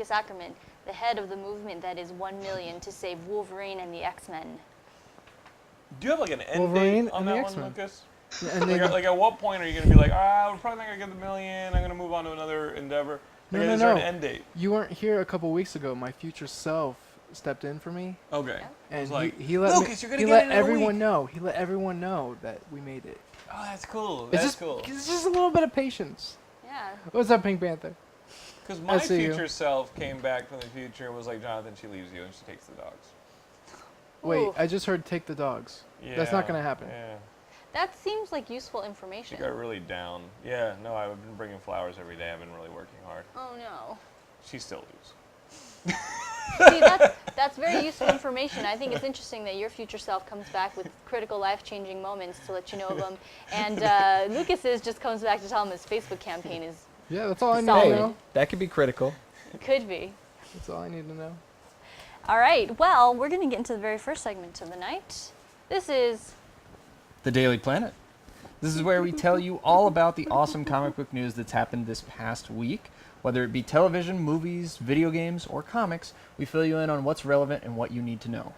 Lucas Ackerman, the head of the movement that is 1 million to save Wolverine and the X-Men. Do you have like an end Wolverine date on and the that one, X-Men. Lucas? Yeah, and then, Like at what point are you going to be like, we're probably not going to get the million, I'm going to move on to another endeavor? Like, is there an end date? You weren't here a couple weeks ago. My future self stepped in for me. Okay. And like, he let Lucas, you're going to he get let it in a everyone week. know. He let everyone know that we made it. Oh, that's cool. It's That's cool. It's just a little bit of patience. Yeah. What's up, Pink Panther? Because my see you. future self came back from the future and was like, Jonathan, she leaves you and she takes the dogs. Wait, Ooh. I just heard take the dogs. Yeah, That's not gonna happen. Yeah. That seems like useful information. She got really down. Yeah, no, I've been bringing flowers every day. I've been really working hard. Oh no. She still leaves. See, that's very useful information. I think it's interesting that your future self comes back with critical life-changing moments to let you know of them, and Lucas's just comes back to tell him his Facebook campaign is Yeah, that's all I need Solid. to know. That could be critical. could be. That's all I need to know. All right. Well, we're going to get into the very first segment of the night. This is The Daily Planet. This is where we tell you all about the awesome comic book news that's happened this past week. Whether it be television, movies, video games, or comics, we fill you in on what's relevant and what you need to know.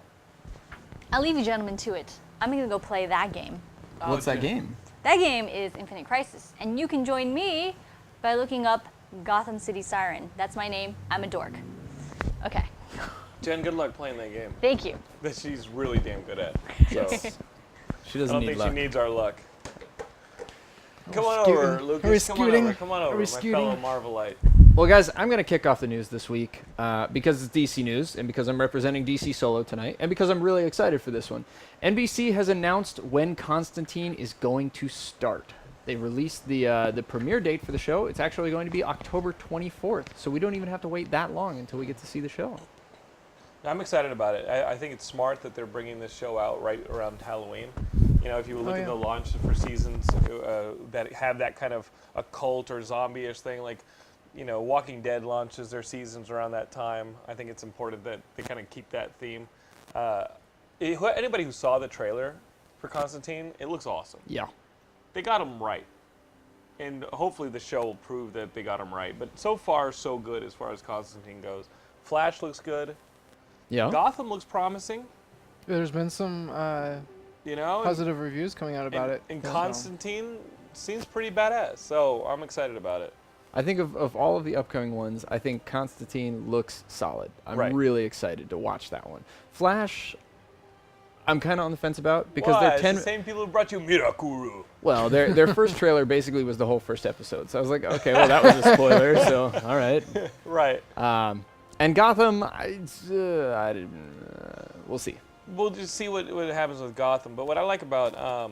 I'll leave you gentlemen to it. I'm going to go play that game. What's that game? That game is Infinite Crisis, and you can join me by looking up Gotham City Siren. That's my name. I'm a dork. Okay. Jen, good luck playing that game. Thank you. That she's really damn good at. So She I doesn't don't need think luck. she needs our luck. Come we on over, scooting? Lucas. Are we Come scooting? on over. Come on Are over, we my fellow scooting? Marvelite. Well, guys, I'm going to kick off the news this week because it's DC news and because I'm representing DC Solo tonight and because I'm really excited for this one. NBC has announced when Constantine is going to start. They released the premiere date for the show. It's actually going to be October 24th, so we don't even have to wait that long until we get to see the show. I'm excited about it. I think it's smart that they're bringing this show out right around Halloween. You know, if you look at the launch for seasons that have that kind of occult or zombie-ish thing, like, you know, Walking Dead launches their seasons around that time. I think it's important that they kind of keep that theme. Anybody who saw the trailer for Constantine, it looks awesome. Yeah. They got him right. And hopefully the show will prove that they got him right. But so far, so good as far as Constantine goes. Flash looks good. Yeah. Gotham looks promising. There's been some You know, positive reviews coming out about it. And so- Constantine seems pretty badass, so I'm excited about it. I think of all of the upcoming ones, I think Constantine looks solid. I'm Right. really excited to watch that one. Flash, I'm kind of on the fence about because Why? they're It's 10. the same people who brought you Mirakuru. Well, their first trailer basically was the whole first episode, so I was like, okay, well that was a spoiler, so all right. Right. And Gotham, we'll see. We'll just see what happens with Gotham. But what I like about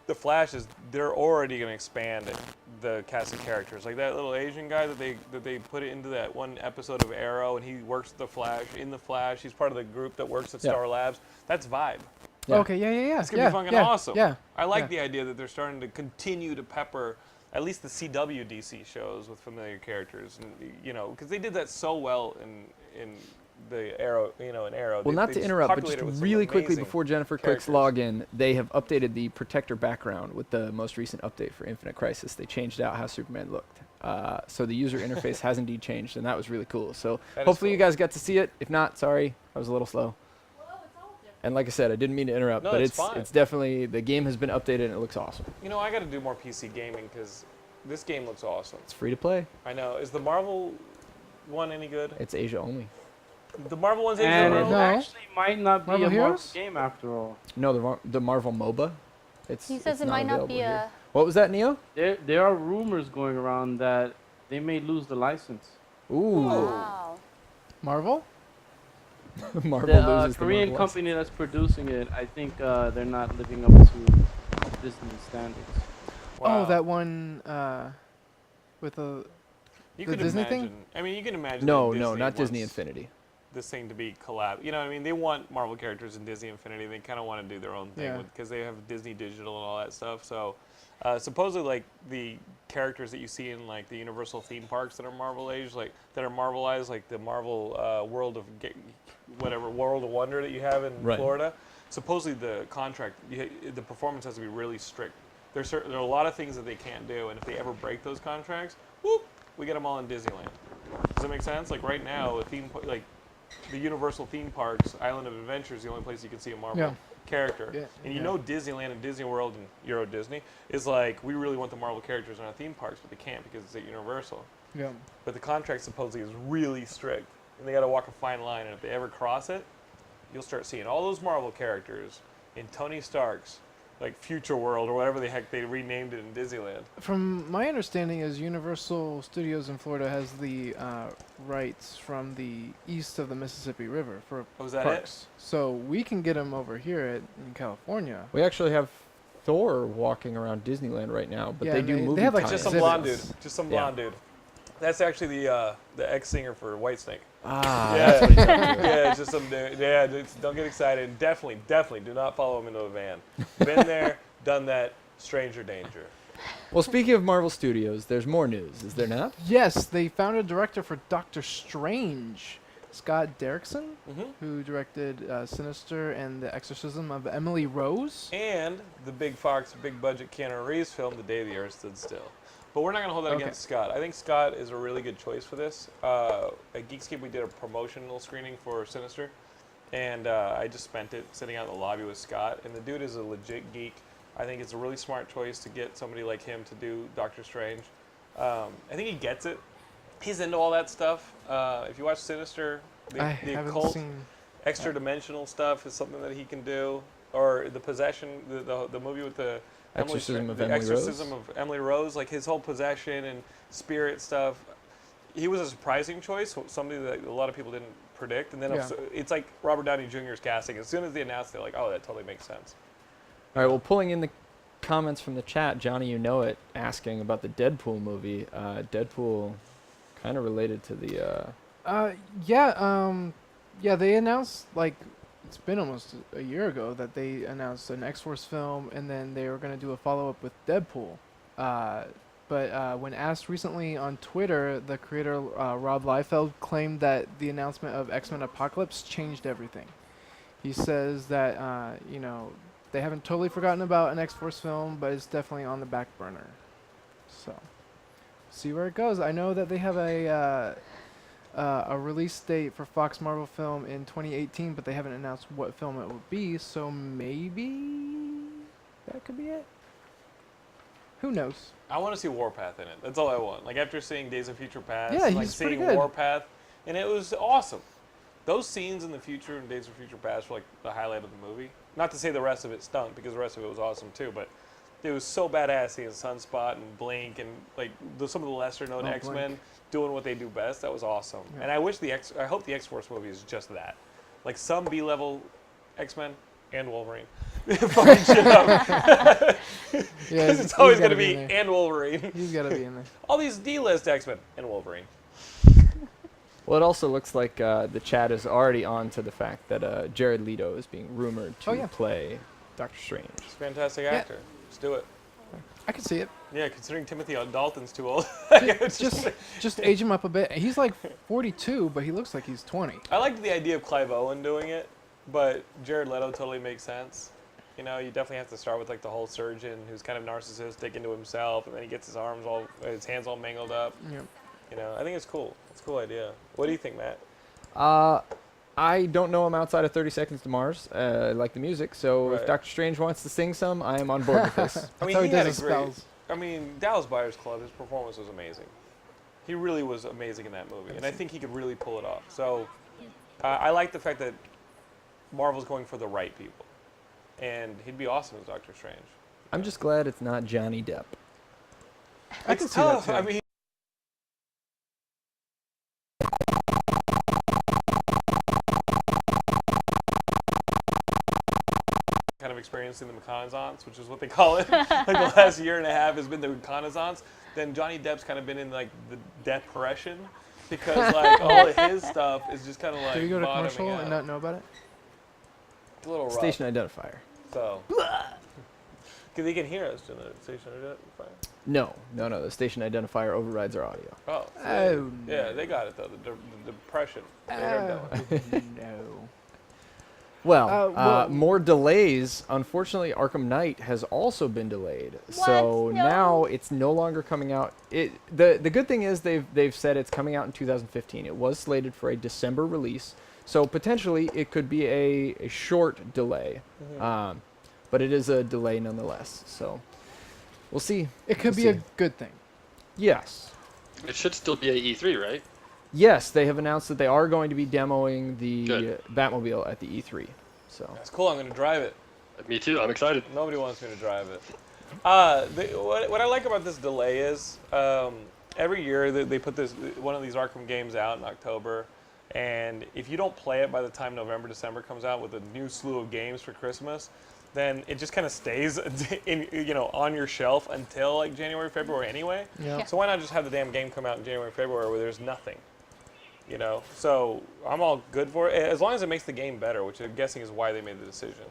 the Flash is they're already going to expand the cast of characters. Like that little Asian guy that they put into that one episode of Arrow, and he works with the Flash in the Flash. He's part of the group that works at Yeah. Star Labs. That's Vibe. Yeah. Okay, yeah. It's gonna be fucking awesome. Yeah. I like yeah. the idea that they're starting to continue to pepper at least the CW DC shows with familiar characters, and you know, because they did that so well in the Arrow, you know, in Arrow. Well, not to interrupt, but just really quickly before Jennifer clicks characters. login, they have updated the Protector background with the most recent update for Infinite Crisis. They changed out how Superman looked. So the user interface has indeed changed, and that was really cool. So That is hopefully cool. you guys got to see it. If not, sorry, I was a little slow. And like I said, I didn't mean to interrupt, No, but it's fine. it's definitely, the game has been updated and it looks awesome. You know, I got to do more PC gaming because this game looks awesome. It's free to play. I know. Is the Marvel one any good? It's Asia only. The Marvel one's And it Asian. No. actually might not be Marvel a Marvel Heroes? game after all. No, the Marvel MOBA. He says it's it might not be available here. What was that, Neo? There are rumors going around that they may lose the license. Ooh. Wow. Marvel? Marvel The loses the Korean Marvel company that's producing it, I think they're not living up to Disney standards. Wow. Oh, that one with the You the could Disney imagine, thing? I mean, you can imagine. No, that no, Disney not Disney wants Infinity. This thing to be collab. You know what I mean? They want Marvel characters in Disney Infinity. They kind of want to do their own thing Yeah. because they have Disney Digital and all that stuff. So supposedly, like the characters that you see in like the Universal theme parks that are Marvel age, like that are Marvelized, like the Marvel World of World of Wonder that you have in Right. Florida. Supposedly, the contract, the performance has to be really strict. There are a lot of things that they can't do, and if they ever break those contracts, whoop, we get them all in Disneyland. So that make sense? Like right now, like the Universal theme parks, Island of Adventure is the only place you can see a Marvel character. Yeah, And you know Disneyland and Disney World and Euro Disney is like, we really want the Marvel characters in our theme parks, but they can't because it's at Universal. Yeah. But the contract supposedly is really strict, and they got to walk a fine line, and if they ever cross it, you'll start seeing all those Marvel characters in Tony Stark's like Future World or whatever the heck they renamed it in Disneyland. From my understanding is Universal Studios in Florida has the rights from the east of the Mississippi River for Was that parks. So we can get them over here in California. We actually have Thor walking around Disneyland right now, but Yeah, they do they movie have, like, tie-ins. Just some blonde dude. exhibits. Just some blonde dude. That's actually the ex-singer for Whitesnake. Ah, Yeah. that's what he's up to. Yeah, it's just some dude. Yeah, don't get excited. Definitely do not follow him into a van. Been there, done that, stranger danger. Well, speaking of Marvel Studios, there's more news, is there not? Yes, they found a director for Doctor Strange, Scott Derrickson, Mm-hmm. who directed Sinister and The Exorcism of Emily Rose. And the big budget Keanu Reeves film, The Day the Earth Stood Still. But we're not going to hold that against Scott. I think Scott is a really good choice for this. At Geekscape, we did a promotional screening for Sinister, and I just spent it sitting out in the lobby with Scott. And the dude is a legit geek. I think it's a really smart choice to get somebody like him to do Doctor Strange. I think he gets it. He's into all that stuff. If you watch Sinister, I the haven't occult, seen. extra-dimensional stuff is something that he can do. Or the possession, the movie with the Exorcism of the Emily Exorcism Rose? of Emily Rose, like his whole possession and spirit stuff. He was a surprising choice, somebody that a lot of people didn't predict. And then it's like Robert Downey Jr.'s casting. As soon as they announced, they're like, oh, that totally makes sense. All right, well, pulling in the comments from the chat, Johnny, you know it, asking about the Deadpool movie. Deadpool, kind of related to the. They announced, like, it's been almost a year ago that they announced an X-Force film, and then they were going to do a follow-up with Deadpool. But when asked recently on Twitter, the creator, Rob Liefeld, claimed that the announcement of X-Men Apocalypse changed everything. He says that, they haven't totally forgotten about an X-Force film, but it's definitely on the back burner. So, see where it goes. I know that they have a release date for Fox Marvel film in 2018, but they haven't announced what film it will be, so maybe that could be it. Who knows? I want to see Warpath in it. That's all I want. Like after seeing Days of Future Past, Yeah, like he's pretty seeing good. Warpath, and it was awesome. Those scenes in the future in Days of Future Past were like the highlight of the movie. Not to say the rest of it stunk, because the rest of it was awesome too, but it was so badass seeing Sunspot and Blink and like some of the lesser known Oh, X-Men Blink. doing what they do best. That was awesome. Yeah. And I hope the X-Force movie is just that. Like some B-level X-Men and Wolverine. Fucking shit up. Yeah, Because it's always gotta going to be in there. and Wolverine. He's got to be in there. All these D-list X-Men and Wolverine. Well, it also looks like the chat is already on to the fact that Jared Leto is being rumored to play Doctor Strange. He's a fantastic actor. Let's do it. I can see it. Yeah, considering Timothy Dalton's too old. Just age him up a bit. He's like 42, but he looks like he's 20. I liked the idea of Clive Owen doing it, but Jared Leto totally makes sense. You know, you definitely have to start with like the whole surgeon who's kind of narcissistic into himself, and then he gets his hands all mangled up. Yeah. You know, I think it's cool. It's a cool idea. What do you think, Matt? I don't know him outside of 30 Seconds to Mars. I like the music, so if Right. Doctor Strange wants to sing some, I am on board with this. I mean, how he he had does a his great. spells. I mean, Dallas Buyers Club. His performance was amazing. He really was amazing in that movie, and I think he could really pull it off. So, I like the fact that Marvel's going for the right people, and he'd be awesome as Doctor Strange. I'm just glad it's not Johnny Depp. I can see that tough. too. I mean, kind of experiencing the reconnaissance, which is what they call it. Like the last year and a half has been the reconnaissance. Then Johnny Depp's kind of been in like the depression because like all of his stuff is just kind of like Did we go to bottoming commercial out. and not know about it? It's a little rough. Station identifier. So, because they can hear us in the station identifier. No. The station identifier overrides our audio. Oh. So Oh, yeah, they got it though. The depression. They heard that one. no. well- More delays. Unfortunately, Arkham Knight has also been delayed. So What? now No. it's no longer coming out. The good thing is they've said it's coming out in 2015. It was slated for a December release. So potentially it could be a short delay. But it is a delay nonetheless. So we'll see. It could We'll be a see. good thing. Yes. It should still be a E3, right? Yes, they have announced that they are going to be demoing the Good. Batmobile at the E3. So That's cool. I'm going to drive it. Me too. I'm excited. Nobody wants me to drive it. What I like about this delay is every year they put one of these Arkham games out in October, and if you don't play it by the time November, December comes out with a new slew of games for Christmas, then it just kind of stays on your shelf until like January, February anyway. Yeah. So why not just have the damn game come out in January, February where there's nothing? So I'm all good for it as long as it makes the game better, which I'm guessing is why they made the decision.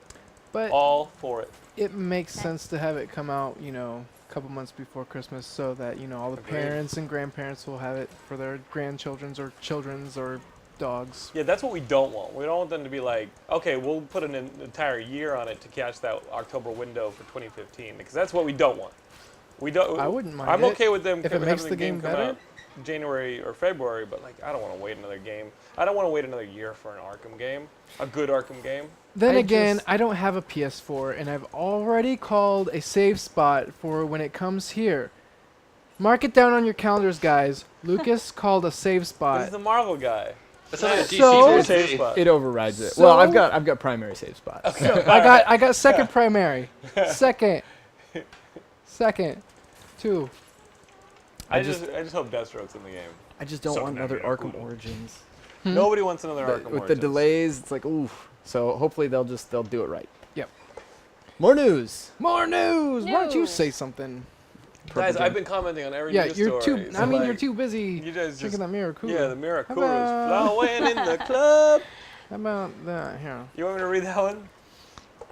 But All for it. it makes sense to have it come out, a couple months before Christmas so that, all the Agreed. parents and grandparents will have it for their grandchildren's or children's or dogs. Yeah, that's what we don't want. We don't want them to be like, okay, we'll put an entire year on it to catch that October window for 2015, because that's what we don't want. We don't. I wouldn't mind I'm it okay with them if it having makes the the game game come better. out January or February, but like I don't want to wait another game. I don't want to wait another year for an Arkham game, a good Arkham game. Then I again, just- I don't have a PS4, and I've already called a save spot for when it comes here. Mark it down on your calendars, guys. Lucas called a save But spot. he's the Marvel guy. That's not like a DC So- Save game. spot. it overrides it. So- Well, I've got primary save spots. I got second primary. Second. 2. I I just hope Deathstroke's in the game. I just don't So want that'd another be Arkham cool. Origins. Nobody wants another Arkham With the Origins. delays, it's like oof. So hopefully they'll do it right. Yep. More news. More news. Why don't you News. say something? Guys, Purple I've been commenting on every Yeah, news you're story. too. So I mean, like, you're too busy You guys drinking just that Miracle. yeah, the Miracle is about- flowing in the club. How about that here? You want me to read that one?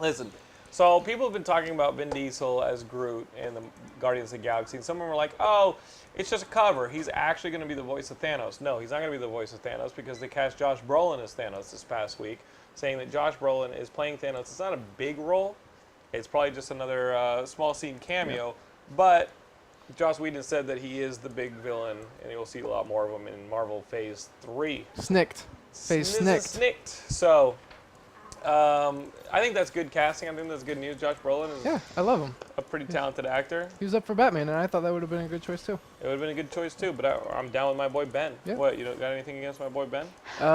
Listen, so people have been talking about Vin Diesel as Groot in the Guardians of the Galaxy, and some of them were like, oh, it's just a cover. He's actually going to be the voice of Thanos. No, he's not going to be the voice of Thanos because they cast Josh Brolin as Thanos this past week, saying that Josh Brolin is playing Thanos. It's not a big role. It's probably just another small scene cameo, but Joss Whedon said that he is the big villain, and you'll see a lot more of him in Marvel Phase 3. Snicked. Face snicked. Snicked. So, I think that's good casting. I think that's good news. Josh Brolin is Yeah, I love him. a pretty talented actor. He was up for Batman, and I thought that would have been a good choice too. It would have been a good choice too, but I'm down with my boy Ben. Yeah. What, you don't got anything against my boy Ben? You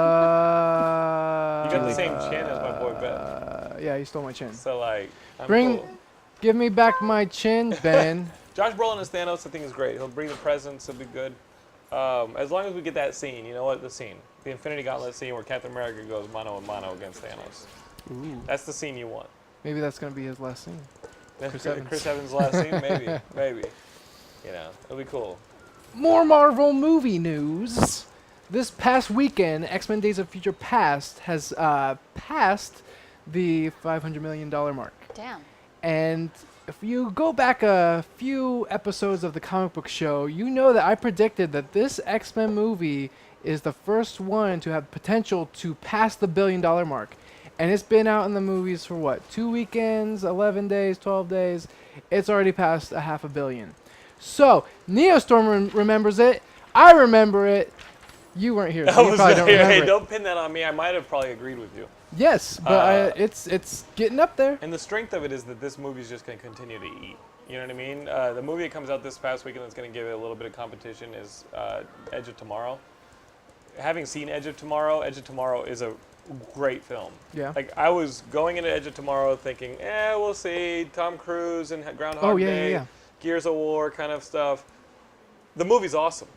You got the same chin as my boy Ben. Yeah, he stole my chin. So like, I'm Bring- cool. Give me back my chin, Ben. Josh Brolin as Thanos, I think is great. He'll bring the presence. It'll be good. As long as we get that scene, you know what? The scene, the Infinity Gauntlet scene where Captain America goes mano a mano against Thanos. Ooh. That's the scene you want. Maybe that's gonna be his last scene. Chris Evans' last scene, maybe. You know, it'll be cool. More Marvel movie news. This past weekend, X-Men: Days of Future Past has passed the $500 million mark. Damn. And if you go back a few episodes of the comic book show, you know that I predicted that this X-Men movie is the first one to have potential to pass the $1 billion mark. And it's been out in the movies for what, 2 weekends, 11 days, 12 days. It's already passed a $500 million. So, Neostorm remembers it. I remember it. You weren't here, so you probably don't remember hey, it. don't pin that on me. I might have probably agreed with you. Yes, but it's getting up there. And the strength of it is that this movie's just going to continue to eat. You know what I mean? The movie that comes out this past weekend that's going to give it a little bit of competition is Edge of Tomorrow. Having seen Edge of Tomorrow is a great film. Yeah. Like, I was going into Edge of Tomorrow thinking, we'll see, Tom Cruise and Groundhog Day, yeah. Gears of War kind of stuff. The movie's awesome.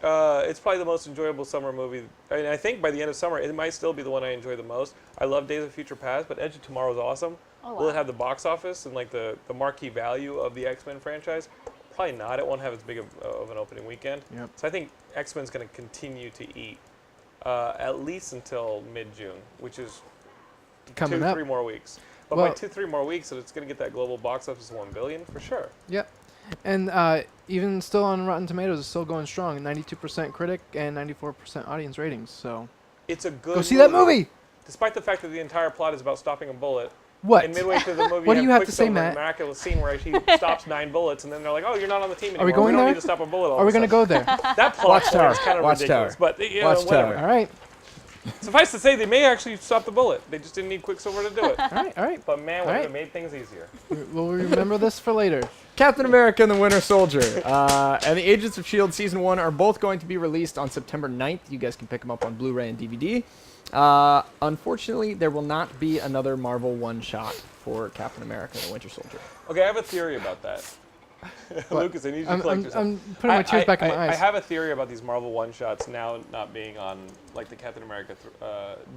It's probably the most enjoyable summer movie. I mean, I think by the end of summer, it might still be the one I enjoy the most. I love Days of Future Past, but Edge of Tomorrow is awesome. Oh, Will it wow. have the box office and like the marquee value of the X-Men franchise? Probably not. It won't have as big of an opening weekend. Yep. So I think X-Men's going to continue to eat at least until mid-June, which is Coming 2-3 up. more weeks. But Well- by 2-3 more weeks, it's going to get that global box office of $1 billion for sure. Yep. And even still on Rotten Tomatoes, it's still going strong. 92% critic and 94% audience ratings. So It's a good go see that movie. despite the fact that the entire plot is about stopping a bullet. What? And midway through the movie, What do you have to say, Quicksilver, Matt? a miraculous scene where he stops 9 bullets, and then they're like, "Oh, you're not on the team anymore. we going don't there? need to stop a bullet." All Are we going to go there? That plot Watchtower. is kind of Watchtower. ridiculous, but you know, Watchtower. whatever. All right. Suffice to say, they may actually stop the bullet. They just didn't need Quicksilver to do it. All right. All right. But man, would All it right. have made things easier. We'll remember this for later. Captain America and the Winter Soldier and the Agents of S.H.I.E.L.D. Season 1 are both going to be released on September 9th. You guys can pick them up on Blu-ray and DVD. Unfortunately, there will not be another Marvel one-shot for Captain America and the Winter Soldier. Okay, I have a theory about that. Lucas, I need you to collect yourself. I'm putting my tears back in my eyes. I have a theory about these Marvel one-shots now not being on like the Captain America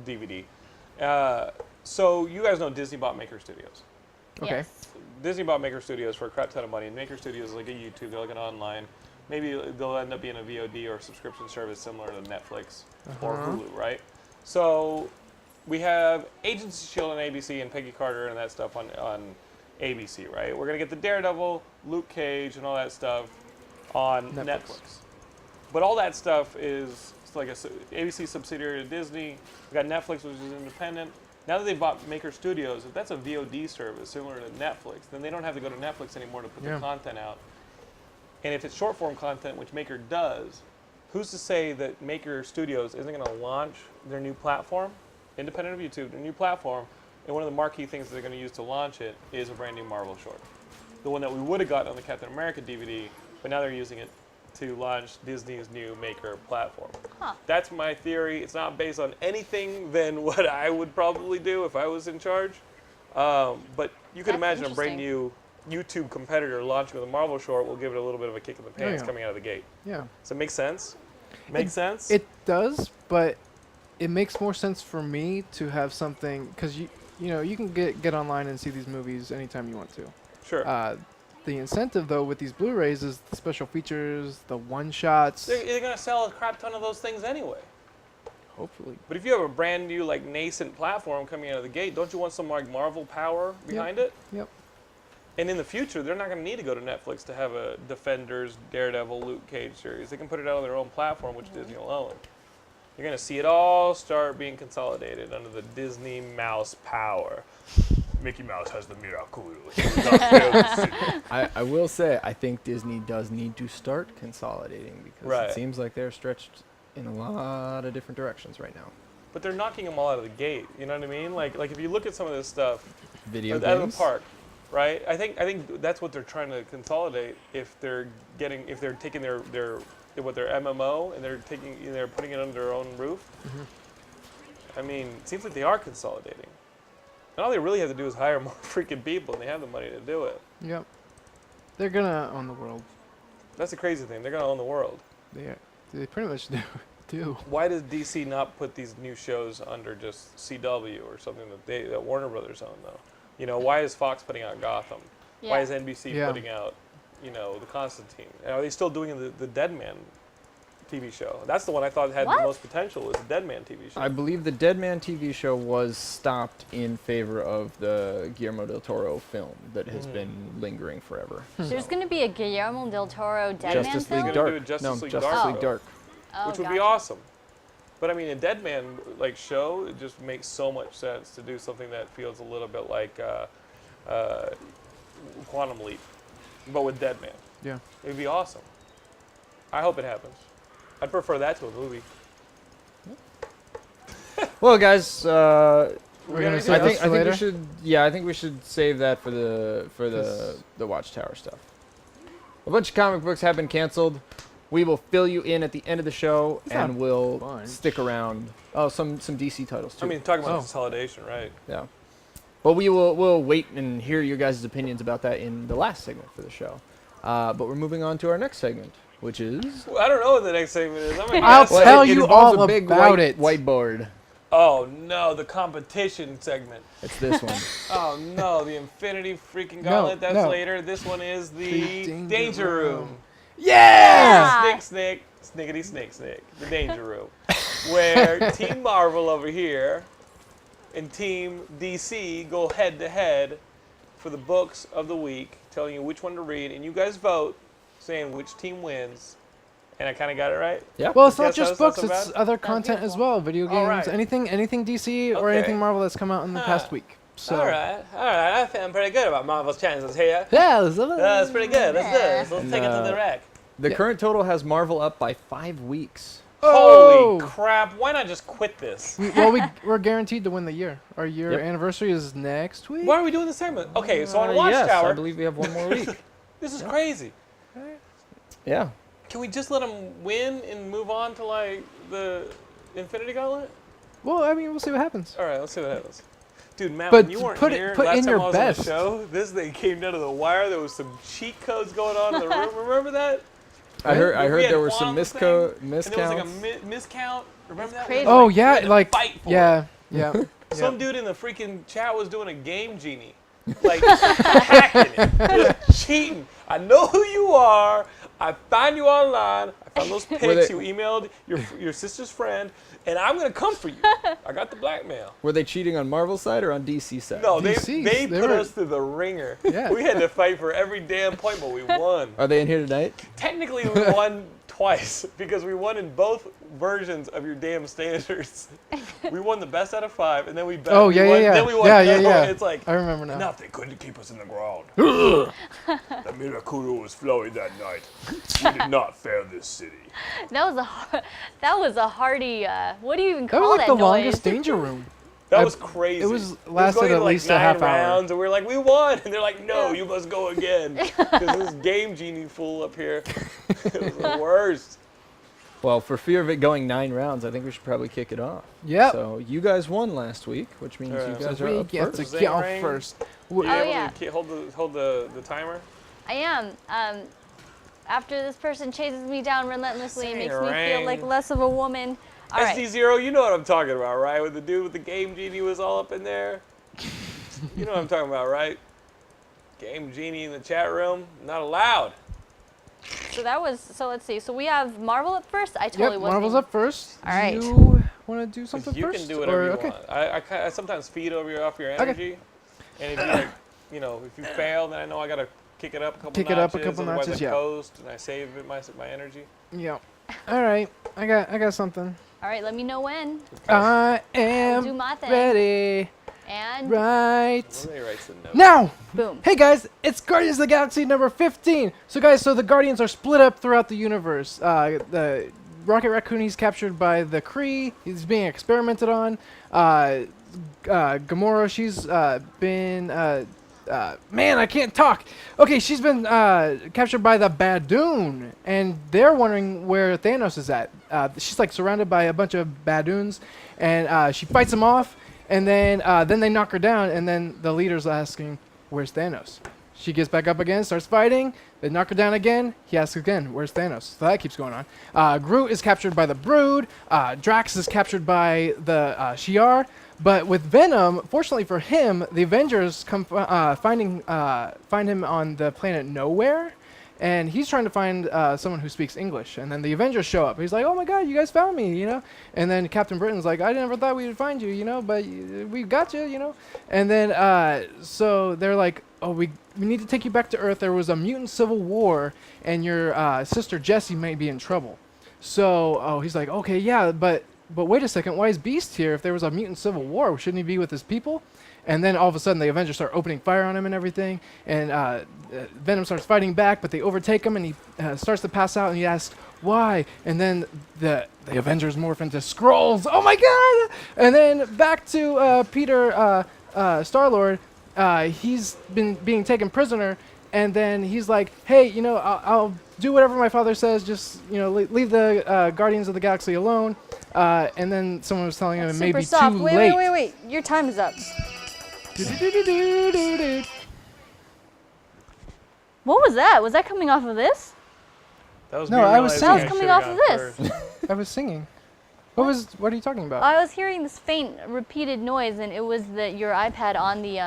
DVD. So you guys know Disney bought Maker Studios. Okay. Yes. Disney bought Maker Studios for a crap ton of money, and Maker Studios is like a YouTube. They're like an online. Maybe they'll end up being a VOD or a subscription service similar to Netflix or Hulu, right? So we have Agents of S.H.I.E.L.D. on ABC and Peggy Carter and that stuff on ABC, right? We're going to get the Daredevil, Luke Cage, and all that stuff on Netflix. But all that stuff is like a ABC subsidiary of Disney. We got Netflix, which is independent. Now that they've bought Maker Studios, if that's a VOD service similar to Netflix, then they don't have to go to Netflix anymore to put their content out. And if it's short-form content, which Maker does, who's to say that Maker Studios isn't going to launch their new platform, independent of YouTube, their new platform, and one of the marquee things that they're going to use to launch it is a brand new Marvel short. The one that we would have gotten on the Captain America DVD, but now they're using it to launch Disney's new Maker platform. Huh. That's my theory. It's not based on anything than what I would probably do if I was in charge. But you could That's imagine a brand interesting. new YouTube competitor launching with a Marvel short will give it a little bit of a kick in the pants yeah. coming out of the gate. Yeah. Does it make sense? Make sense? It does, but it makes more sense for me to have something because you know you can get online and see these movies anytime you want to. Sure. The incentive though with these Blu-rays is the special features, the one-shots. They're going to sell a crap ton of those things anyway. Hopefully. But if you have a brand new, like, nascent platform coming out of the gate, don't you want some, like, Marvel power behind it? Yep. And in the future, they're not going to need to go to Netflix to have a Defenders, Daredevil, Luke Cage series. They can put it out on their own platform, which Disney will own. You're going to see it all start being consolidated under the Disney mouse power. Mickey Mouse has the miracle. I will say, I think Disney does need to start consolidating because it seems like they're stretched in a lot of different directions right now. But they're knocking them all out of the gate. You know what I mean? Like if you look at some of this stuff, Video out of games. the park, right? I think that's what they're trying to consolidate. If they're taking their MMO and they're putting it under their own roof. I mean, it seems like they are consolidating. And all they really have to do is hire more freaking people, and they have the money to do it. Yep. They're gonna own the world. That's the crazy thing. They're gonna own the world. They pretty much do. Why does DC not put these new shows under just CW or something that Warner Brothers own, though? You know, why is Fox putting out Gotham? Yeah. Why is NBC putting out, the Constantine? And are they still doing the Dead Man TV show? That's the one I thought had the most potential, was the Dead Man TV show. I believe the Dead Man TV show was stopped in favor of the Guillermo del Toro film that has been lingering forever. There's going to be a Guillermo del Toro Dead Man Justice film? League They're Dark. gonna do a Justice League Justice Dark League show. Dark. Oh, which would be gotcha. awesome. But I mean, a Dead Man show, it just makes so much sense to do something that feels a little bit like Quantum Leap, but with Dead Man. Yeah. It'd be awesome. I hope it happens. I'd prefer that to a movie. Well, guys, We're gonna see I this think for later. we should. Yeah, I think we should save that for the Watchtower stuff. A bunch of comic books have been canceled. We will fill you in at the end of the show, It's not and a we'll bunch. stick around. Oh, some DC titles too. I mean, talking about Oh. consolidation, right? Yeah. But we'll wait and hear your guys' opinions about that in the last segment for the show. But we're moving on to our next segment, which is... Well, I don't know what the next segment is. I'm gonna I'll guess. tell it you involves all a big about white it. whiteboard. Oh no, the competition segment. It's this one. Oh no, the Infinity freaking No, Gauntlet. That's no. later. This one is The the Danger Danger Room. Room. Yeah! Snick, snickety, snick, the Danger Room, where Team Marvel over here and Team DC go head to head for the books of the week, telling you which one to read, and you guys vote, saying which team wins, And I kind of got it right. Yeah. Well, it's not Yes, just that's not books; so it's bad. other content as beautiful. well. Video games, Alright. anything DC or Okay. anything Marvel that's come out in the past week. So. All right. I feel pretty good about Marvel's chances here. Yeah, That's pretty good. Let's do this. Let's And, take it to the rack. The Yeah. current total has Marvel up by 5 weeks. Holy crap! Why not just quit this? We're guaranteed to win the year. Our year Yep. anniversary is next week. Why are we doing this segment? Okay, so on Yes, I Watchtower, believe we have one more week. this is crazy. Yeah. Can we just let them win and move on to like the Infinity Gauntlet? Well, I mean, we'll see what happens. All right, let's see what happens. Dude, Matt, But when you weren't put here in last time your I was best. on the show, this thing came down to the wire. There was some cheat codes going on in the room. Remember that? I heard We had there were some Quan's thing, And there was like miscounts. a miscount. Remember that? crazy. Oh We yeah, had to like fight for it. yeah. Some dude in the freaking chat was doing a game genie. Like, hacking it. Just cheating. I know who you are. I find you online. I found those pics you emailed your sister's friend. And I'm going to come for you. I got the blackmail. Were they cheating on Marvel's side or on DC side? No, DC's, they they put were- us through the ringer. Yeah. We had to fight for every damn point, but we won. Are they in here tonight? Technically, we won twice because we won in both versions of your damn standards. We won the best out of 5, and then we bet. Oh we yeah, won, yeah. Then we won. Yeah. It's like I remember now. enough. They couldn't keep us in the ground. The Miraculo was flowing that night. We did not fail this city. That was a hearty. What do you even That call was like that the noise? longest danger room. That I- was crazy. it was going lasted to at like least a 9 half hour. rounds, and we were like, we won. And they're like, no, you must go again. Because this game genie fool up here, it was the worst. Well, for fear of it going 9 rounds, I think we should probably kick it off. Yep. So you guys won last week, which means Alright. you guys So are we up get first. to Zing get off ring. first. You able yeah. to hold the timer? I am. After this person chases me down relentlessly, it Say makes me feel ring. like less of a woman. All right. SD0, you know what I'm talking about, right? With the dude with the game genie was all up in there. You know what I'm talking about, right? Game genie in the chat room, not allowed. So that was. So let's see. So we have Marvel up first. I totally Yep, wasn't. Marvel's even- up first. All right. You want to do 'Cause something you first? can do whatever or, you okay. want. I sometimes feed off your energy, and if you like, if you fail, then I know I gotta kick it up a couple Kick notches. it up a couple otherwise notches, I yeah. coast and I save my energy. Yeah. All right. I got something. All right. Let me know when. I Do am my thing. ready. And Right. Somebody writes the note. Now. boom. Hey guys, it's Guardians of the Galaxy number 15. So guys, the Guardians are split up throughout the universe. The Rocket Raccoon, he's captured by the Kree. He's being experimented on. Gamora, she's been man, I can't talk. Okay, she's been captured by the Badoon, and they're wondering where Thanos is at. She's like surrounded by a bunch of Badoons, and she fights them off. And then they knock her down, and then the leader's asking, "Where's Thanos?" She gets back up again, starts fighting. They knock her down again. He asks again, "Where's Thanos?" So that keeps going on. Groot is captured by the Brood. Drax is captured by the Shi'ar. But with Venom, fortunately for him, the Avengers come find him on the planet Nowhere. And he's trying to find someone who speaks English. And then the Avengers show up. He's like, "Oh my God, you guys found me, And then Captain Britain's like, "I never thought we would find you, but we got you, And then so they're like, "Oh, we need to take you back to Earth. There was a mutant civil war, and your sister Jessie may be in trouble." So he's like, "Okay, yeah, but wait a second. Why is Beast here? If there was a mutant civil war, shouldn't he be with his people?" And then all of a sudden, the Avengers start opening fire on him and everything. And Venom starts fighting back, but they overtake him, and he starts to pass out. And he asks, "Why?" And then the Avengers morph into Skrulls. Oh my God! And then back to Peter Star-Lord. He's been being taken prisoner, and then he's like, "Hey, I'll do whatever my father says. Just leave the Guardians of the Galaxy alone." And then someone was telling him it may Super be soft. too Wait, late. wait. Your time is up. What was that? Was that coming off of this? That was No, me I was realizing singing. That was I coming should've off of gone this. first. I was singing. What are you talking about? I was hearing this faint, repeated noise, and it was your iPad on the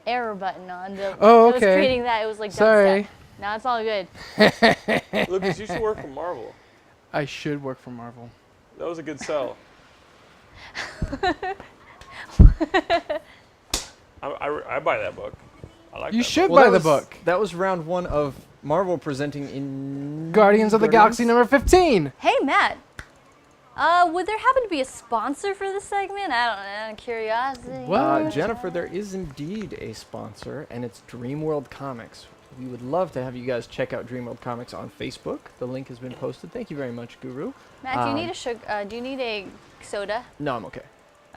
error button on the. Oh, It was okay. creating that. It was like Sorry. dubstep. No, it's all good. Lucas, you should work for Marvel. I should work for Marvel. That was a good sell. I buy that book. I like You that should book. buy that the was- book. That was round 1 of Marvel presenting in Guardians of the Galaxy number 15. Hey, Matt. Would there happen to be a sponsor for this segment? I don't know, out of curiosity. What? Jennifer, there is indeed a sponsor, and it's Dreamworld Comics. We would love to have you guys check out Dreamworld Comics on Facebook. The link has been posted. Thank you very much, Guru. Matt, do you need do you need a soda? No, I'm okay.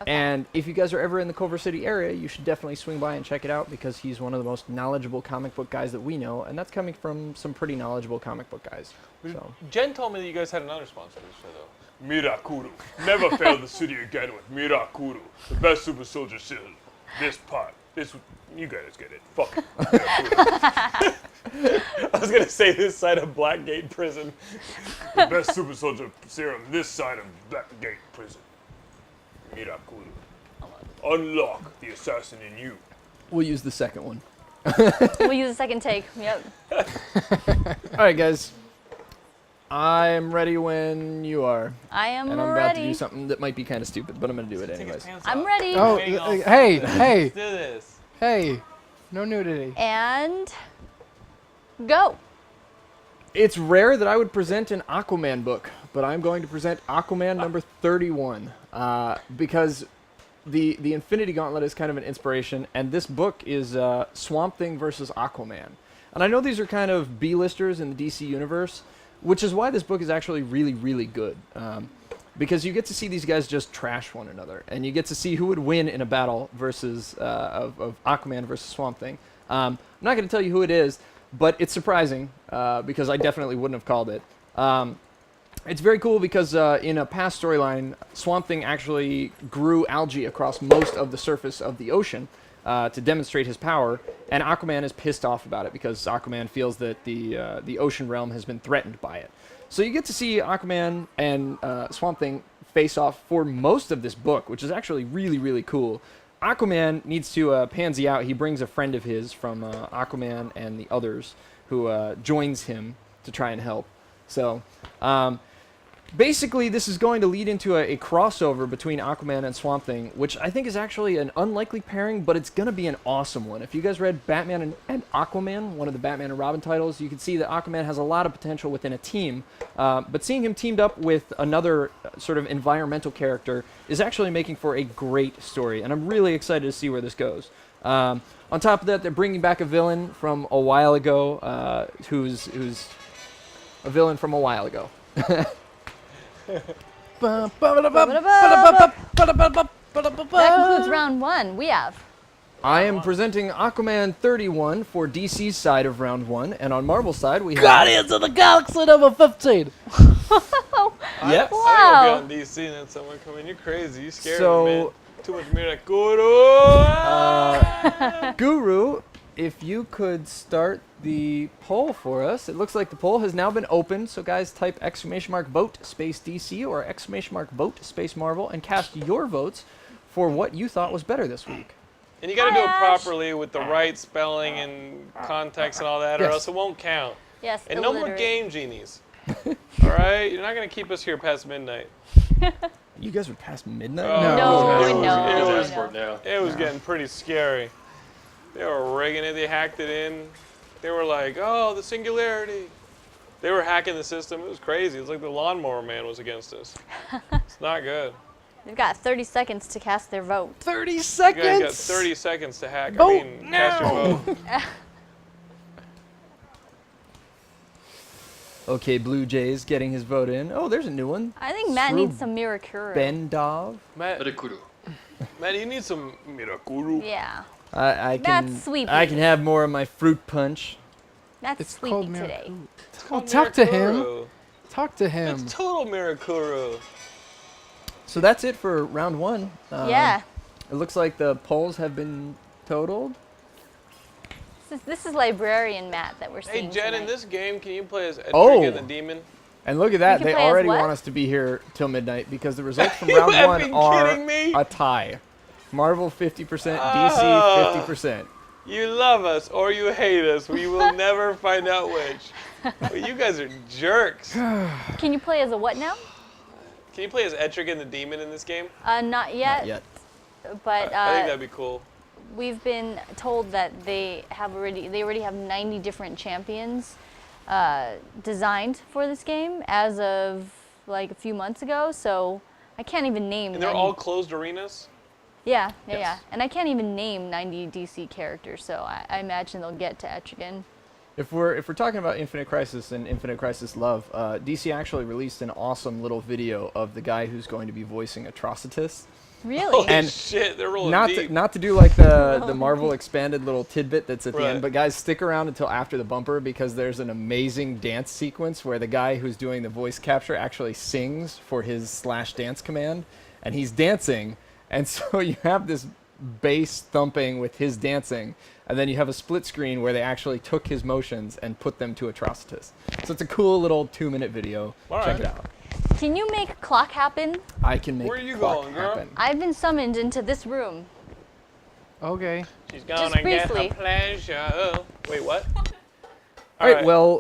Okay. And if you guys are ever in the Culver City area, you should definitely swing by and check it out because he's one of the most knowledgeable comic book guys that we know, and that's coming from some pretty knowledgeable comic book guys. So. Jen told me that you guys had another sponsor for this show, though. Mirakuru. Never fail the city again with Mirakuru. The best super soldier serum. This pot. You guys get it. Fuck it. I was going to say this side of Blackgate Prison. The best super soldier serum this side of Blackgate Prison. Mirakuru. Unlock the assassin in you. We'll use the second one. We'll use a second take. Yep. All right, guys. I'm ready when you are. I am And I'm about to ready. do something that might be kind of stupid, but I'm going to do it anyways. I'm ready. Oh, hey, hey, Let's do this. hey. No nudity. And go. It's rare that I would present an Aquaman book, but I'm going to present Aquaman number 31 because the Infinity Gauntlet is kind of an inspiration, and this book is Swamp Thing versus Aquaman. And I know these are kind of B-listers in the DC universe, which is why this book is actually really, really good. Because you get to see these guys just trash one another, and you get to see who would win in a battle versus of Aquaman versus Swamp Thing. I'm not going to tell you who it is, but it's surprising because I definitely wouldn't have called it. It's very cool because in a past storyline, Swamp Thing actually grew algae across most of the surface of the ocean to demonstrate his power, and Aquaman is pissed off about it because Aquaman feels that the ocean realm has been threatened by it. So you get to see Aquaman and Swamp Thing face off for most of this book, which is actually really, really cool. Aquaman needs to pansy out. He brings a friend of his from Aquaman and the others who joins him to try and help. So basically, this is going to lead into a crossover between Aquaman and Swamp Thing, which I think is actually an unlikely pairing, but it's going to be an awesome one. If you guys read Batman and Aquaman, one of the Batman and Robin titles, you can see that Aquaman has a lot of potential within a team, but seeing him teamed up with another sort of environmental character is actually making for a great story, and I'm really excited to see where this goes. On top of that, they're bringing back a villain from a while ago, who's a villain from a while ago. That concludes round one. We have. I am presenting Aquaman 31 for DC's side of round one, and on Marvel's side we have... Guardians of the Galaxy number 15. Yep. I Wow. think be on DC and then someone come in. You're crazy. You scared So- me, man. Too much Mirakuru. Guru, if you could start the poll for us. It looks like the poll has now been opened, so guys type !vote space DC or !vote space Marvel and cast your votes for what you thought was better this week. And you got to do it Ash. properly with the right spelling and context and all that, or Yes. else it won't count. Yes. And no more illiterate. game genies. All right, you're not gonna keep us here past midnight. You guys were past midnight? Oh, No, it was- no, it no, was- no. now. It was getting pretty scary. They were rigging it. They hacked it in. They were like, "Oh, the singularity." They were hacking the system. It was crazy. It was like the lawnmower man was against us. It's not good. They've got 30 seconds to cast their vote. 30 You guys seconds. got 30 seconds to hack. Vote cast your vote. Okay, Blue Jays getting his vote in. Oh, there's a new one. I think Matt needs some Mirakuru. Bendov. Matt, Mirakuru. Matt, you need some Mirakuru. Yeah. I can That's sweet. I can have more of my fruit punch. That's It's sleepy called today. Mirakuru. It's called talk to him. Mirakuru. Talk to him. It's total Mirakuru. So that's it for round one. Yeah. It looks like the polls have been totaled. This is librarian Matt that we're Hey, seeing Jen, in tonight. this game, can you play as Edric Oh. and the Demon? And look at that, can they play as already what? want us to be here till midnight because the results from You round one effing are kidding me? a tie. Marvel 50%, Ah. DC 50%. You love us or you hate us. We will never find out which. But you guys are jerks. Can you play as a what now? Can you play as Edric and the Demon in this game? Not yet. Not yet. But I think that'd be cool. we've been told that they already have 90 different champions, designed for this game as of like a few months ago. So I can't even name. And they're all closed arenas? Yeah. Yes. And I can't even name 90 DC characters, so I imagine they'll get to Etrigan. If we're talking about Infinite Crisis and Infinite Crisis Love, DC actually released an awesome little video of the guy who's going to be voicing Atrocitus. Really? Holy And shit, they're rolling Not deep. to do like the Marvel expanded little tidbit that's at the Right. end, but guys, stick around until after the bumper because there's an amazing dance sequence where the guy who's doing the voice capture actually sings for his /dance command, and he's dancing, and so you have this bass thumping with his dancing, and then you have a split screen where they actually took his motions and put them to Atrocitus. So it's a cool little 2-minute video. All Check right. it out. Can you make clock happen? I can make Where are you clock going, girl? happen. I've been summoned into this room. Okay. She's Just gonna get briefly. a pleasure. Wait, what? All right, well,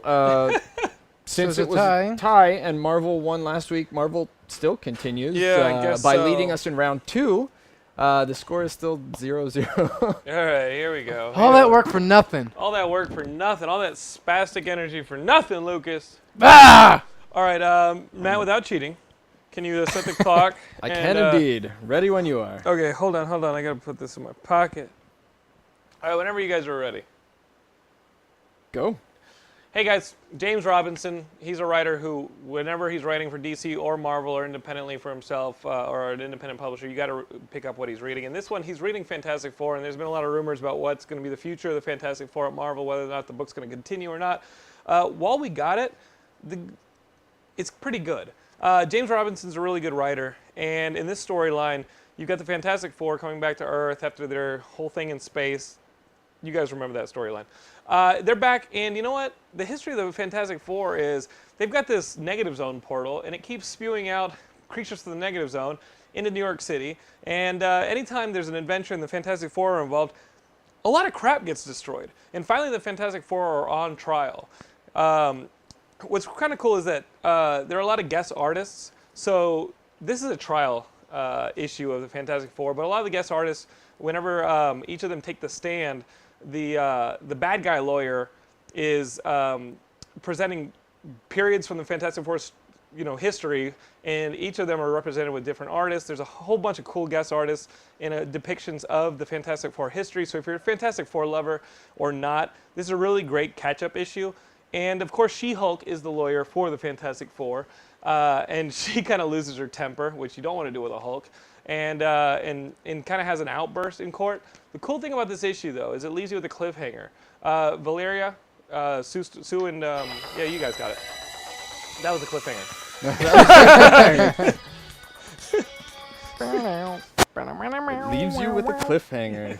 since So it it's was a a tie and Marvel won last week, Marvel still continues Yeah, I guess by so. leading us in round 2. The score is still 0-0. All right, here we go. All that work for nothing. All that work for nothing. All that spastic energy for nothing, Lucas. Ah! All right, Matt, without cheating, can you set the clock? I and, can indeed. Ready when you are. Okay, hold on. I gotta put this in my pocket. All right, whenever you guys are ready. Go. Hey guys, James Robinson, he's a writer who, whenever he's writing for DC or Marvel or independently for himself or an independent publisher, you got to pick up what he's reading. And this one, he's reading Fantastic Four, and there's been a lot of rumors about what's going to be the future of the Fantastic Four at Marvel, whether or not the book's going to continue or not. While we got it, it's pretty good. James Robinson's a really good writer, and in this storyline, you've got the Fantastic Four coming back to Earth after their whole thing in space. You guys remember that storyline. They're back, and you know what? The history of the Fantastic Four is they've got this negative zone portal, and it keeps spewing out creatures to the negative zone into New York City. And anytime there's an adventure and the Fantastic Four are involved, a lot of crap gets destroyed. And finally, the Fantastic Four are on trial. What's kind of cool is that there are a lot of guest artists. So this is a trial issue of the Fantastic Four, but a lot of the guest artists, whenever each of them take the stand, the bad guy lawyer is presenting periods from the Fantastic Four's history, and each of them are represented with different artists. There's a whole bunch of cool guest artists in depictions of the Fantastic Four history. So if you're a Fantastic Four lover or not, this is a really great catch-up issue. And of course, She-Hulk is the lawyer for the Fantastic Four, and she kind of loses her temper, which you don't want to do with a Hulk, and kind of has an outburst in court. The cool thing about this issue, though, is it leaves you with a cliffhanger. Valeria, Sue, and yeah, you guys got it. That was the cliffhanger. Leaves you with a cliffhanger.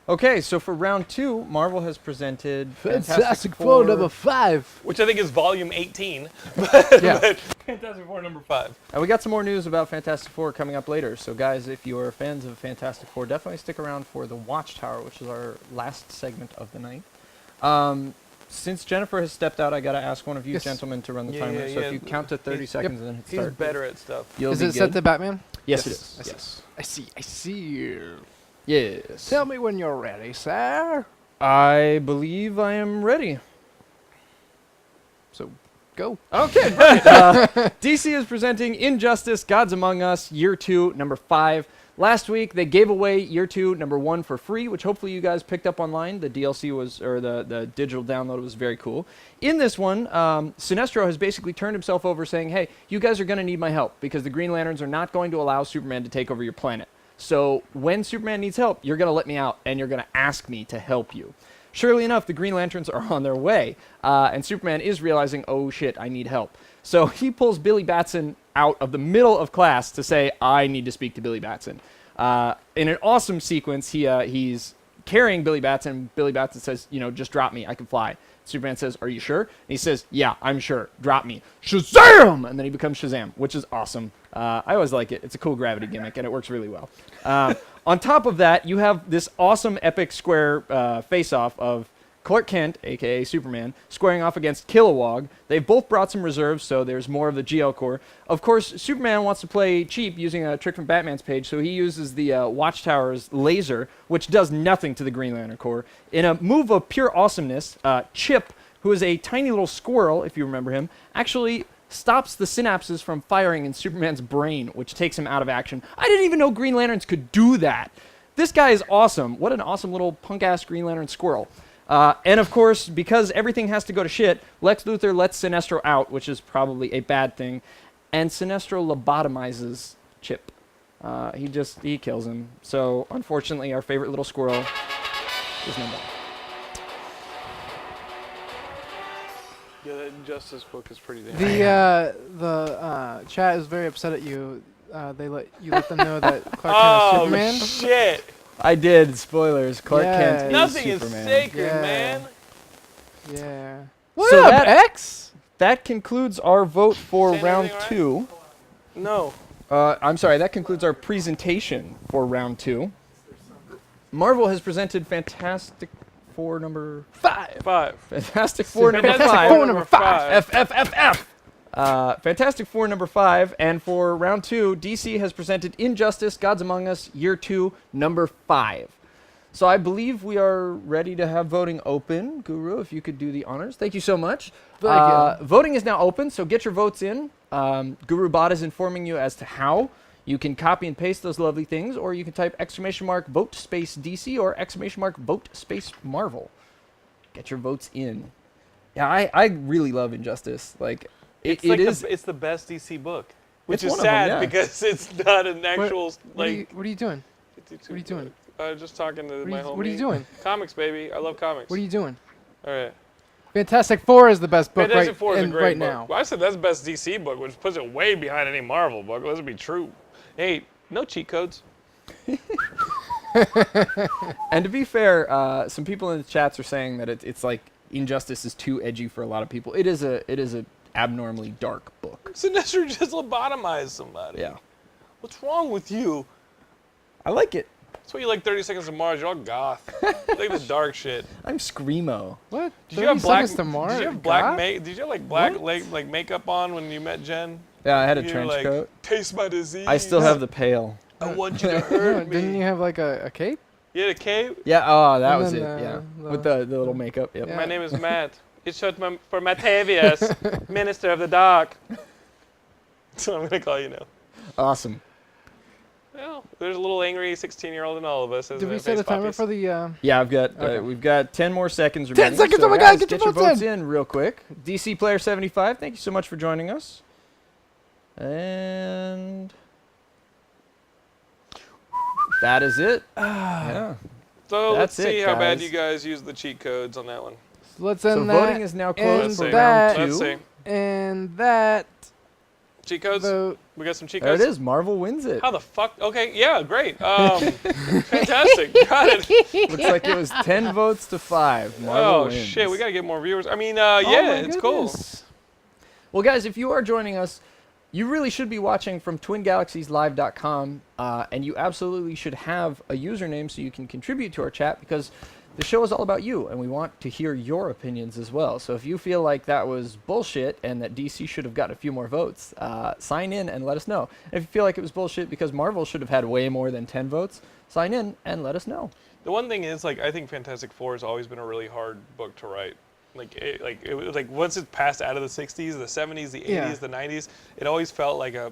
Okay, so for round 2, Marvel has presented Fantastic Four number 5. Which I think is volume 18. Yeah. But Fantastic Four number 5. And we got some more news about Fantastic Four coming up later. So guys, if you're fans of Fantastic Four, definitely stick around for the Watchtower, which is our last segment of the night. Since Jennifer has stepped out, I got to ask one of you Yes. gentlemen to run the Yeah, timer. yeah, So yeah. if you count to 30 seconds and then hit He's start, better at stuff. you'll Is be it set good. to Batman? Yes, Yes. it is. I see. Yes. Tell me when you're ready, sir. I believe I am ready. So, go. Okay, brilliant. DC is presenting Injustice: Gods Among Us, Year 2, number 5. Last week, they gave away Year 2, number 1 for free, which hopefully you guys picked up online. The DLC was, or the digital download was very cool. In this one, Sinestro has basically turned himself over saying, hey, you guys are going to need my help because the Green Lanterns are not going to allow Superman to take over your planet. So when Superman needs help, you're going to let me out and you're going to ask me to help you. Surely enough, the Green Lanterns are on their way, and Superman is realizing, oh shit, I need help. So he pulls Billy Batson out of the middle of class to say, I need to speak to Billy Batson. In an awesome sequence, he's carrying Billy Batson. Billy Batson says, just drop me, I can fly. Superman says, are you sure? And he says, yeah, I'm sure. Drop me. Shazam! And then he becomes Shazam, which is awesome. I always like it. It's a cool gravity gimmick, and it works really well. On top of that, you have this awesome epic square face-off of Clark Kent, a.k.a. Superman, squaring off against Kilowog. They've both brought some reserves, so there's more of the GL Corps. Of course, Superman wants to play cheap using a trick from Batman's page, so he uses the Watchtower's laser, which does nothing to the Green Lantern Corps. In a move of pure awesomeness, Chip, who is a tiny little squirrel, if you remember him, actually stops the synapses from firing in Superman's brain, which takes him out of action. I didn't even know Green Lanterns could do that. This guy is awesome. What an awesome little punk-ass Green Lantern squirrel. And of course, because everything has to go to shit, Lex Luthor lets Sinestro out, which is probably a bad thing, and Sinestro lobotomizes Chip. He kills him. So, unfortunately, our favorite little squirrel is no more. Yeah, that Injustice book is pretty damn. The chat is very upset at you. They let them know that Clark Kent is Superman. Oh shit! I did. Spoilers. Clark Yeah. Kent Nothing is is Superman. sacred, Yeah. man. Yeah. What So up, that- X? That concludes our vote for Saying round anything right? 2. No. I'm sorry, that concludes our presentation for round 2. Marvel has presented Fantastic Four number 5. 5. Fantastic Four number Fantastic 5. Four number 5. FFFF. Fantastic Four number 5, and for round 2, DC has presented Injustice, Gods Among Us, Year 2, number 5. So I believe we are ready to have voting open. Guru, if you could do the honors. Thank you so much. Thank you. Voting is now open, so get your votes in. Guru Bot is informing you as to how. You can copy and paste those lovely things, or you can type !vote space DC or !vote space Marvel. Get your votes in. Yeah, I really love Injustice. Like, It's it's the best DC book, which It's is one of them, sad yeah. because it's not an actual What are you doing? What are you doing? Just talking to my homie. What are you doing? Comics, baby. I love comics. What are you doing? All right. Fantastic Four is the best book Fantastic Four is a great right book. now. Well, I said that's the best DC book, which puts it way behind any Marvel book. Let's be true. Hey, no cheat codes. And to be fair, some people in the chats are saying that it's like Injustice is too edgy for a lot of people. It is a abnormally dark book. Sinestro just lobotomized somebody. Yeah, What's wrong with you? I like it. That's why you like 30 Seconds to Mars. You're all goth. You like the dark shit. I'm screamo. What? Did you have black? To Mars? Did you have black? God? Did you have like black What? like makeup on when you met Jen? Yeah, I had a You were trench like, coat. Taste my disease. I still have the pail. I want you to No, hurt me. didn't you have like a cape? You had a cape? Yeah, oh, that And was it. then, Yeah, the- with the little makeup. Yep. Yeah. My name is Matt. It's short for Matavius, Minister of the Dark. That's what I'm gonna call you now. Awesome. Well, there's a little angry 16-year-old in all of us. Did we set a timer for the? Yeah, I've got Okay. we've got 10 more seconds remaining. seconds, So oh my guys, God, get your your votes votes in real quick. DC Player 75, thank you so much for joining us. And that is it. Yeah. So let's That's it, see how bad guys. you guys use the cheat codes on that one. Let's So end that. voting is now and closed for that- round Let's 2. see. And that Cheat codes? vote. We got some cheat There it codes? is. Marvel wins it. How the fuck? Okay, yeah, great. Fantastic. Got it. Looks like it was 10 votes to 5. Marvel Oh, wins. shit. We got to get more viewers. I mean, Oh yeah, my it's cool. goodness. Well, guys, if you are joining us, you really should be watching from twingalaxieslive.com, and you absolutely should have a username so you can contribute to our chat, because the show is all about you, and we want to hear your opinions as well. So if you feel like that was bullshit and that DC should have gotten a few more votes, sign in and let us know. And if you feel like it was bullshit because Marvel should have had way more than 10 votes, sign in and let us know. The one thing is, like, I think Fantastic Four has always been a really hard book to write. It was like once it passed out of the 60s, the 70s, the 80s, Yeah. the 90s, it always felt like a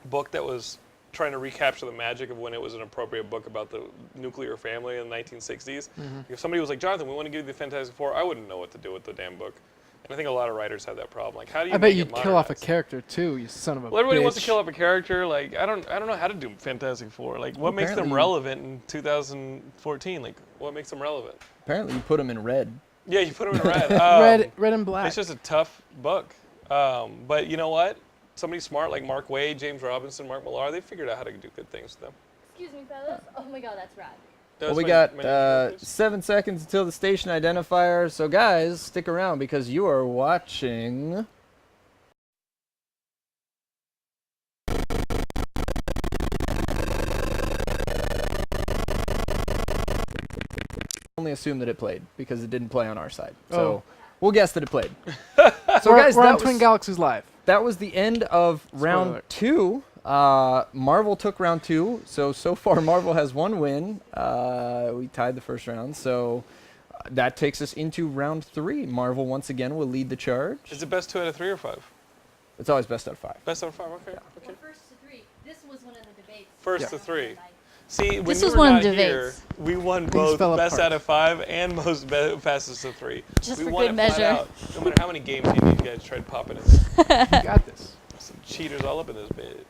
book that was trying to recapture the magic of when it was an appropriate book about the nuclear family in the 1960s. If somebody was like, Jonathan, we want to give you the Fantastic Four, I wouldn't know what to do with the damn book. And I think a lot of writers have that problem. Like, how do you I bet make you'd it kill off a modernized? character too, you son of a Well, everybody wants to bitch. kill off a character. Like, I don't know how to do Fantastic Four. Like, what makes them Apparently- relevant in 2014? Like, what makes them relevant? Apparently you put them in red. Yeah, you put them in red. Red and black. It's just a tough book. But you know what? Somebody smart like Mark Waid, James Robinson, Mark Millar, they figured out how to do good things with them. Excuse me, fellas. Oh my god, that's rad. That Well, was we my- got my name. 7 seconds until the station identifier. So, guys, stick around because you are watching. only assume that it played because it didn't play on our side. So Oh. we'll guess that it played. So we're, guys, we're on that Twin was, Galaxies Live. that was the end of round alert. 2. Marvel took round 2. So far Marvel has 1 win. We tied the first round. So that takes us into round 3. Marvel once again will lead the charge. Is it best 2 out of 3 or 5? It's always best out of 5. Best out of 5. Okay. Okay. First to 3. This was one of the debates. First to 3. See, when This you was were one not of the here, debates. we won Things both fell best apart. out of 5 and most fastest to 3. Just we for won good it flat measure. out. No matter how many games you guys tried popping it. You got this. Some cheaters all up in this bit.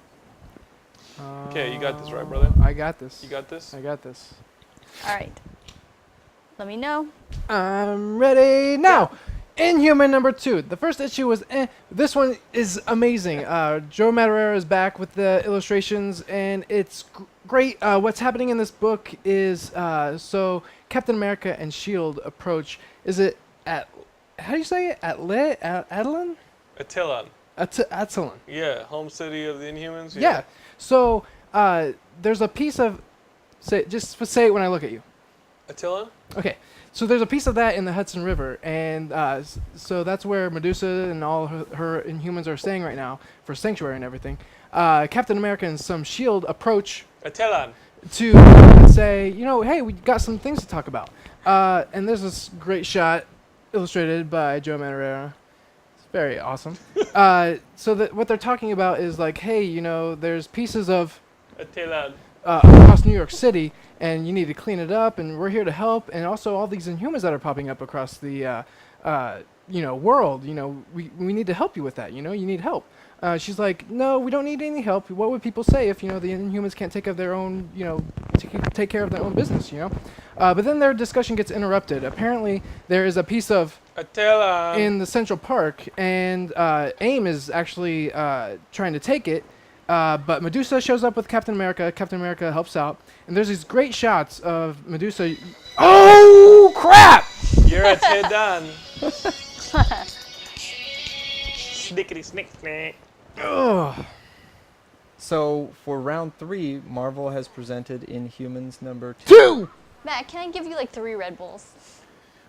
Okay, you got this, right, brother? I got this. You got this? I got this. All right. Let me know. I'm ready now. Inhuman number 2. The first issue was This one is amazing. Joe Madureira is back with the illustrations, and it's great. What's happening in this book is so Captain America and S.H.I.E.L.D. approach. Is it at, how do you say it? Attilan? Attilan. Attilan. Yeah, home city of the Inhumans. Yeah. So there's a piece of, say it when I look at you. Attilan? Okay, so there's a piece of that in the Hudson River, and so that's where Medusa and all her Inhumans are staying right now for sanctuary and everything. Captain America and some S.H.I.E.L.D. approach Attilan. to say, hey, we got some things to talk about. And there's this great shot illustrated by Joe Madureira. It's very awesome. So what they're talking about is like, hey, there's pieces of Attilan. across New York City, and you need to clean it up, and we're here to help. And also all these Inhumans that are popping up across the world. We need to help you with that. You need help. She's like, no, we don't need any help. What would people say if the Inhumans can't take care of their own take care of their own business? But then their discussion gets interrupted. Apparently, there is a piece of Attilan. in the Central Park, and AIM is actually trying to take it. But Medusa shows up with Captain America. Captain America helps out. And there's these great shots of Medusa. Oh, crap! You're a Dunn. Snickety snick snick. Ugh. So for round 3, Marvel has presented Inhumans number 2! Matt, can I give you like 3 Red Bulls?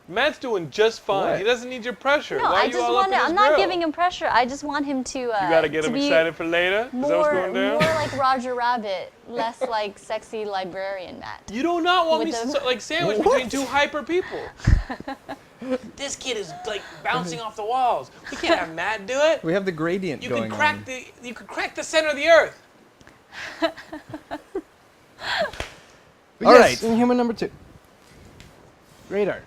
Matt's doing just fine. What? He doesn't need your pressure. No, Why I are you just all want up to. in his I'm not grill? giving him pressure. I just want him to. You gotta get to him be excited for later. Is that what's More going down? like Roger Rabbit, less like sexy librarian Matt. You do not want me With to them. like sandwich between 2 hyper people. This kid is like bouncing off the walls. We can't have Matt do it. We have the gradient You going can crack on. you can crack the center of the earth. But All yes, right. Inhuman number 2. Great art.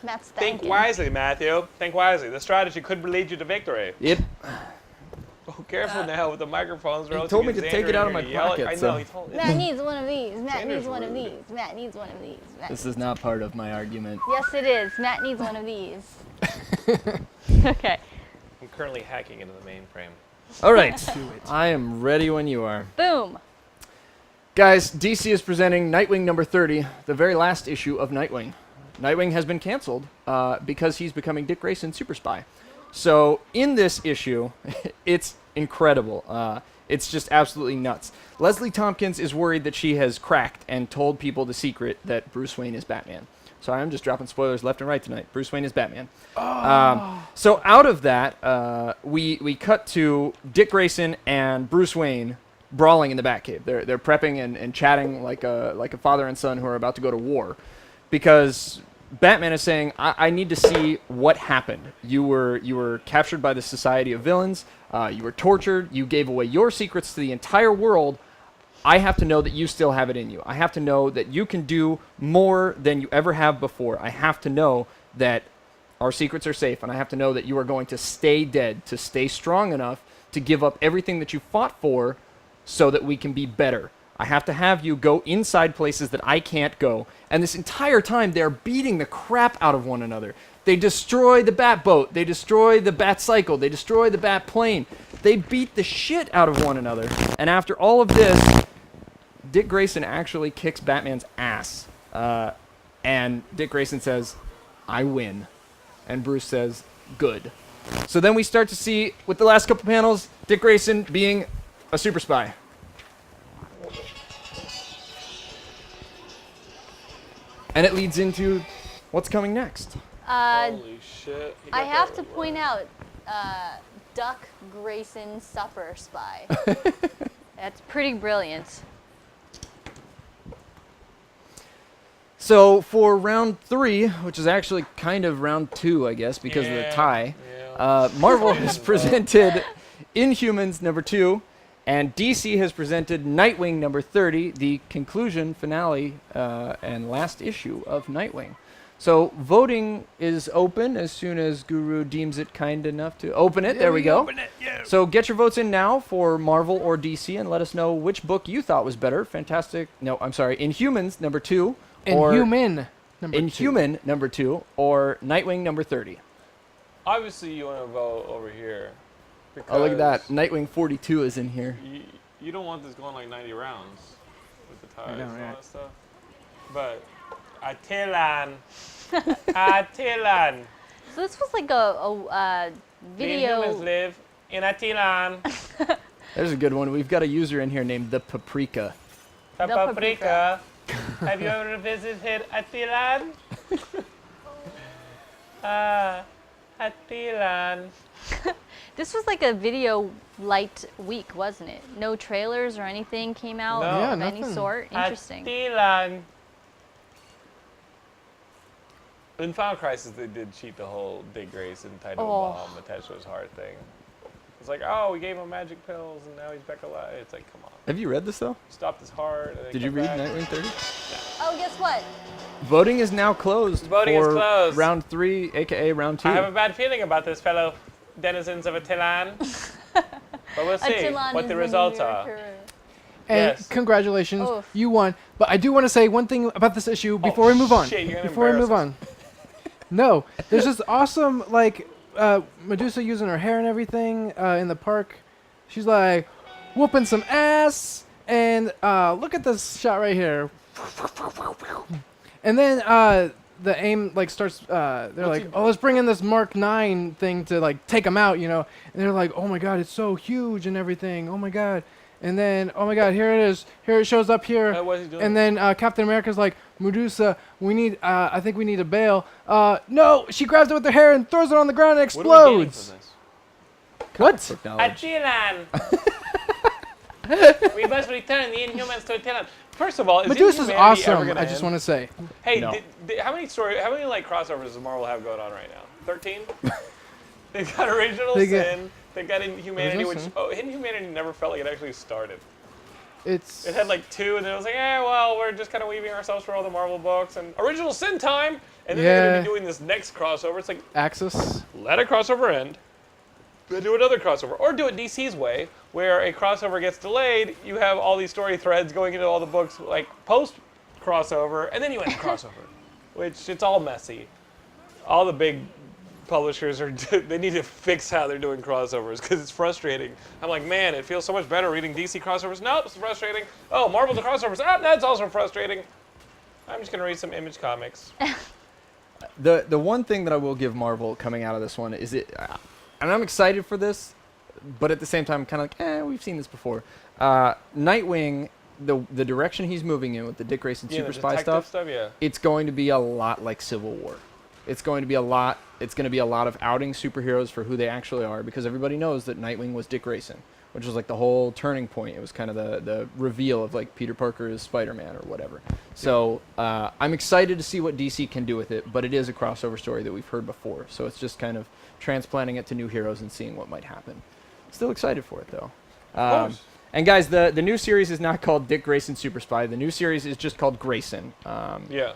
Matt's Think thanking. wisely, Matthew. Think wisely. The strategy could lead you to victory. Yep. Oh, careful now with the microphones. or He else told you me get to take Xander it out in of my here to yell at- pocket, I so- know. He told Matt needs one of these. Matt Xander's needs one of rude. these. Matt needs one of these. Matt This needs- is not part of my argument. Yes, it is. Matt needs one of these. Okay. I'm currently hacking into the mainframe. All right. I am ready when you are. Boom. Guys, DC is presenting Nightwing number 30, the very last issue of Nightwing. Nightwing has been canceled because he's becoming Dick Grayson Super Spy. So in this issue, it's incredible. It's just absolutely nuts. Leslie Tompkins is worried that she has cracked and told people the secret that Bruce Wayne is Batman. Sorry, I'm just dropping spoilers left and right tonight. Bruce Wayne is Batman. So out of that, we cut to Dick Grayson and Bruce Wayne brawling in the Batcave. They're prepping and chatting like a father and son who are about to go to war, because Batman is saying, I need to see what happened. You were captured by the Society of Villains. You were tortured. You gave away your secrets to the entire world. I have to know that you still have it in you. I have to know that you can do more than you ever have before. I have to know that our secrets are safe, and I have to know that you are going to stay dead, to stay strong enough to give up everything that you fought for so that we can be better. I have to have you go inside places that I can't go. And this entire time, they're beating the crap out of one another. They destroy the Bat Boat. They destroy the Bat Cycle. They destroy the Bat Plane. They beat the shit out of one another. And after all of this, Dick Grayson actually kicks Batman's ass. And Dick Grayson says, I win. And Bruce says, good. So then we start to see, with the last couple panels, Dick Grayson being a super spy. And it leads into what's coming next. Holy shit. He I got have that to right. point out, Duck Grayson Supper Spy. That's pretty brilliant. So for round 3, which is actually kind of round 2, I guess, because of the tie, Marvel has presented Inhumans number 2, and DC has presented Nightwing number 30, the conclusion, finale, and last issue of Nightwing. So voting is open as soon as Guru deems it kind enough to open it. There we go. So get your votes in now for Marvel or DC, and let us know which book you thought was better. Inhumans number 2. Inhuman number 2. Inhuman number 2 or Nightwing number 30. Obviously, you want to vote over here. Oh, look at that. because Nightwing 42 is in here. You don't want this going like 90 rounds with the ties know, and all right? that stuff. But, Atilan. So this was like a The Inhumans video. live in Atilan. There's a good one. We've got a user in here named the Paprika. The Paprika. Have you ever visited Atilan? Atilan. This was like a video light week, wasn't it? No trailers or anything came out No. Yeah, of any nothing. sort. Interesting. Atilan. In Final Crisis, they did cheat the whole Dick Grayson tied to a bomb attached to his heart thing. It's like, oh, we gave him magic pills and now he's back alive. It's like, come on. Have you read this, though? Stopped his heart. And then Did you come read back. Nightwing 30? Oh, guess what? Voting is now closed Voting is for closed. round 3, a.k.a. round 2. I have a bad feeling about this, fellow denizens of Atilan. But we'll see Attilan what is the New results York are. hero. And Yes. congratulations, Oof. you won. But I do want to say one thing about this issue before we move on. Shit, you're gonna Before we embarrass move us. on. No, there's this awesome, like, Medusa using her hair and everything in the park. She's like, whooping some ass. And look at this shot right here. And then the aim like starts. They're like, oh, let's bring in this Mark 9 thing to like take them out, you know. And they're like, oh my God, it's so huge and everything. Oh my God. And then, oh my God, here it is. Here it shows up here. What is he doing? And then Captain America's like, Medusa, we need. I think we need a bail. No, she grabs it with her hair and throws it on the ground and What are we getting explodes. from this? What? Technology. Atilan. We must return the Inhumans to Atilan. First of all, is Medusa's Inhumanity awesome. ever gonna I just end? want to say. Hey, No. how many like crossovers does Marvel have going on right now? 13. They've got Original They got- Sin. They've got Inhumanity, Original which Sin? Inhumanity never felt like it actually started. It's. It had like 2, and then it was like, well, we're just kind of weaving ourselves for all the Marvel books and Original Sin time. And then they're gonna be doing this next crossover. It's like, Axis. let a crossover end, then do another crossover, or do it DC's way, where a crossover gets delayed. You have all these story threads going into all the books, like post crossover, and then you end the crossover, which it's all messy. All the big publishers they need to fix how they're doing crossovers because it's frustrating. I'm like, man, it feels so much better reading DC crossovers. Nope, it's frustrating. Oh, Marvel the crossovers. That's also frustrating. I'm just gonna read some Image comics. The one thing that I will give Marvel coming out of this one is and I'm excited for this, but at the same time, I'm kind of like, we've seen this before. Nightwing, the direction he's moving in with the Dick Grayson Yeah, Super the Spy detective stuff, yeah. it's going to be a lot like Civil War. It's going to be a lot of outing superheroes for who they actually are, because everybody knows that Nightwing was Dick Grayson, which was like the whole turning point. It was kind of the reveal of like Peter Parker is Spider-Man or whatever. So I'm excited to see what DC can do with it, but it is a crossover story that we've heard before. So it's just kind of transplanting it to new heroes and seeing what might happen. Still excited for it though. Of course. And guys, the new series is not called Dick Grayson Super Spy. The new series is just called Grayson. Yeah.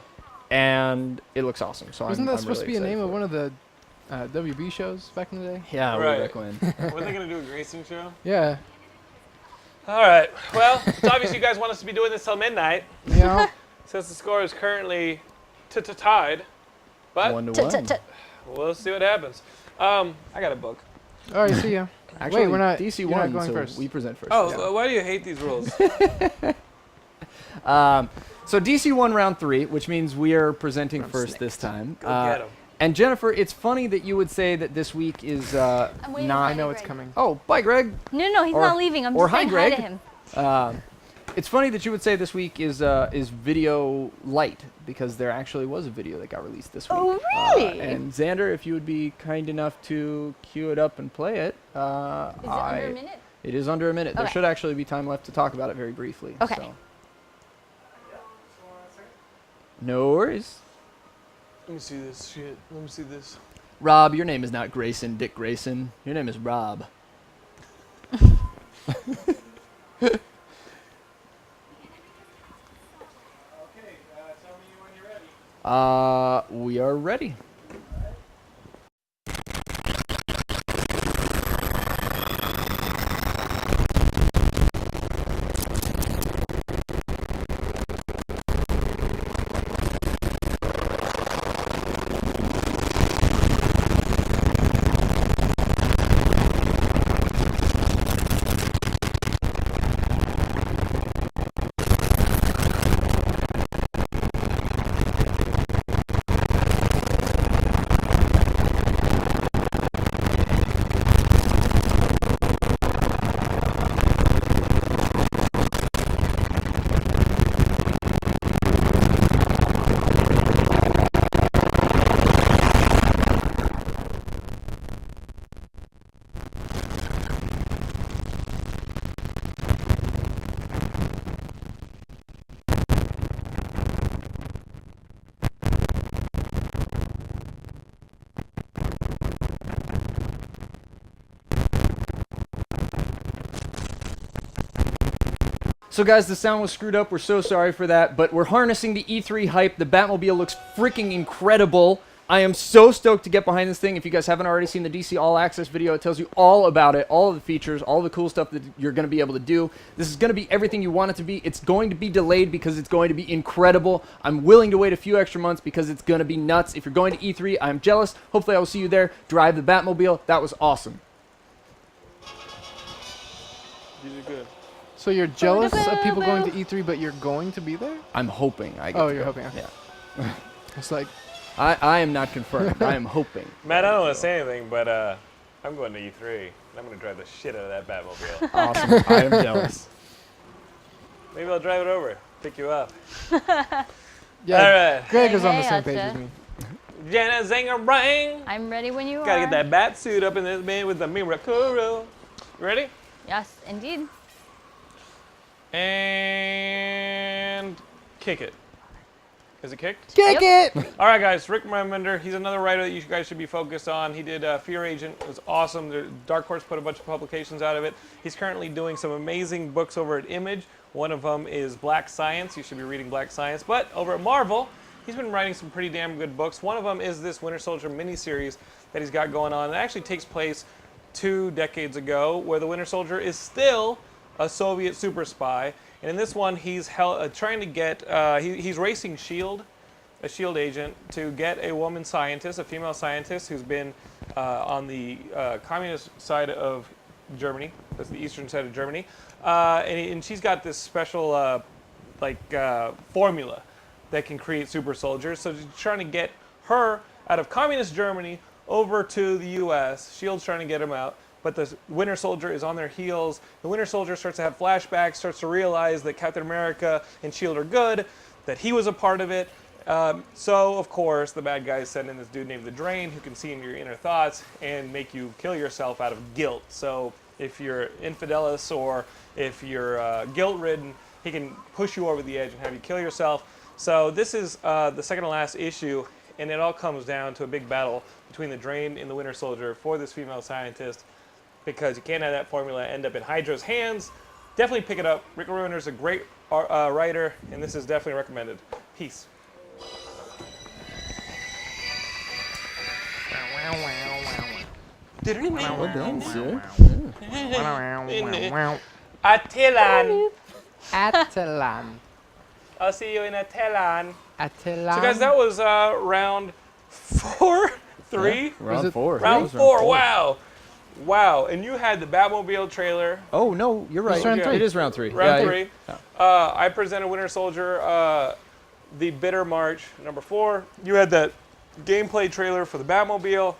And it looks awesome. So Wasn't I'm that supposed really to be a excited name of for one of the WB shows back in the day? it. Yeah, Right. way back when. What are they gonna do, a Grayson show? Yeah. All right. Well, it's obvious you guys want us to be doing this till midnight, Yeah. since the score is currently tied. But 1-1. we'll see what happens. I got a book. All right. See ya. Actually, Wait, we're not. DC you're not won, going so first. we present first. Oh, why do you hate these rules? So DC won round 3, which means we are presenting first this time. Go get 'em. And Jennifer, it's funny that you would say that this week is I'm waiting Nah, for I know Greg. it's coming. Oh, bye, Greg. No, he's Or- not leaving. I'm or just hi, saying hi to Greg. him. It's funny that you would say this week is video light, because there actually was a video that got released this week. Oh, really? And Xander, if you would be kind enough to cue it up and play it. Is it under a minute? It is under a minute. There Okay. should actually be time left to talk about it very briefly. Okay. So. No worries. Let me see this shit. Let me see this. Rob, your name is not Grayson, Dick Grayson. Your name is Rob. We are ready. So guys, the sound was screwed up. We're so sorry for that, but we're harnessing the E3 hype. The Batmobile looks freaking incredible. I am so stoked to get behind this thing. If you guys haven't already seen the DC All Access video, it tells you all about it, all of the features, all the cool stuff that you're going to be able to do. This is going to be everything you want it to be. It's going to be delayed because it's going to be incredible. I'm willing to wait a few extra months because it's going to be nuts. If you're going to E3, I'm jealous. Hopefully I will see you there. Drive the Batmobile. That was awesome. You did good. So you're jealous of people going to E3, but you're going to be there? I'm hoping I get Oh, to you're go. hoping. Okay. Yeah. It's like, I am not confirmed. I am hoping. Matt, I don't want to say anything, but I'm going to E3. And I'm going to drive the shit out of that Batmobile. Awesome. I am jealous. Maybe I'll drive it over, pick you up. yeah, All right. Greg is on the Hey, same page Atcha. as me. Jenna Zinger Ring. I'm ready when you Gotta are. get that bat suit up in this man with the Mirakuru. You ready? Yes, indeed. And kick it. Is it kicked? Kick it! All right, guys. Rick Remender. He's another writer that you guys should be focused on. He did Fear Agent. It was awesome. Dark Horse put a bunch of publications out of it. He's currently doing some amazing books over at Image. One of them is Black Science. You should be reading Black Science. But over at Marvel, he's been writing some pretty damn good books. One of them is this Winter Soldier miniseries that he's got going on. It actually takes place 2 decades ago, where the Winter Soldier is still a Soviet super spy. And in this one, he's trying to get, he's racing S.H.I.E.L.D., a S.H.I.E.L.D. agent, to get a woman scientist, a female scientist, who's been on the communist side of Germany. That's the eastern side of Germany. And she's got this special, formula that can create super soldiers. So she's trying to get her out of communist Germany over to the U.S. S.H.I.E.L.D.'s trying to get him out. But the Winter Soldier is on their heels. The Winter Soldier starts to have flashbacks, starts to realize that Captain America and S.H.I.E.L.D. are good, that he was a part of it. So, of course, the bad guys send in this dude named the Drain, who can see into your inner thoughts and make you kill yourself out of guilt. So if you're infidelis or if you're guilt-ridden, he can push you over the edge and have you kill yourself. So this is the second to last issue, and it all comes down to a big battle between the Drain and the Winter Soldier for this female scientist, because you can't have that formula end up in Hydra's hands. Definitely pick it up. Rick Ruiner's a great writer, and this is definitely recommended. Peace. Well done, sir. Atilan. Atalan. I'll see you in Atilan. Atalan. So guys, that was round 4, 3. Yeah, round Was it 4. Round That was 4. Wow. Wow. And you had the Batmobile trailer. Oh, no, you're right. It's round 3. It is round 3. Round Yeah, 3. yeah. I presented Winter Soldier, the Bitter March, number 4. You had that gameplay trailer for the Batmobile.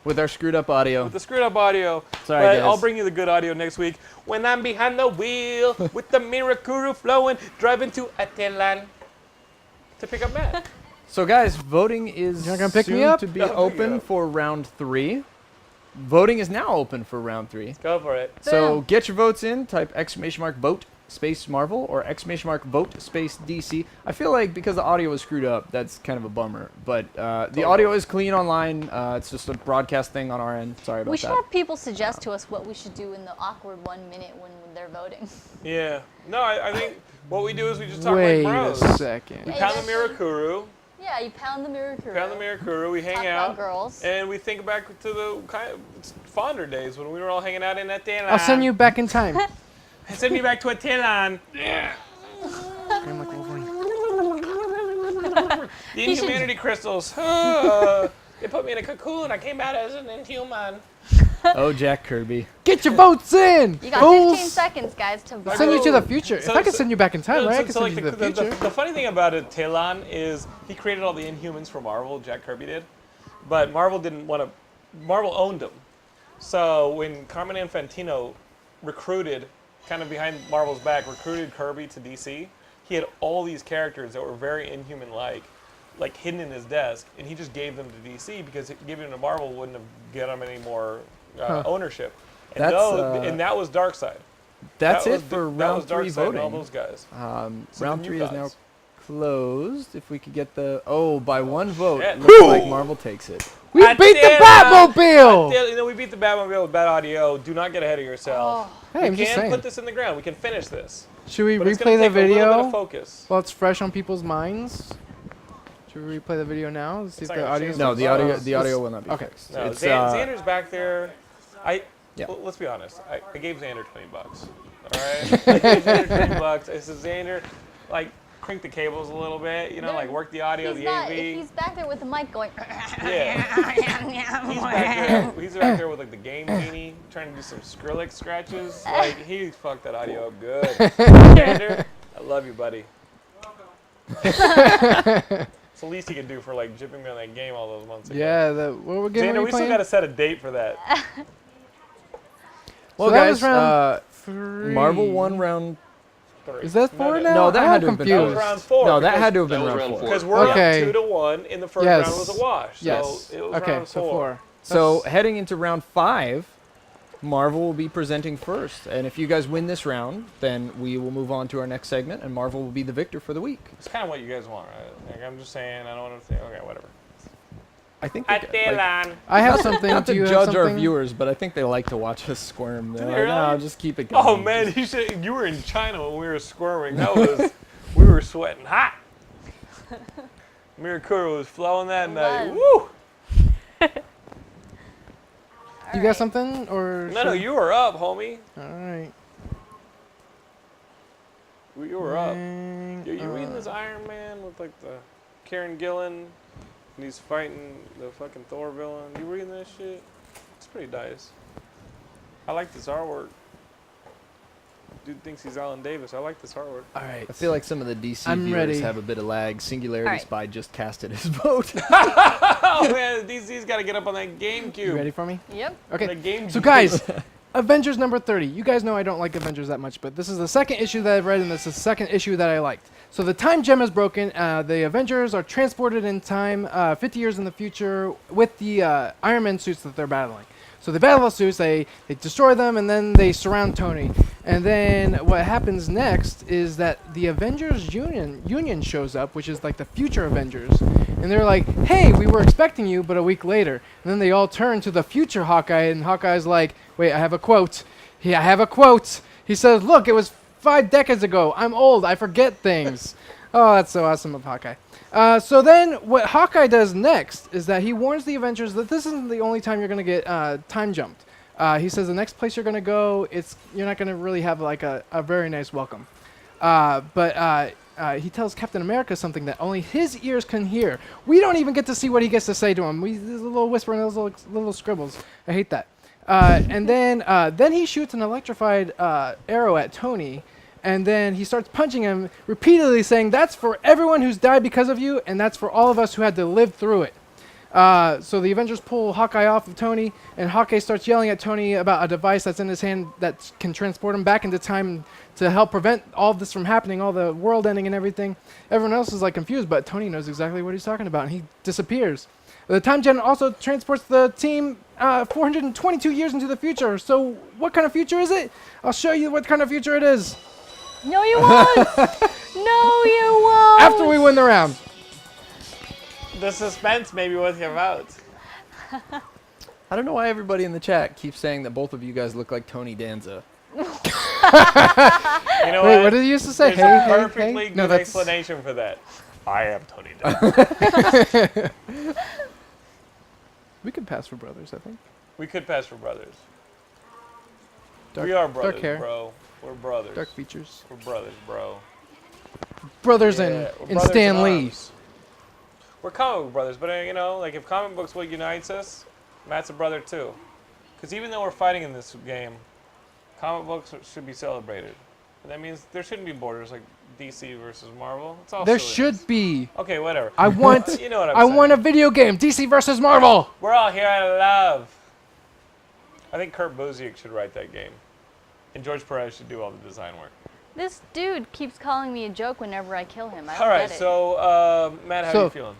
with our screwed up audio. With the screwed up audio. Sorry, but guys. I'll bring you the good audio next week when I'm behind the wheel with the Mirakuru flowing, driving to Atelan to pick up Matt. So guys, voting is You're not gonna pick me soon up? to be I'll pick you open up. for round 3. Voting is now open for round 3. Go for it. So get your votes in. Type !vote space Marvel or !vote space DC. I feel like because the audio was screwed up, that's kind of a bummer. But the audio is clean online. It's just a broadcast thing on our end. Sorry about We should that. have people suggest to us what we should do in the awkward 1 minute when they're voting. Yeah. No, I think what we do is we just talk Wait like a bros. second. We Hey, pound the that's- Mirakuru. Yeah, you pound the Mirakuru. We hang Talk out. about girls. And we think back to the kind of fonder days when we were all hanging out in Atelan. I'll send you back in time. Send me back to Atelan. Scream like Wolverine. The inhumanity crystals. They put me in a cocoon. I came out as an inhuman. Oh, Jack Kirby. Get your votes in! You got fools! 15 seconds, guys, to vote. Send you to the future. So- if I can so- send you back in time, right? I So- can so, send like, you to the future. the funny thing about it, Talon, is he created all the Inhumans for Marvel. Jack Kirby did, but Marvel didn't want to. Marvel owned them. So when Carmen Infantino recruited, kind of behind Marvel's back, recruited Kirby to DC, he had all these characters that were very Inhuman-like, hidden in his desk, and he just gave them to DC because giving them to Marvel wouldn't have given them any more ownership. And, and that was Darkseid. That's That it was- for that round was 3 Darkseid and all voting. those guys. So Round the 3 new is now guys. closed. If we could get the by 1 vote, shit. looks Who? like Marvel takes it. We beat the Batmobile! We beat the Batmobile with bad audio. Do not get ahead of yourself. Hey, we I'm just can saying. put this in the ground. We can finish this. Should we But it's gonna replay the take a little bit of video focus. while it's fresh on people's minds? Should we replay the video now? See It's if not the gonna audio. change No, the the audio will not be Okay. fixed. No, It's, Xander's back there. Yeah. Well, let's be honest. I gave Xander $20. All right. I gave Xander $20. I said, Xander, crank the cables a little bit. Work the audio, He's the not, AV. if he's back there with the mic going, Yeah. He's back there with the game genie trying to do some Skrillex scratches. He fucked that audio up good. Xander, I love you, buddy. It's the least he can do for jipping me on that game all those months ago. Yeah, what we're getting. Xander, we still got to set a date for that. well, So that guys, was round 3. Marvel won round. Is that 4 now? No, that I'm had to have been That was confused. round 4. No, that had to have That been was round round 4. four. Because we're Okay. up 2-1 in the first Yes. round was a wash. Yes. So it was Okay, round so 4. 4. So heading into round 5, Marvel will be presenting first, and if you guys win this round, then we will move on to our next segment, and Marvel will be the victor for the week. It's kind of what you guys want, right? I'm just saying, I don't want to think, okay, whatever. I think I have something. not Do to you have judge our something? viewers, but I think they like to watch us squirm. They're Do like, they no, really? just keep it going. Oh, man, you were in China when we were squirming. That was, we were sweating hot. Mirakuru was flowing that night. was. Woo! You got something or? No, should- you were up, homie. All right. You were up. Dang, You reading this Iron Man with the Karen Gillan, and he's fighting the fucking Thor villain? You reading that shit? It's pretty nice. I like this artwork. Dude thinks he's Alan Davis. I like this artwork. All right. I feel like some of the DC I'm viewers ready. have a bit of lag. Singularity All right. Spy just casted his vote. Oh man, DC's got to get up on that GameCube. You ready for me? yep. Okay. The GameCube. So guys, Avengers number 30. You guys know I don't like Avengers that much, but this is the second issue that I've read, and this is the second issue that I liked. So the time gem is broken. The Avengers are transported in time 50 years in the future with the Iron Man suits that they're battling. So they battle the suits, they destroy them, and then they surround Tony. And then what happens next is that the Avengers Union shows up, which is like the future Avengers. And they're like, hey, we were expecting you, but a week later. And then they all turn to the future Hawkeye, and Hawkeye's like, wait, I have a quote. I have a quote. He says, look, it was 5 decades ago. I'm old. I forget things. Oh, that's so awesome of Hawkeye. So then what Hawkeye does next is that he warns the Avengers that this isn't the only time you're going to get time jumped. He says the next place you're going to go, you're not going to really have like a very nice welcome. But he tells Captain America something that only his ears can hear. We don't even get to see what he gets to say to him. There's a little whisper and those little scribbles. I hate that. And then he shoots an electrified arrow at Tony. And then he starts punching him, repeatedly saying, that's for everyone who's died because of you, and that's for all of us who had to live through it. So the Avengers pull Hawkeye off of Tony, and Hawkeye starts yelling at Tony about a device that's in his hand that can transport him back into time to help prevent all of this from happening, all the world ending and everything. Everyone else is like confused, but Tony knows exactly what he's talking about, and he disappears. The time gen also transports the team 422 years into the future. So what kind of future is it? I'll show you what kind of future it is No, you won't. No, you won't. after we win the round. The suspense may be worth your vote. I don't know why everybody in the chat keeps saying that both of you guys look like Tony Danza. You know Wait, what did you used to say? There's Hey, a hey, perfectly hey. good No, that's explanation for that. I am Tony Dunn. we could pass for brothers, I think. We could pass for brothers. Dark, We are dark brothers, hair, bro. We're brothers. dark features. We're brothers, bro. Brothers Yeah, in we're in brothers Stan in Lee. arms. We're comic book brothers, but you know, like if comic books what unites us, Matt's a brother too. Because even though we're fighting in this game, comic books should be celebrated. And that means there shouldn't be borders like DC versus Marvel. It's all There silliness. should be. Okay, whatever. I want. You know what I'm I saying. want a video game. DC versus Marvel. We're all here out of love. I think Kurt Busiek should write that game. And George Perez should do all the design work. This dude keeps calling me a joke whenever I kill him. I don't All right, get it. so Matt, how are you feeling?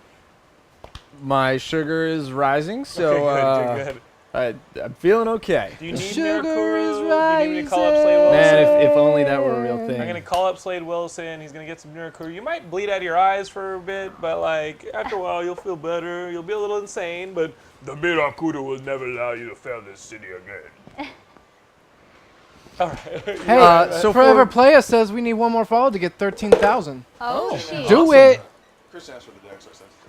My sugar is rising, so Okay, good. I'm feeling okay. Do you need sugar Mirakuru? is Do you need me to call up Slade Wilson? Man, if only that were a real thing. I'm going to call up Slade Wilson. He's going to get some Mirakuru. You might bleed out of your eyes for a bit, but like after a while, you'll feel better. You'll be a little insane, but the Mirakuru will never allow you to fail this city again. All right. Hey, so Forever for- Playa says we need one more follow to get 13,000. Oh, shit. Do it. Chris asked for the deck, so I sent it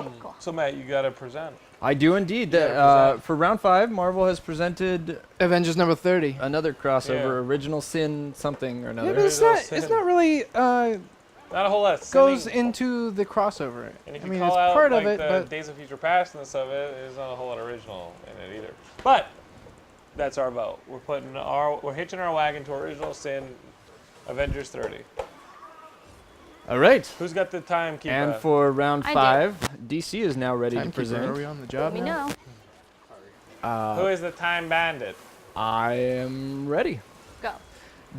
to him. Cool. So Matt, you got to present. I do indeed. present. For round 5, Marvel has presented Avengers number 30. another crossover, Yeah. Original Sin something or Yeah, another. but it's There's not. also It's him. not really Not a whole lot. goes Sending- into the crossover. And if I you mean, call it's out part like of it, the but Days of Future Pastness of it, there's not a whole lot original in it either. But that's our vote. We're hitching our wagon to Original Sin, Avengers 30. All right. Who's got the timekeeper? And for round I did. 5, DC is now ready to timekeeper. Are present. we on the job Let me now? know. Who is the time bandit? I am ready. Go.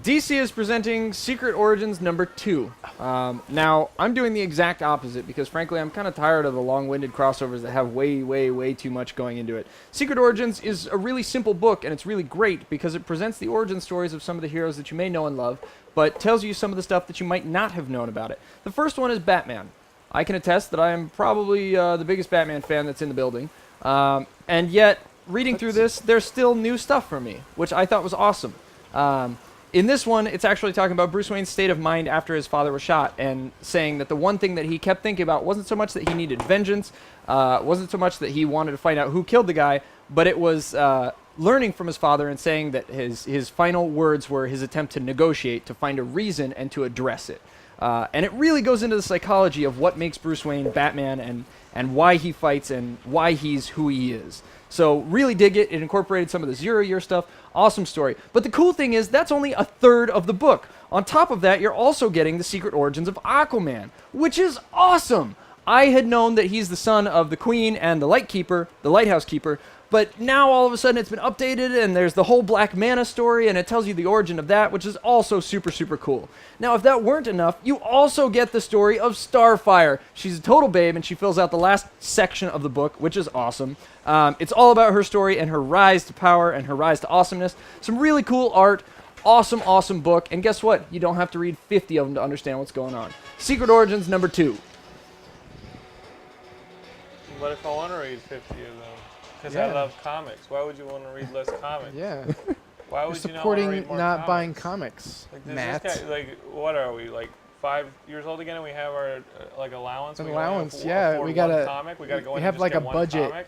DC is presenting Secret Origins number 2. Now, I'm doing the exact opposite because, frankly, I'm kind of tired of the long-winded crossovers that have way, way, way too much going into it. Secret Origins is a really simple book, and it's really great because it presents the origin stories of some of the heroes that you may know and love, but tells you some of the stuff that you might not have known about it. The first one is Batman. I can attest that I am probably the biggest Batman fan that's in the building, and yet, reading through this, there's still new stuff for me, which I thought was awesome. In this one, it's actually talking about Bruce Wayne's state of mind after his father was shot and saying that the one thing that he kept thinking about wasn't so much that he needed vengeance, wasn't so much that he wanted to find out who killed the guy, but it was learning from his father and saying that his final words were his attempt to negotiate, to find a reason and to address it. And it really goes into the psychology of what makes Bruce Wayne Batman and why he fights and why he's who he is. So really dig it. It incorporated some of the Zero-Year stuff. Awesome story. But the cool thing is that's only a third of the book. On top of that, you're also getting the secret origins of Aquaman, which is awesome. I had known that he's the son of the Queen and the Lighthouse Keeper, but now all of a sudden it's been updated and there's the whole Black Manta story and it tells you the origin of that, which is also super, super cool. Now, if that weren't enough, you also get the story of Starfire. She's a total babe and she fills out the last section of the book, which is awesome. It's all about her story and her rise to power and her rise to awesomeness. Some really cool art. Awesome, awesome book. And guess what? You don't have to read 50 of them to understand what's going on. Secret Origins number 2. What if I want to read 50 of them? Because Yeah. I love comics. Why would you want to read less comics? Yeah. Why You're would you not want to supporting read more not comics? buying comics, Like, does Matt. this guy, like, what are we, like 5 years old again and we have our like allowance? An We can only allowance, afford yeah, one we gotta- comic? We gotta go we in have and just like get a one budget. Comic?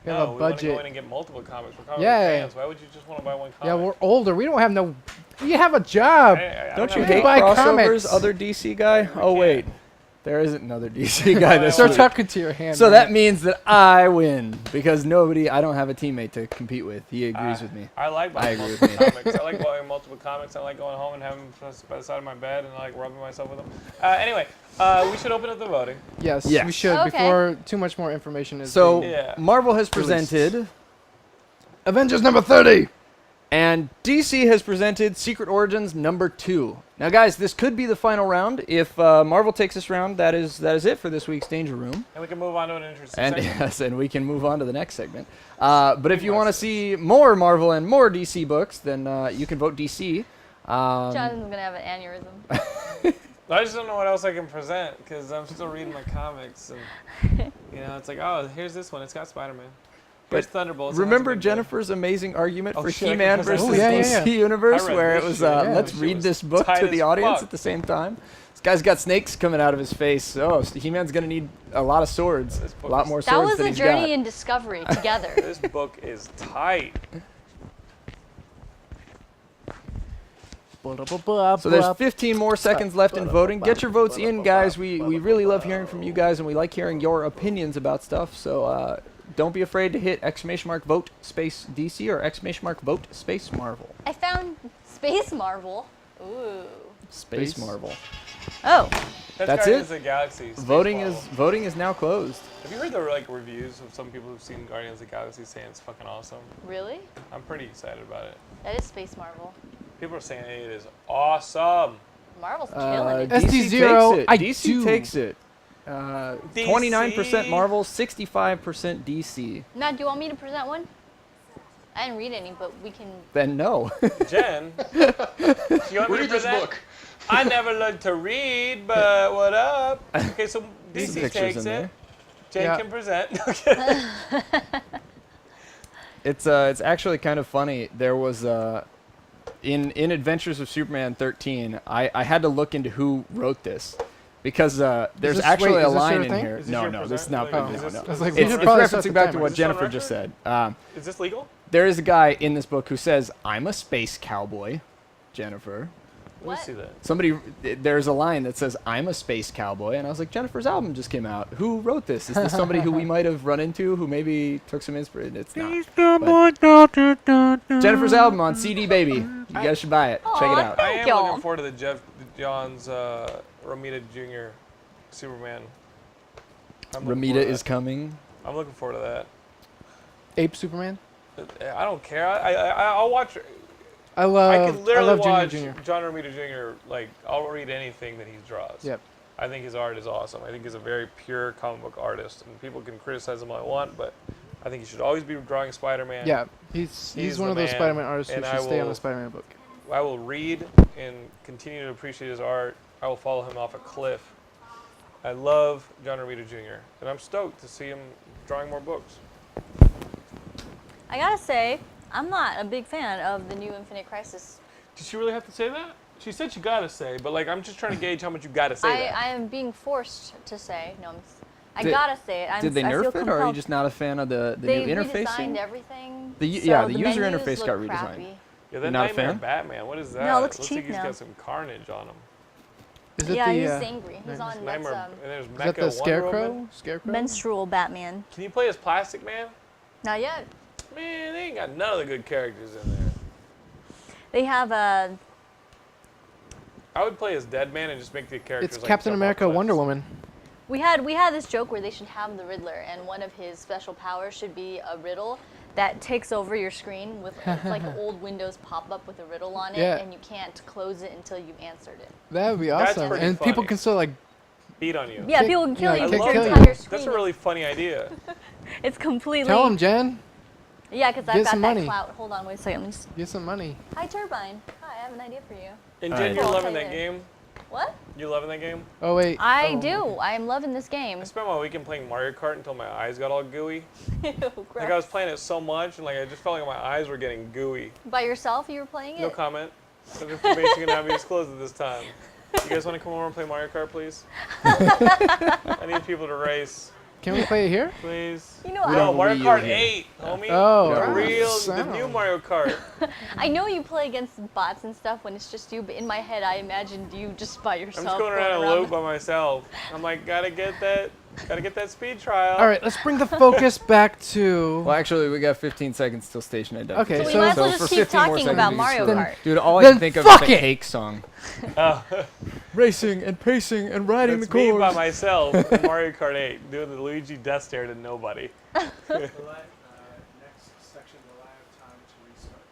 We have No, a we want to go budget. in and get multiple comics. We're comic Yeah. fans. Why would you just want to buy one comic? Yeah, we're older. We don't have no. We have a job. I Don't know. you We hate buy crossovers, comics. other DC guy? We Oh, wait. can't. There isn't another DC guy this Start week. talking to your hand. So man. that means that I win because I don't have a teammate to compete with. He agrees with me. I like I buying agree with multiple me. comics. I like buying multiple comics. I like going home and having them by the side of my bed and like rubbing myself with them. Anyway, we should open up the voting. Yes, Yes. we should Okay. before too much more information is. So being- Yeah. Marvel has presented, Avengers number 30. and DC has presented Secret Origins number 2. Now, guys, this could be the final round. If Marvel takes this round, that is it for this week's Danger Room. And we can move on to an interesting And segment. yes, and we can move on to the next segment. But if you want to see more Marvel and more DC books, then you can vote DC. Jonathan's going to have an aneurysm. I just don't know what else I can present because I'm still reading my comics. And, it's like, oh, here's this one. It's got Spider-Man. Here's Thunderbolts. Remember Jennifer's amazing argument Oh, for shit, I can He-Man present versus this. Oh, yeah, DC yeah. Universe, I read where it this was, shit. Yeah, let's she read was this book tight to as the audience fuck. at the same time? This guy's got snakes coming out of his face. Oh, so He-Man's going to need a lot of swords. This book A lot is- more swords That was than a he's journey got. in discovery together. This book is tight. So there's 15 more seconds left in voting. Get your votes in, guys. We really love hearing from you guys, and we like hearing your opinions about stuff. So don't be afraid to hit !vote space DC or !vote space Marvel. I found Space Marvel. Ooh. Space Space. Marvel. Oh. That's Guardians it? of the Galaxy. Space Voting Marvel. is now closed. Have you heard the reviews of some people who've seen Guardians of the Galaxy saying it's fucking awesome? Really? I'm pretty excited about it. That is Space Marvel. People are saying it is awesome. Marvel's killing it. SD0, takes it. I DC do. takes it. 29% Marvel, 65% DC. Now, do you want me to present one? I didn't read any, but we can. Then no. Jen, you want me to Read this present? book. I never learned to read, but what up? Okay, so There's some DC pictures takes in it. there. Jen Yeah. can present. It's actually kind of funny. There was in Adventures of Superman 13, I had to look into who wrote this because there's this- actually wait, a is this line your in thing? here. Is this No, your no, this is not. present? Oh. Is this- I is was like, this we It's should on- probably referencing start the back to timer. what Is this on Jennifer just record? said. Is this legal? There is a guy in this book who says, "I'm a space cowboy." Jennifer. Let me What? see that. Somebody, there's a line that says, "I'm a space cowboy," and I was like, Jennifer's album just came out. Who wrote this? Is this somebody who we might have run into, who maybe took some inspiration? It's not. But Jennifer's album on CD, baby. You guys should buy it. Check it Aw, out. I am y'all. looking forward to the Jeff Johns Romita Jr. Superman. I'm looking Ramita forward to is that. coming. I'm looking forward to that. Ape Superman. I don't care. I'll watch. I I love. could literally I love watch Junior Jr. John Romita Jr. Like I'll read anything that he draws. Yep. I think his art is awesome. I think he's a very pure comic book artist, and people can criticize him all they want, but I think he should always be drawing Spider-Man. Yeah, he's He's one the of those man, Spider-Man artists who and should I stay on will- the Spider-Man book. I will read and continue to appreciate his art. I will follow him off a cliff. I love John Romita Jr., and I'm stoked to see him drawing more books. I gotta say, I'm not a big fan of the new Infinite Crisis. Did she really have to say that? She said she gotta say, but like I'm just trying to gauge how much you gotta say that. I am being forced to say. No, I Did- gotta say it. Did they I feel nerf it, or are you compelled. just not a fan of the They new redesigned interfacing? everything. The so yeah, the user menus interface look got redesigned. crappy. Yeah, that Not a Nightmare fan? Batman. What is that? No, it looks like cheap he's now. got some carnage on him. Is it Yeah, the, he's uh, angry. He's on that's, Nightmare, and there's is Mecha that the Wonder Scarecrow? Woman. Scarecrow? menstrual Batman. Can you play as Plastic Man? Not yet. Man, they ain't got none of the good characters in there. They have I would play as Dead Man and just make the characters It's like Captain jump off America, cliffs. Wonder Woman. we had this joke where they should have the Riddler, and one of his special powers should be a riddle that takes over your screen with it's like old Windows pop up with a riddle on it, Yeah. and you can't close it until you've answered it. That would be That's awesome. pretty And people funny. can still like. Beat on you. Yeah, Kick- people can kill yeah, you. kick- Your kill you. entire screen. That's a really funny idea. It's completely. Tell him, Jen. Yeah, because I've Get got some that money. clout. Hold on, wait a second. Let me just... Get some money. Hi, Turbine. Hi, I have an idea for you. And All Jen, right. you're I'll loving tell that you. game? What? You loving that game? Oh wait. I Oh, do. okay. I'm loving this game. I spent my weekend playing Mario Kart until my eyes got all gooey. Ew, Like I was playing it so much, and like I just felt like my eyes were getting gooey. By yourself, you were playing No it? comment. The information cannot be disclosed at this time. You guys want to come over and play Mario Kart, please? I need people to race. Can we play it here? Please. You know, No, don't Mario Wii U Kart here. 8, homie. Oh, the wow. real, the Sound. new Mario Kart. I know you play against bots and stuff when it's just you, but in my head, I imagined you just by I'm yourself. just going around a loop by myself. I'm like, gotta get that speed trial. All right, let's bring the focus back to. Well, actually, we got 15 seconds till station identification. Okay, So we might as well for just keep 15 more talking seconds, about we can Mario scream. Kart. Dude, all I Then can think of fuck is the it! Cake song. Oh, Racing and pacing and riding that's the me course. by myself in Mario Kart 8 doing the Luigi death stare to nobody. Next section, we'll have time to restart.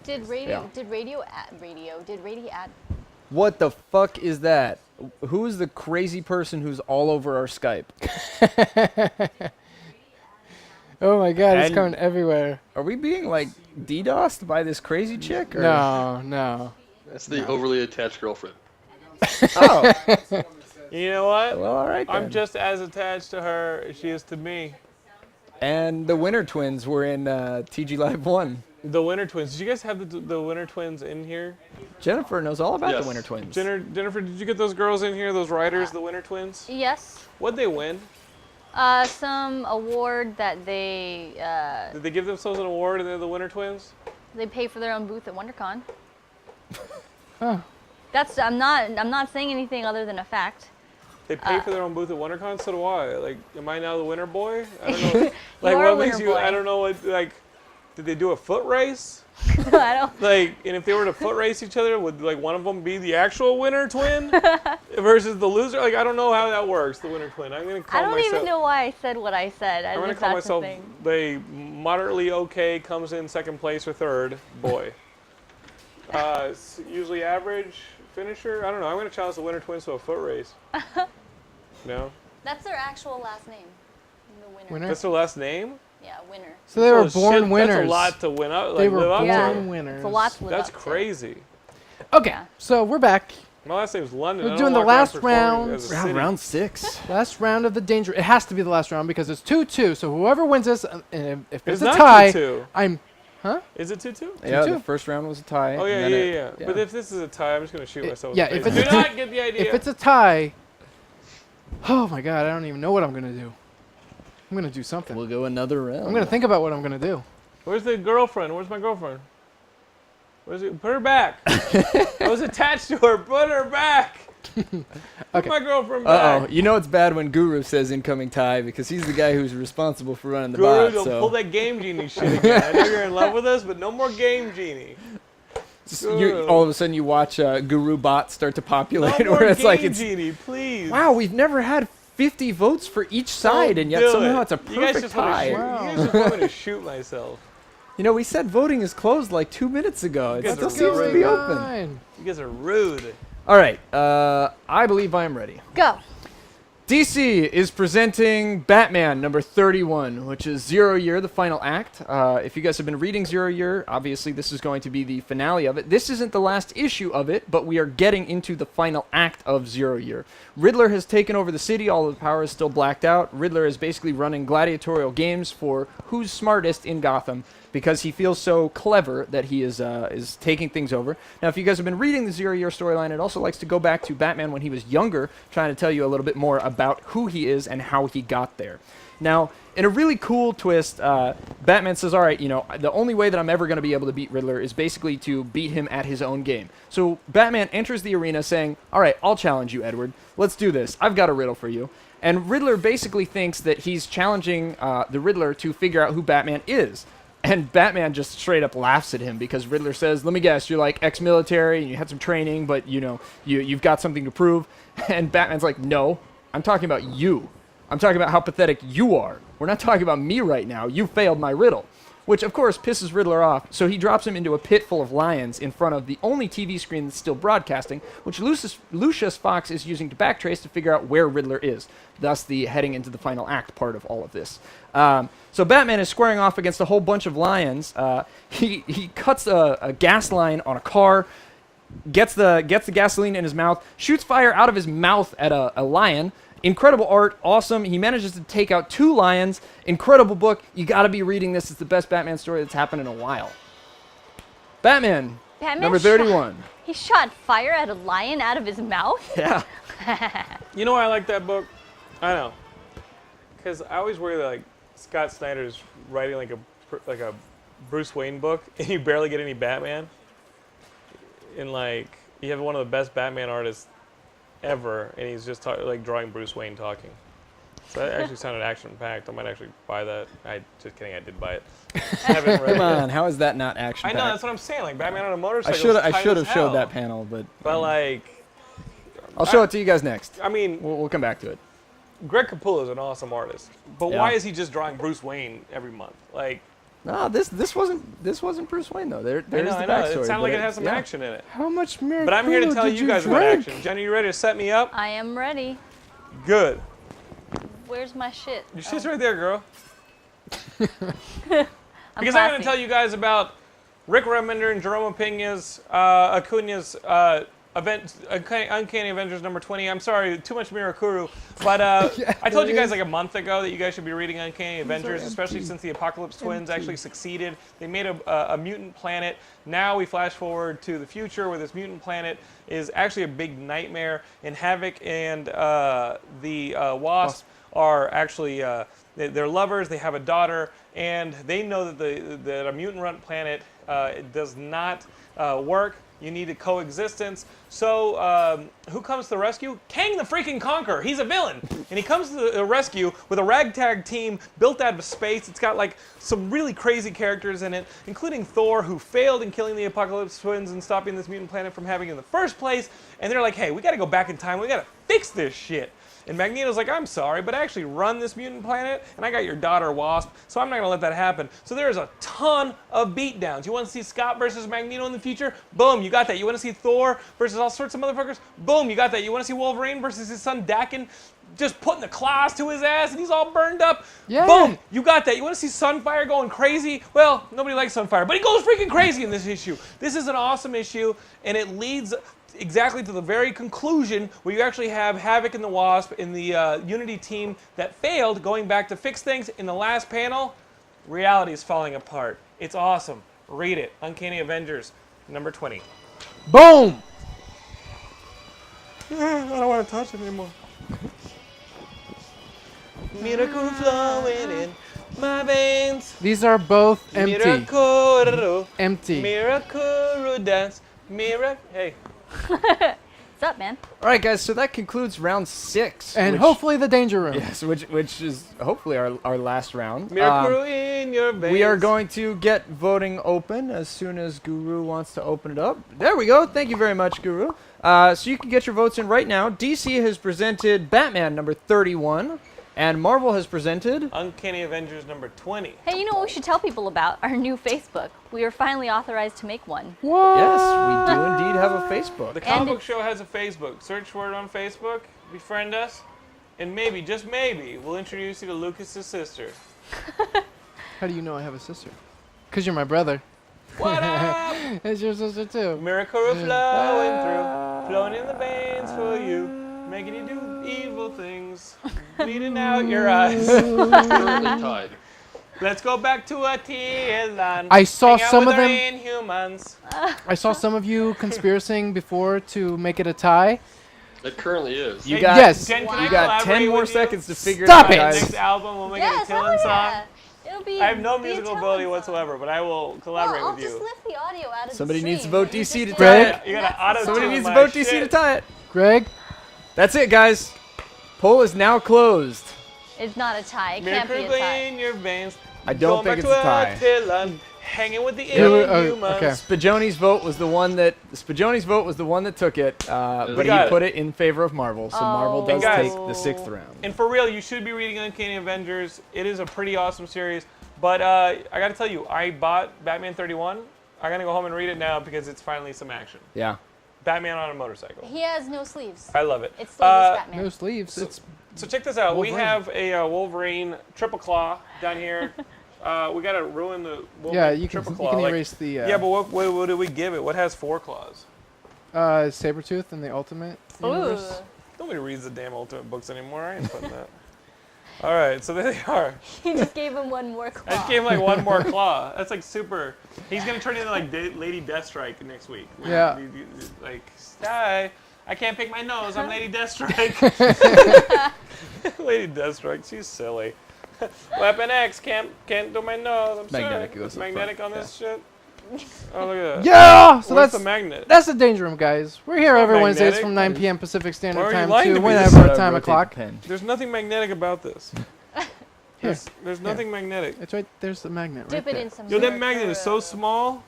Did radio add? What the fuck is that? Who is the crazy person who's all over our Skype? Oh my god, it's And- coming everywhere. Are we being like DDoSed by this crazy chick? Or? No. That's the overly attached girlfriend. Oh, You know what? well, all right then. I'm just as attached to her as she is to me. And the Winter Twins were in TG Live 1. The Winter Twins. Did you guys have the Winter Twins in here? Jennifer knows all about Yes. the Winter Twins. Jennifer, did you get those girls in here? Those riders, the Winter Twins? Yes. What'd they win? Some award that they Did they give themselves an award and they're the Winter Twins? they pay for their own booth at WonderCon. Huh. That's I'm not saying anything other than a fact. They pay for their own booth at WonderCon, so do I. Like, am I now the winner boy? I don't know. Like, are a what makes winner you? boy. I don't know what. Like, did they do a foot race? I don't. Like, and if they were to foot race each other, would like one of them be the actual winner twin versus the loser? Like, I don't know how that works. The winner twin. I'm gonna call I don't myself. even know why I said what I said. I'm I gonna if call that's the myself thing. the moderately okay, comes in second place or third boy. Usually average finisher. I don't know. I'm gonna challenge the winner twins to a foot race. No, That's their actual last name. The winner. Winner? that's their last name. Yeah, winner. So they were Well, born shit, winners. That's a lot to win up. Like, They were live up born Yeah. to. winners. It's a lot to live That's up to. crazy. Okay, Yeah. so we're back. My last name's London. We're I don't doing the walk around last performing round. as a city. Round 6. Last round of the danger. It has to be the last round because it's 2-2. So whoever wins this, and if It's it's a not tie, 2-2. I'm. Is it 2-2? Yeah, 2-2. the first round was a tie. Oh, yeah, and then yeah, it- yeah. But if this is a tie, I'm just going to shoot myself yeah, in the if face. it's Do a not get the idea. If it's a tie, oh my god, I don't even know what I'm gonna do. I'm gonna do something. We'll go another round. I'm gonna think about what I'm gonna do. Where's the girlfriend? Where's my girlfriend? Where's it? Put her back. I was attached to her. Put her back. Put Okay. my girlfriend Uh-oh. back. You know it's bad when Guru says incoming tie because he's the guy who's responsible for running the Guru, bot. don't So pull that Game Genie shit again. I know you're in love with us, but no more Game Genie. all of a sudden you watch Guru bots start to No populate more where it's Game like it's Genie, please. wow, we've never had 50 votes for each side, Don't and yet do somehow it. it's a You guys perfect just wanna tie. shoot- Wow. You guys just want me to shoot myself. You know, we said voting is closed like 2 minutes ago. It guys still are seems to really be open. Fine. You guys are rude. All right, I believe I am ready. Go. DC is presenting Batman number 31, which is 0 Year, the final act. If you guys have been reading 0 Year, obviously this is going to be the finale of it. This isn't the last issue of it, but we are getting into the final act of 0 Year. Riddler has taken over the city. All of the power is still blacked out. Riddler is basically running gladiatorial games for who's smartest in Gotham because he feels so clever that he is taking things over. Now, if you guys have been reading the 0 Year storyline, it also likes to go back to Batman when he was younger, trying to tell you a little bit more about who he is and how he got there. Now, in a really cool twist, Batman says, all right, you know, the only way that I'm ever going to be able to beat Riddler is basically to beat him at his own game. So Batman enters the arena saying, all right, I'll challenge you, Edward. Let's do this. I've got a riddle for you. And Riddler basically thinks that he's challenging the Riddler to figure out who Batman is. And Batman just straight up laughs at him because Riddler says, let me guess, you're like ex-military and you had some training, but, you know, you've got something to prove. And Batman's like, no, I'm talking about you. I'm talking about how pathetic you are. We're not talking about me right now. You failed my riddle. Which, of course, pisses Riddler off, so he drops him into a pit full of lions in front of the only TV screen that's still broadcasting, which Lucius Fox is using to backtrace to figure out where Riddler is, thus the heading into the final act part of all of this. So Batman is squaring off against a whole bunch of lions. He cuts a gas line on a car, gets the gasoline in his mouth, shoots fire out of his mouth at a lion. Incredible art, awesome. He manages to take out 2 lions. Incredible book. You got to be reading this. It's the best Batman story that's happened in a while. Batman. Batman Number shot- 31. He shot fire at a lion out of his mouth? Yeah. You know why I like that book? I know. Because I always worry that like Scott Snyder's writing like a Bruce Wayne book, and you barely get any Batman. And like you have one of the best Batman artists ever, and he's just like drawing Bruce Wayne talking. So that actually sounded action-packed. I might actually buy that. Just kidding, I did buy it. I haven't read Come it. on, how is that not action? I know, that's what I'm saying. Like Batman on a motorcycle. I should have showed that panel, but like, I'll show it to you guys next. I mean, We'll come back to it. Greg Capullo is an awesome artist, but Yeah. why is he just drawing Bruce Wayne every month? Like, No, this wasn't Bruce Wayne though. There's the I know. backstory. It sounded like but it has some yeah. action in it. How much Miracle But I'm here to tell did you guys about drink? action. Jenny, you ready to set me up? I am ready. Good. Where's my shit? Your shit's right there, girl. I'm Because I'm going classy. to tell you guys about Rick Remender and Jerome Acuña's Uncanny Avengers number 20. I'm sorry, too much Mirakuru. But I told you guys like a month ago that you guys should be reading Uncanny Avengers, especially since the Apocalypse Twins actually succeeded. They made a mutant planet. Now we flash forward to the future where this mutant planet is actually a big nightmare, and Havoc and the Wasp are actually they're lovers. They have a daughter, and they know that a mutant planet does not work. You need a coexistence. So who comes to the rescue? Kang the freaking Conqueror. He's a villain. And he comes to the rescue with a ragtag team built out of space. It's got like some really crazy characters in it, including Thor, who failed in killing the Apocalypse Twins and stopping this mutant planet from having in the first place. And they're like, hey, we got to go back in time. We got to fix this shit. And Magneto's like, I'm sorry, but I actually run this mutant planet, and I got your daughter Wasp, so I'm not going to let that happen. So there's a ton of beatdowns. You want to see Scott versus Magneto in the future? Boom, you got that. You want to see Thor versus all sorts of motherfuckers? Boom, you got that. You want to see Wolverine versus his son Daken? Just putting the claws to his ass, and he's all burned up. Yeah. Boom, you got that. You want to see Sunfire going crazy? Well, nobody likes Sunfire, but he goes freaking crazy in this issue. This is an awesome issue, and it leads exactly to the very conclusion where you actually have Havoc and the Wasp in the Unity team that failed, going back to fix things. In the last panel, reality is falling apart. It's awesome. Read it. Uncanny Avengers, number 20. Boom! I don't want to touch it anymore. Miracle flowing in my veins. These are both empty. Miracle, Empty. miracle dance. Hey. What's up, man? All right, guys. So that concludes round 6, And which- hopefully the danger room. yes, which is hopefully our last round. Miracle in your veins. We are going to get voting open as soon as Guru wants to open it up. There we go. Thank you very much, Guru. So you can get your votes in right now. DC has presented Batman number 31, and Marvel has presented. Uncanny Avengers number 20. Hey, you know what we should tell people about? Our new Facebook. We are finally authorized to make one. What? Yes, we do indeed have a Facebook. The Comic Book Show has a Facebook. Search for it on Facebook, befriend us, and maybe, just maybe, we'll introduce you to Lucas's sister. How do you know I have a sister? Because you're my brother. What up? It's your sister too. Miracle flowing through, flowing in the veins for you, making you do evil things, bleeding out your eyes. Currently tied. Let's go back to Attilan. I saw Hang out some with of our them- Inhumans. I saw some of you conspiring before to make it a tie. It currently is. You Hey, got Yes. Jen, can I you got collaborate 10 more with you? seconds to figure Stop it out, it! guys. Next album, we'll make Yes, it a Dylan hell song. yeah. It'll be. I have no be a musical Dylan ability song. whatsoever, but I will collaborate Well, I'll with you. just lift the audio out of Somebody the needs to stream. vote You DC to just tie do it. it. You gotta That's the auto-tune song. Somebody needs to my vote DC to shit. tie it. Greg? That's it, guys. Poll is now closed. It's not a tie. It can't be a Miracle tie. in your veins. I don't Going think back it's a tie. to Attilan, hanging with the Yeah, Inhumans. okay. Spagoni's vote was the one that took it, but he got it. put it in favor of Marvel. So Marvel does And guys- take the 6th round. And for real, you should be reading Uncanny Avengers. It is a pretty awesome series. But I gotta tell you, I bought Batman 31. I'm gonna go home and read it now because it's finally some action. Yeah. Batman on a motorcycle. He has no sleeves. I love it. It's sleeveless Batman. No sleeves. It's So check this out. We Wolverine. have a Wolverine triple claw down here. We gotta ruin the Wolverine yeah. You can triple claw. erase the yeah, but what do we give it? What has 4 claws? Sabretooth and the Ultimate Ooh. Universe. Nobody reads the damn Ultimate books anymore. I ain't putting that. All right, so there they are. He just gave him one more I claw. just gave him like one more claw. That's like super. He's gonna turn into like Lady Deathstrike next week. Yeah. Like, hi, I can't pick my nose. I'm Lady Deathstrike. Lady Deathstrike, she's silly. Weapon X can't do my nose. I'm Magnetic sorry. goes up Magnetic front, on this shit. Oh, look at that. Yeah! So Where's that's the magnet? that's the Danger Room, guys. We're here Not every Wednesdays magnetic. from 9 p.m. Pacific Standard Why are you Time lying to to me? whenever time o'clock. There's nothing magnetic about this. Here. There's nothing magnetic. It's right. There's the magnet right Dip it there. in some Yo, that Mercuro. magnet is so small.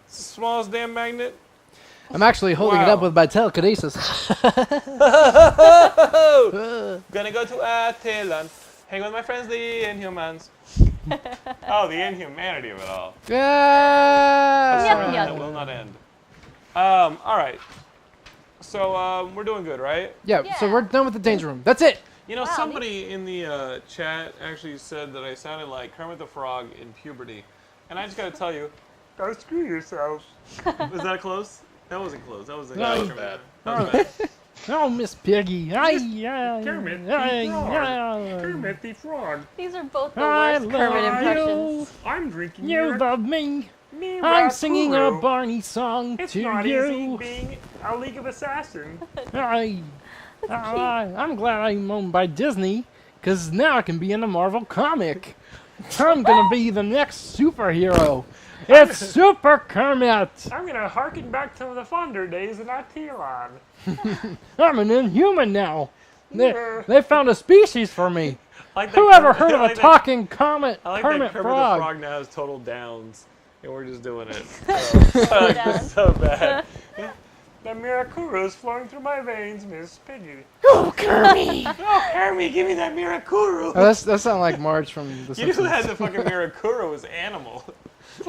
It's the smallest damn magnet. I'm actually holding it Wow. up with my telekinesis. Gonna go to Thailand. Hang with my friends, the Inhumans. Oh, the inhumanity of it all. Yeah. Yep, yep. That will not end. All right. So we're doing good, right? Yeah. So Yeah. we're done with the Danger Room. That's it. You know, Wow, somebody in the chat actually said that I sounded like Kermit the Frog in puberty, and I just gotta tell you, go screw yourself. Was that close? That wasn't close. That was That was Kermit. bad. That was bad. Oh, Miss Piggy. Kermit the Frog. These are both the worst Kermit impressions. I'm drinking You love me. me I'm singing a Barney song It's to not you. easy being a League of Assassins. I'm glad I'm owned by Disney, because now I can be in a Marvel comic. I'm going to be the next superhero. It's Super Kermit. I'm gonna harken back to the fonder days in Attilan. I'm an Inhuman now. They found a species for me. Like Who ever heard of a talking comet I like Kermit that Kermit frog? the Frog now has total downs, and we're just doing it. So, I like this so bad. The Miracuro's flowing through my veins, Miss Piggy. Oh, Kermit! Oh, Kermit, give me that Miracuro! Oh, that sounds like Marge from The You know who Simpsons. had the fucking Miracuro was Animal.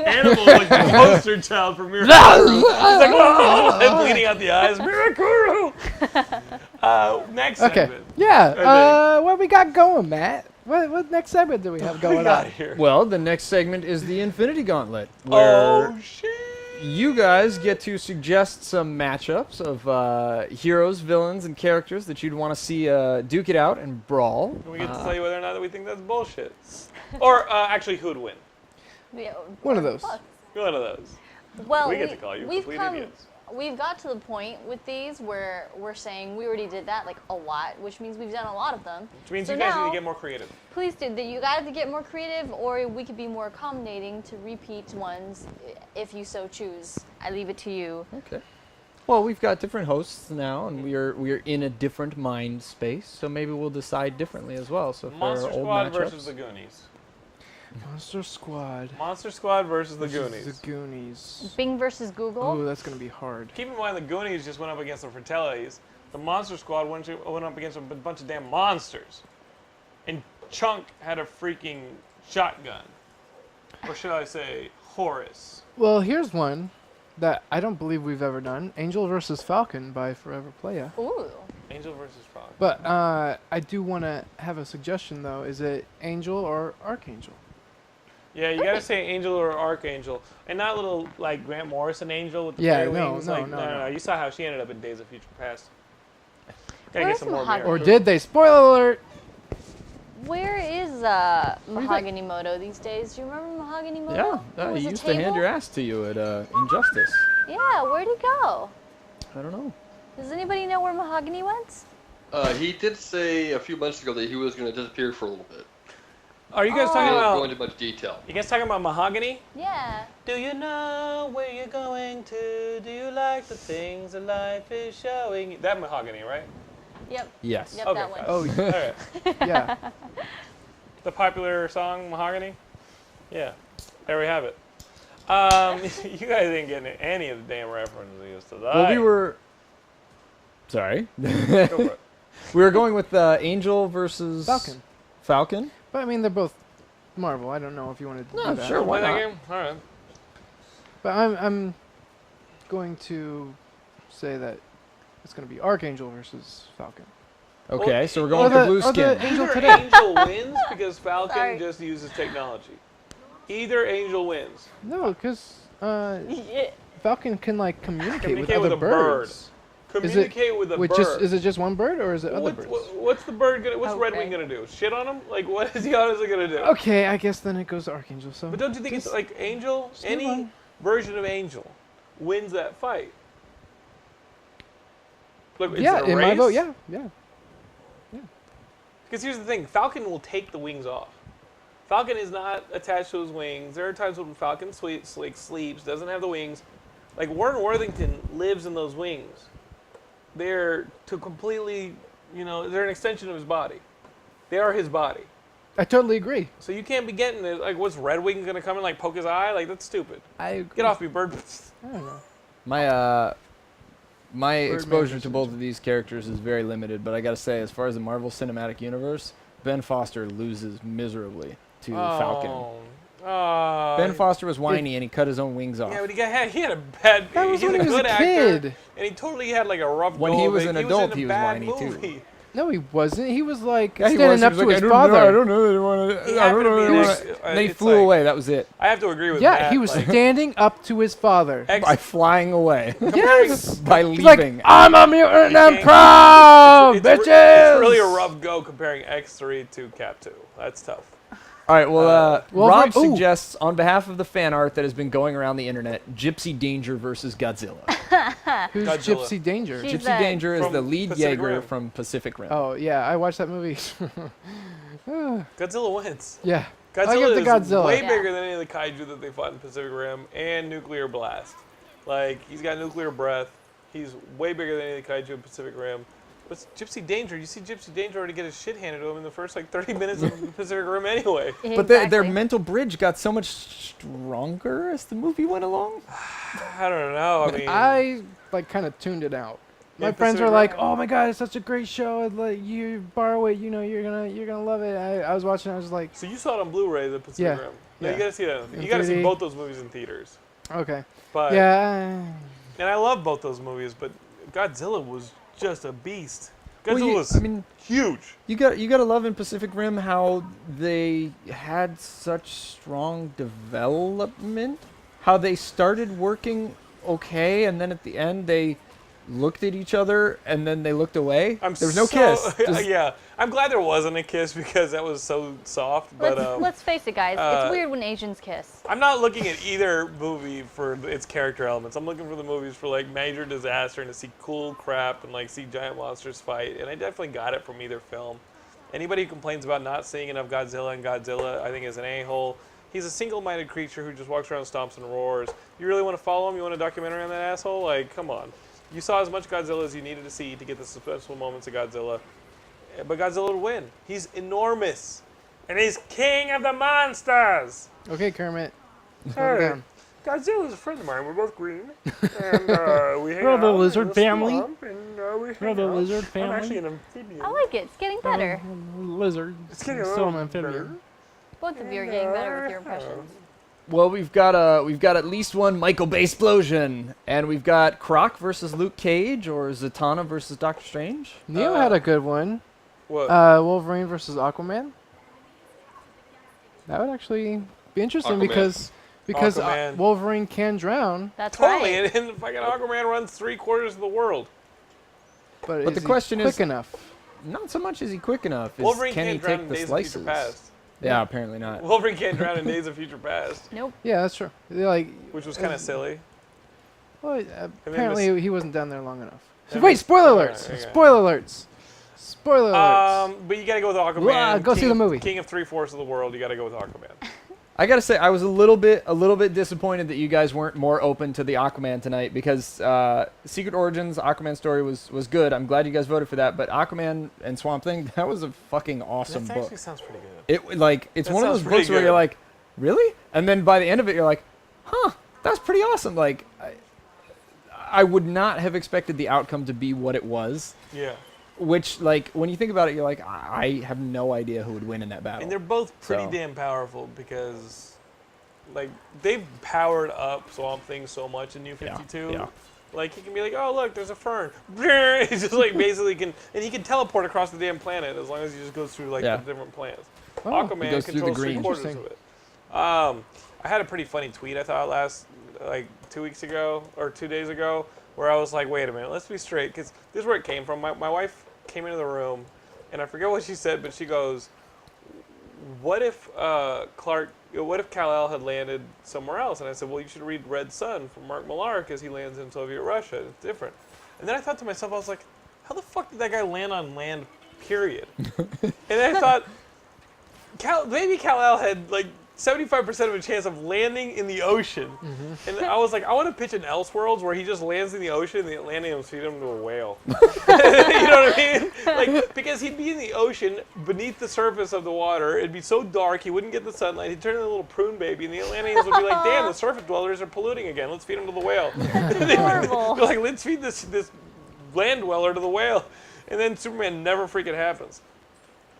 Animal was like the poster child for Miracuro. He's like, oh, and bleeding out the eyes. Miracuro! Next Okay. segment. Yeah. What we got going, Matt? What next segment do we have We going got on? here. Well, the next segment is the Infinity Gauntlet, where Oh, shit. you guys get to suggest some matchups of heroes, villains, and characters that you'd want to see duke it out and brawl. And we get to tell you whether or not that we think that's bullshit. Or actually, who'd win. Yeah, One of those. fuck. One of those. Well, We get to call you complete idiots. We've got to the point with these where we're saying we already did that like a lot, which means we've done a lot of them. Which means So you guys now, need to get more creative. Please do. You got to get more creative, or we could be more accommodating to repeat ones if you so choose. I leave it to you. Okay. Well, we've got different hosts now, and we are in a different mind space, so maybe we'll decide differently as well. So for Monster our old Squad matchups, versus the Goonies. Monster Squad. Monster Squad versus the versus Goonies. The Goonies. Bing versus Google. Ooh, that's gonna be hard. Keep in mind the Goonies just went up against the Fratellis. The Monster Squad went up against a bunch of damn monsters. And Chunk had a freaking shotgun. Or should I say, Horace. Well, here's one that I don't believe we've ever done: Angel versus Falcon by Forever Playa. Ooh. Angel versus Frog. But I do want to have a suggestion though. Is it Angel or Archangel? Yeah, you gotta say Angel or Archangel. And not little, like, Grant Morrison Angel with the Yeah, fairy no, wings. no, like, no. You saw how she ended up in Days of Future Past. Gotta Where's get some more Mahogany? mirror. Or did they? Spoiler alert! Where is do you Mahogany Moto these days? Do you remember Mahogany Moto? yeah, Was he a used to hand table? your ass to you at Injustice. Yeah, where'd he go? I don't know. Does anybody know where Mahogany went? He did say a few months ago that he was going to disappear for a little bit. Are you guys Oh. I talking won't go about... into much detail. You guys talking about Mahogany? Yeah. Do you know where you're going to? Do you like the things that life is showing you? That Mahogany, right? Yep. Yes. Yep, Okay, that one. fine. Oh, All right. yeah. The popular song Mahogany? Yeah. There we have it. You guys didn't get any of the damn references to that. Well, we were. Sorry. Go for it. We were going with Angel versus Falcon. Falcon. But I mean, they're both Marvel. I don't know if you wanted to No, do that. sure, why Play that not? game? All right. But I'm going to say that it's going to be Archangel versus Falcon. Okay, Well, so we're or going the- with blue or the skin. Angel Either today. Angel wins because Falcon Sorry. just uses technology. Either Angel wins. No, because Yeah. Falcon can like communicate with Communicate other with a bird. birds. communicate with a bird. Is it just one bird or is it other birds? What's the bird gonna? What's Red Okay. Wing gonna do? Shit on him? Like, what is he honestly gonna do? Okay, I guess then it goes to Archangel. So. But don't you think it's like Angel? move Any on. version of Angel wins that fight. Look, it's Yeah, a in race. my vote, yeah. Because here's the thing, Falcon will take the wings off. Falcon is not attached to his wings. There are times when Falcon sleeps, doesn't have the wings. Like Warren Worthington lives in those wings. They're to completely, they're an extension of his body. They are his body. I totally agree. So you can't be getting it. Like, what's Red Wing gonna come and like poke his eye? Like, that's stupid. I agree. Get off me, bird. I don't know. My exposure to versus both of these characters is very limited, but I gotta say, as far as the Marvel Cinematic Universe, Ben Foster loses miserably to Falcon. Ben Foster was whiny and he cut his own wings off. Yeah, but he had a bad. That was he's when a he was good a actor, kid. and he totally had like a rough. When go he of was it. an He adult, was in he a was bad whiny, too. movie. No, he wasn't. He was like Yeah, he standing was. up He was to like, his I father. don't know. He happened to be like, Then he it's flew like- away. That was it. I have to agree with Yeah, Matt. he was like, standing up to his father. By flying away. Yes. By He's leaving. like, I'm a mutant You and can't- proud, it's bitches. really a rough go comparing X3 to Cap 2. That's tough. All right, well, Wolverine- Rob suggests, on behalf of the fan art that has been going around the internet, Gypsy Danger versus Godzilla. Who's Godzilla. Gypsy Danger? She's Gypsy Danger is From the lead Pacific Jaeger Rim. from Pacific Rim. Oh yeah, I watched that movie. Godzilla wins. Yeah. Godzilla give it to is Godzilla. way Yeah. bigger than any of the kaiju that they fought in Pacific Rim and Nuclear Blast. Like, he's got nuclear breath. He's way bigger than any of the kaiju in Pacific Rim. What's Gypsy Danger? You see Gypsy Danger already get his shit handed to him in the first 30 minutes of Pacific Rim anyway. But their mental bridge got so much stronger as the movie went along. I don't know. I mean, I kind of tuned it out. My Yeah, friends Pacific were like, Rim. "Oh my god, it's such a great show! I'd like you borrow it. You're gonna love it." I was watching. I was like, so you saw it on Blu-ray, the Pacific Yeah, Rim. No, yeah. you gotta see that. In You gotta see 3D. both those movies in theaters. "Okay, But yeah." and I love both those movies, but Godzilla was just a beast. Well, Godzilla's huge. You gotta love in Pacific Rim how they had such strong development. How they started working okay, and then at the end they looked at each other and then they looked away. There was no kiss. Just- Yeah, I'm glad there wasn't a kiss because that was so soft. But Let's face it, guys. It's weird when Asians kiss. I'm not looking at either movie for its character elements. I'm looking for the movies for like major disaster and to see cool crap and like see giant monsters fight. And I definitely got it from either film. Anybody who complains about not seeing enough Godzilla and Godzilla, I think is an a-hole. He's a single-minded creature who just walks around, stomps, and roars. You really want to follow him? You want a documentary on that asshole? Like, come on. You saw as much Godzilla as you needed to see to get the special moments of Godzilla. But Godzilla would win. He's enormous. And he's king of the monsters. Okay, Kermit. Slow down. Godzilla's a friend of mine. We're both green. And we hang We're out the in lizard the family. swamp, and, we We're hang the out. lizard I'm family. actually an amphibian. I like it. It's getting better. Lizard. It's getting a Still little an amphibian. better. Both of you are getting better with your impressions. Well, we've got at least one Michael Bay explosion, and we've got Croc versus Luke Cage, or Zatanna versus Doctor Strange. Neo had a good one. What? Wolverine versus Aquaman. That would actually be interesting Aquaman. because Aquaman. Wolverine can drown, That's Totally, right. and fucking Ackerman runs 3/4 of the world. but But is the he question quick is- enough? Not so much is he quick enough. Wolverine Can he can't drown take in the Days of slices? Future Past. Yeah, apparently not. Wolverine can't drown in Days of Future Past, Nope. Yeah, that's true. Like, which was kind of silly. well, apparently he wasn't down there long enough. Yeah, Wait, spoiler alright, alerts! okay. Spoiler alerts! Spoiler alerts! But you gotta go with Aquaman. Well, go see King the of- movie. King of 3/4 of the world. You gotta go with Aquaman. I gotta say, I was a little bit disappointed that you guys weren't more open to the Aquaman tonight, because Secret Origins Aquaman story was good. I'm glad you guys voted for that. But Aquaman and Swamp Thing, that was a fucking awesome That book. actually sounds pretty good. It's That one of sounds those pretty books where good. you're like, really? And then by the end of it, you're like, huh, that's pretty awesome. Like, I would not have expected the outcome to be what it was. Yeah. Which, like, when you think about it, you're like, I have no idea who would win in that battle. And they're both pretty So- damn powerful because, like, they've powered up Swamp Thing so much in New 52. yeah. Like, he can be like, oh, look, there's a fern. He just, like, basically can, and he can teleport across the damn planet as long as he just goes through, like, Yeah. the different planets. Oh, Aquaman he goes through the controls green. 3/4 of Interesting. it. I had a pretty funny tweet I thought last, like, 2 weeks ago, or 2 days ago, where I was like, wait a minute, let's be straight, because this is where it came from. My wife came into the room, and I forget what she said, but she goes, what if what if Kal-El had landed somewhere else? And I said, well, you should read Red Sun from Mark Millar, because he lands in Soviet Russia. It's different. And then I thought to myself, I was like, how the fuck did that guy land on land, period? And then I thought, maybe Kal-El had like 75% of a chance of landing in the ocean. And I was like, I want to pitch an Elseworlds where he just lands in the ocean and the Atlanteans feed him to a whale. You know what I mean? Like, because he'd be in the ocean beneath the surface of the water. It'd be so dark, he wouldn't get the sunlight. He'd turn into a little prune baby, and the Atlanteans would be like, damn, the surface dwellers are polluting again. Let's feed him to the whale. Horrible. They're like, let's feed this land dweller to the whale. And then Superman never freaking happens.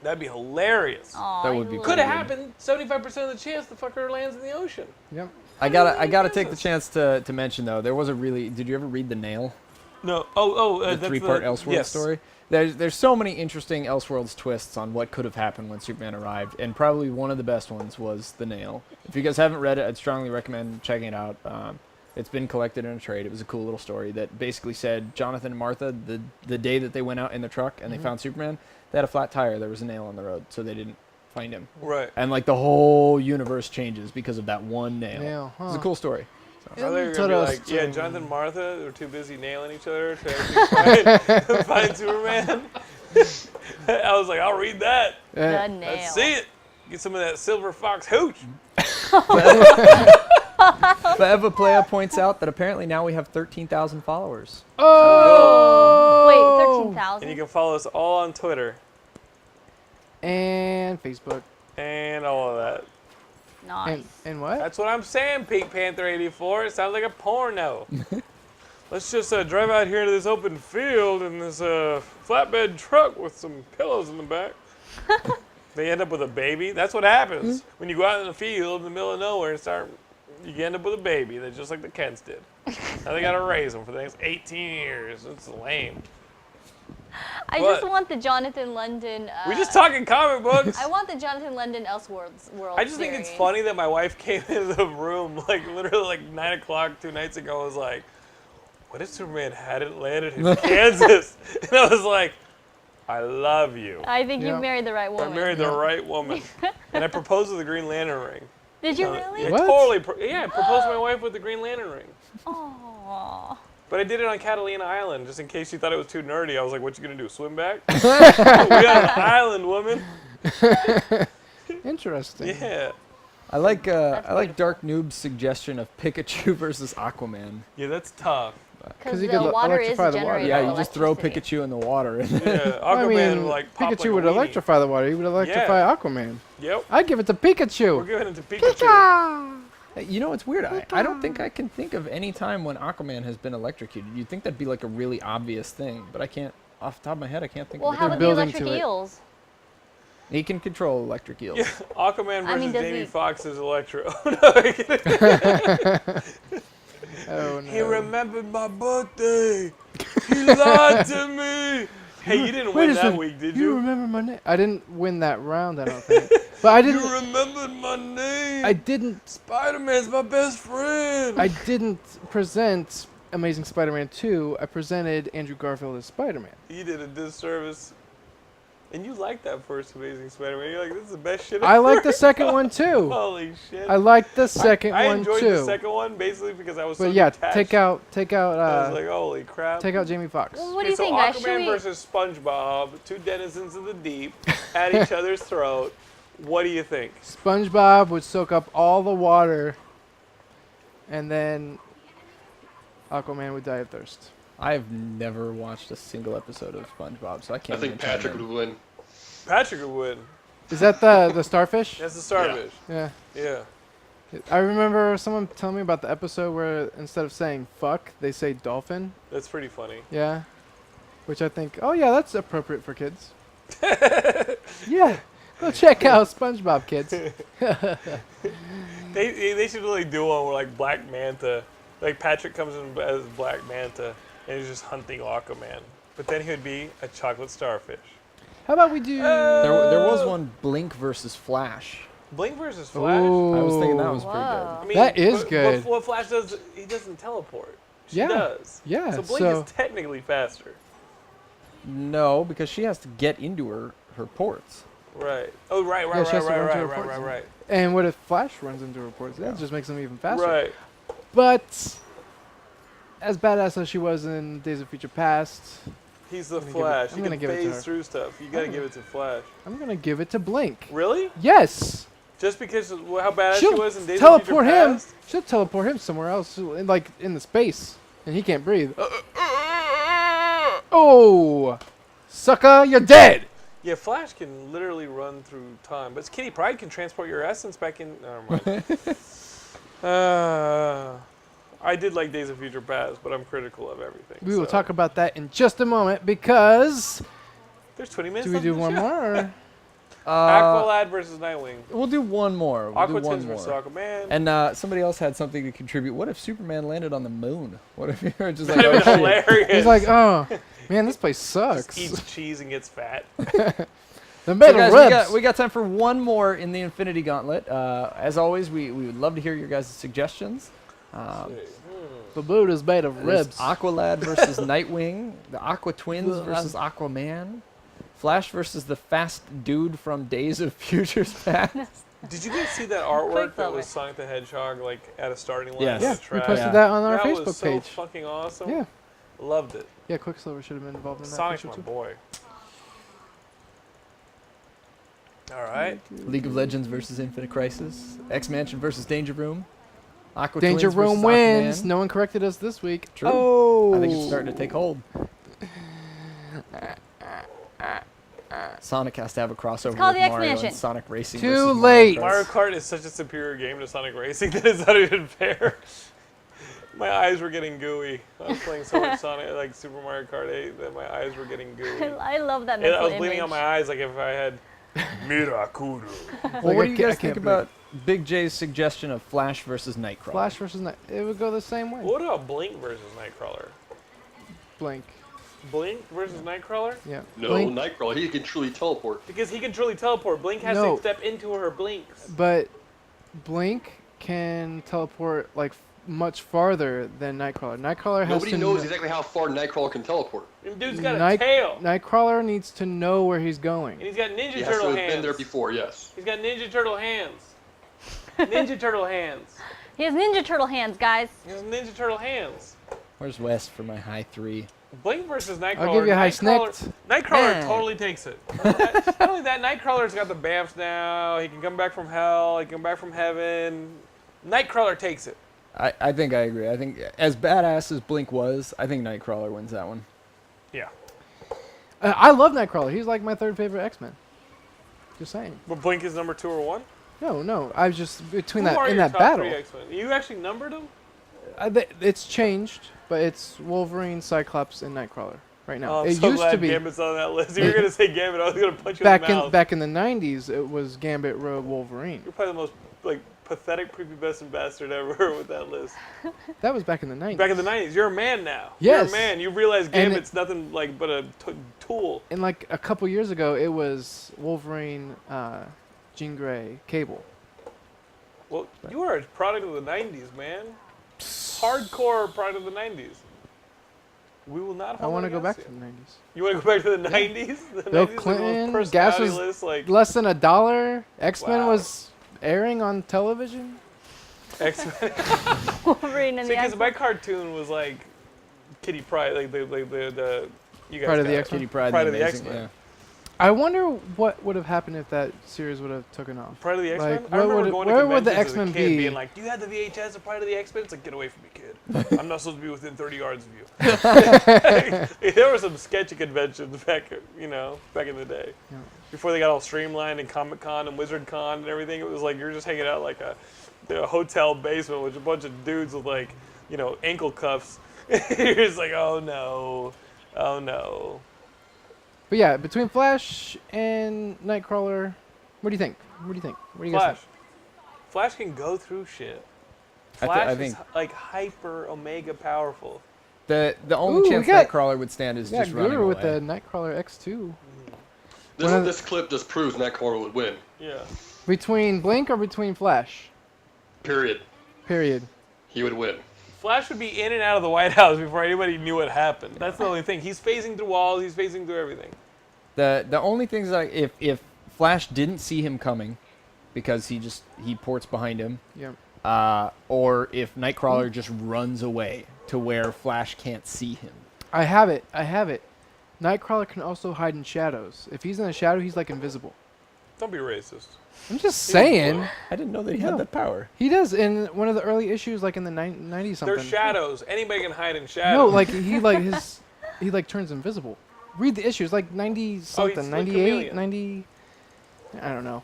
That'd be hilarious. Aw, That would be Could have happened. 75% of the chance the fucker lands in the ocean. Yep. I gotta take the chance to mention though. There was a really. Did you ever read The Nail? No. The that's 3-part Elseworlds yes. story. There's so many interesting Elseworlds twists on what could have happened when Superman arrived, and probably one of the best ones was The Nail. If you guys haven't read it, I'd strongly recommend checking it out. It's been collected in a trade. It was a cool little story that basically said Jonathan and Martha, the day that they went out in the truck and they found Superman, they had a flat tire. There was a nail on the road, so they didn't find him. Right. And like the whole universe changes because of that one nail. Nail, It's a huh. cool story. I thought you were gonna be like, yeah, Interesting. Jonathan and Martha were too busy nailing each other to find Superman. I was like, I'll read that. The nail. Let's see it. Get some of that silver fox hooch. But Eva Playa points out that apparently now we have 13,000 followers. Oh! Wait, And you 13,000? can follow us all on Twitter And Facebook. and all of that. Nice. And what? That's what I'm saying, Pink Panther 84. It sounds like a porno. Let's just drive out here to this open field in this flatbed truck with some pillows in the back. They end up with a baby. That's what happens when you go out in the field in the middle of nowhere and you end up with a baby. That's just like the Kents did. Now they got to raise them for the next 18 years. It's lame. I What? just want the Jonathan London. We're just talking comic books. I want the Jonathan London Elseworlds world. I just think it's series. funny that my wife came into the room like literally like 9 o'clock 2 nights ago. I was like, what if Superman hadn't landed in Kansas? And I was like, I love you. I think Yeah. you married the right I woman. married the right woman. And I proposed with the Green Lantern ring. Did you really? I What? totally, I proposed to my wife with the Green Lantern ring. Aww. But I did it on Catalina Island, just in case she thought it was too nerdy. I was like, what you gonna do, swim back? We got an island, woman. Interesting. Yeah. I like beautiful. Dark Noob's suggestion of Pikachu versus Aquaman. Yeah, that's tough. Because you the could water is electrify a the water. generator Yeah, of you just throw electricity. Pikachu in the water. Yeah, Aquaman I mean, would like pop Pikachu like a would weenie. electrify the water. He would electrify Aquaman. Yep. I'd give it to We're Pikachu. giving it to Pikachu. You know, it's weird. I don't think I can think of any time when Aquaman has been electrocuted. You'd think that'd be like a really obvious thing, but I can't, off the top of my head, I can't think Well, of how it. about the building electric to it. eels? He can control electric eels. Yeah, Aquaman I mean, versus does Jamie he- Foxx's Electro. No, Oh no. he remembered my birthday. He lied to me. Hey, you didn't Wait win a that second. week, did You you? remember my name? I didn't win that round, I don't think. But I didn't. You remembered my name. I didn't. Spider-Man's my best friend. I didn't present Amazing Spider-Man 2. I presented Andrew Garfield as Spider-Man. You did a disservice. And you liked that first Amazing Spider-Man. You're like, this is the best shit I ever. like the second one too. Holy shit. I liked the second I one enjoyed too. the second one basically because I was so But yeah, detached. take out I was like, holy crap. take out Jamie Foxx. Well, what do you so think, guys? Aquaman Should we... versus SpongeBob, two denizens of the deep, at each other's throat. What do you think? SpongeBob would soak up all the water, and then Aquaman would die of thirst. I've never watched a single episode of SpongeBob, so I I can't. think even chime Patrick in. would win. Patrick would win. Is that the starfish? That's the starfish. Yeah. Yeah. I remember someone telling me about the episode where instead of saying fuck, they say dolphin. That's pretty funny. Yeah. Which I think, oh yeah, that's appropriate for kids. Yeah. Go check out SpongeBob, kids. They should really do one where like Black Manta, like Patrick comes in as Black Manta and he's just hunting Aquaman. But then he would be a chocolate starfish. How about we do... There was one Blink versus Flash. Blink versus Flash. Ooh. I was thinking that was pretty Whoa. I mean, That is but good. What Flash does, he doesn't teleport. She Yeah. does. Yeah, So Blink so- is technically faster. No, because she has to get into her ports. Right. Oh, right, Yeah, she has to run to her right, ports. right. And what if Flash runs into reports? That just makes them even faster. Right. But as badass as she was in Days of Future Past, He's the I'm Flash. gonna He give it can to phase her. through stuff. You gotta give it to Flash. I'm gonna give it to Blink. Really? Yes. Just because of how badass she She'll was in Days of teleport Future him. Past? She'll teleport him somewhere else, like in the space, and he can't breathe. Oh, sucker, you're dead. Yeah, Flash can literally run through time, but Kitty Pryde can transport your essence back in. Never mind. I did like Days of Future Past, but I'm critical of everything. We will so. talk about that in just a moment because. There's 20 minutes. Do we left do in the one show. more? Or? Aqualad versus Nightwing. We'll do one more. We'll Aqua do one Twins versus more. Aquaman. And somebody else had something to contribute. What if Superman landed on the moon? What if you're just like, That oh, would be shit. hilarious. He's like, oh, man, this place Just sucks. eats cheese and gets fat. The So metal guys, ribs. we got time for one more in the Infinity Gauntlet. As always, we would love to hear your guys' suggestions. The boot is made of There's ribs. Aqualad versus Nightwing. The Aqua Twins versus Aquaman. Flash versus the fast dude from Days of Futures Past. Did you guys see that artwork that Quicksilver. was Sonic the Hedgehog like at a starting line? Yes. on Yeah, the we track? posted Yeah. that on our That Facebook was so page. fucking awesome. Yeah, Loved it. yeah. Quicksilver should have been involved in that. Sonic's picture my too. boy. All right. League of Legends versus Infinite Crisis. X-Mansion versus Danger Room. Aqua Danger Twins Room versus wins. Aquaman. No one corrected us this week. True. Oh, I think it's starting to take hold. Sonic has to have a crossover called with the Mario X-Mansion. and Sonic Racing. Too versus late. Mario Kart is such a superior game to Sonic Racing that it's not even fair. My eyes were getting gooey. I was playing so much Sonic, like Super Mario Kart 8, that my eyes were getting gooey. I love that And mental I was image. bleeding out my eyes like if I had Mirakuru. Well, Like, what I do you can't- I guys think can't about Big J's suggestion of Flash versus Nightcrawler? Flash versus Night. It would go the same way. What about Blink versus Nightcrawler? Blink. Blink versus Nightcrawler? Yeah. No, Blink, Nightcrawler, he can truly teleport. Because he can truly teleport. Blink has No. to step into her blinks. but Blink can teleport like much farther than Nightcrawler. Nightcrawler has Nobody to knows kn- exactly how far Nightcrawler can teleport. And dude's got a Night- tail. Nightcrawler needs to know where he's going. And he's got Ninja He has to Turtle have hands. been there before, yes. He's got Ninja Turtle hands. Ninja Turtle hands. He has Ninja Turtle hands, guys. He has Ninja Turtle hands. Where's West for my high 3? Blink versus Nightcrawler. I'll give you a high Nightcrawler, snicked. Nightcrawler Man. totally takes it. Not only that, Nightcrawler's got the bamfs now. He can come back from hell. He can come back from heaven. Nightcrawler takes it. I think I agree. I think as badass as Blink was, I think Nightcrawler wins that one. Yeah. I love Nightcrawler. He's like my third favorite X-Men. Just saying. But Blink is number 2 or 1? No. I was just between Who that are in your that top battle. 3 X-Men? You actually numbered them? It's changed, but it's Wolverine, Cyclops, and Nightcrawler right now. Oh, I'm it so used glad to be Gambit's on that list. If you were gonna say Gambit, I was gonna punch you in the mouth. back in the '90s. It was Gambit, Rogue, Wolverine. You're probably the most like pathetic prepubescent bastard ever with that list. That was back in the '90s. Back in the 90s, you're a man now. Yes. You're a man. You realize And Gambit's nothing like but a tool. And like a couple years ago, it was Wolverine, Jean Grey, Cable. Well, you are a product of the 90s, man. Hardcore product of the 90s. We will not I hold want to it go back against to you. the '90s. You want to go back to the 90s? The Bill 90s, the Clinton, most gas personality was list, like less than $1. X-Men Wow. was airing on television. X-Men. Wolverine and See, the because X. my cartoon was like Kitty Pryde, like the you guys Pride of got the it. X-Men? Kitty Pryde, Pride the of the Amazing, X-Men. yeah. I wonder what would have happened if that series would have taken off. Pride of the X-Men? Like, I where remember would it- going where to would the conventions as a X-Men kid be? being like, do you have the VHS of Pride of the X-Men? It's like, get away from me, kid. I'm not supposed to be within 30 yards of you. There were some sketchy conventions back in the day. Yeah. Before they got all streamlined and Comic-Con and Wizard Con and everything, it was like you're just hanging out like a hotel basement with a bunch of dudes with like, ankle cuffs. You're just like, oh no. But yeah, between Flash and Nightcrawler, what do you think? What do you guys Flash. think? Flash can go through shit. I Flash think is like hyper omega powerful. the only Ooh, we chance got- Nightcrawler would stand is Yeah, just running Guru away. with the Nightcrawler X2. This, One of this clip just proves Nightcrawler would win. Yeah. Between Blink or between Flash? Period. Period. He would win. Flash would be in and out of the White House before anybody knew what happened. That's the only thing. He's phasing through walls. He's phasing through everything. The only things that if Flash didn't see him coming, because he ports behind him, Yep. or if Nightcrawler just runs away to where Flash can't see him. I have it. Nightcrawler can also hide in shadows. If he's in a shadow, he's like invisible. Don't be racist. I'm just saying. I didn't know that he had that power. He does in one of the early issues, like in the 90s something. They're shadows. Anybody can hide in shadows. No, like he turns invisible. Read the issues, like 90 something, like 98, chameleon. 90. I don't know.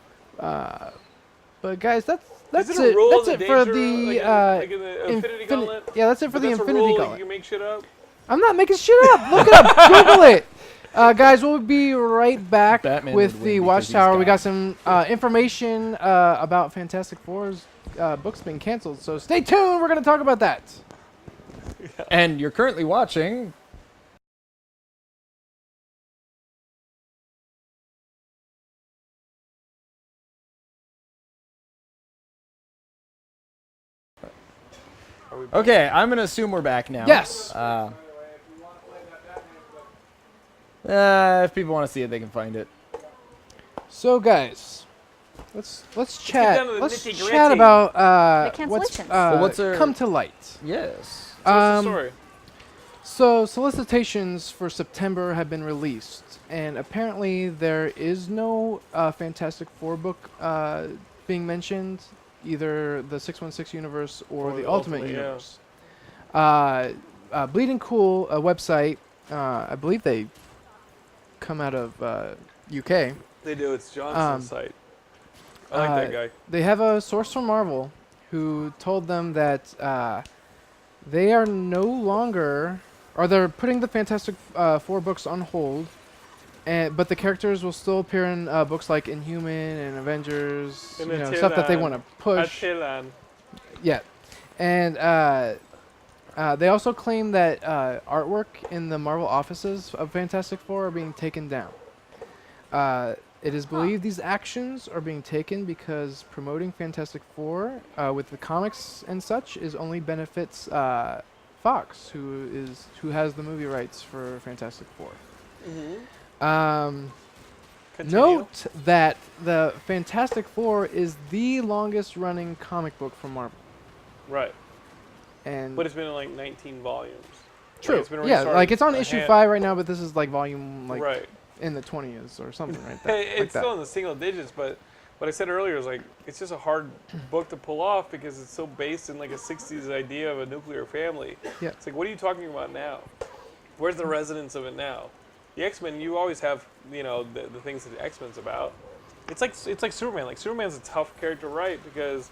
But guys, that's Is it a rule That's in it for Danger, the like in the Infinity Gauntlet? Yeah, that's it for But the that's a Infinity rule, Gauntlet. You can make shit up. I'm not making shit up. Look it up. Google it. Guys, we'll be right back Batman with would win the because Watchtower. he's We got God. some information about Fantastic Four's books being canceled. So stay tuned. We're going to talk about that. And you're currently watching. Okay, I'm gonna assume we're back now. Yes. If people want to see it, they can find it. So, guys, let's chat. down to the Let's nitty-gritty. chat about The what's cancellations. Well, what's our- come to light. Yes. So what's the story? So solicitations for September have been released, and apparently there is no Fantastic Four book being mentioned, either the 616 universe or the Ultimate yeah. Universe. Bleeding Cool, a website, I believe they come out of UK. They do. It's Johnson's site. I like that guy. They have a source from Marvel who told them that they are no longer, or they're putting the Fantastic Four books on hold, but the characters will still appear in books like Inhuman and Avengers, And stuff that they want to push. Attilan. Yeah, and they also claim that artwork in the Marvel offices of Fantastic Four are being taken down. It is believed these actions are being taken because promoting Fantastic Four with the comics and such is only benefits Fox, who has the movie rights for Fantastic Four. Continue. Note that the Fantastic Four is the longest running comic book from Marvel. Right. And But it's been in like 19 volumes. true. It's been Yeah, restarted like it's on a issue hand- 5 right now, but this is like volume right. in the 20s or something right there. It's like that. still in the single digits, but what I said earlier is like it's just a hard book to pull off because it's so based in like a 60s idea of a nuclear family. Yeah. It's like, what are you talking about now? Where's the resonance of it now? The X-Men, you always have, the things that the X-Men's about. It's like Superman. Like Superman's a tough character to write because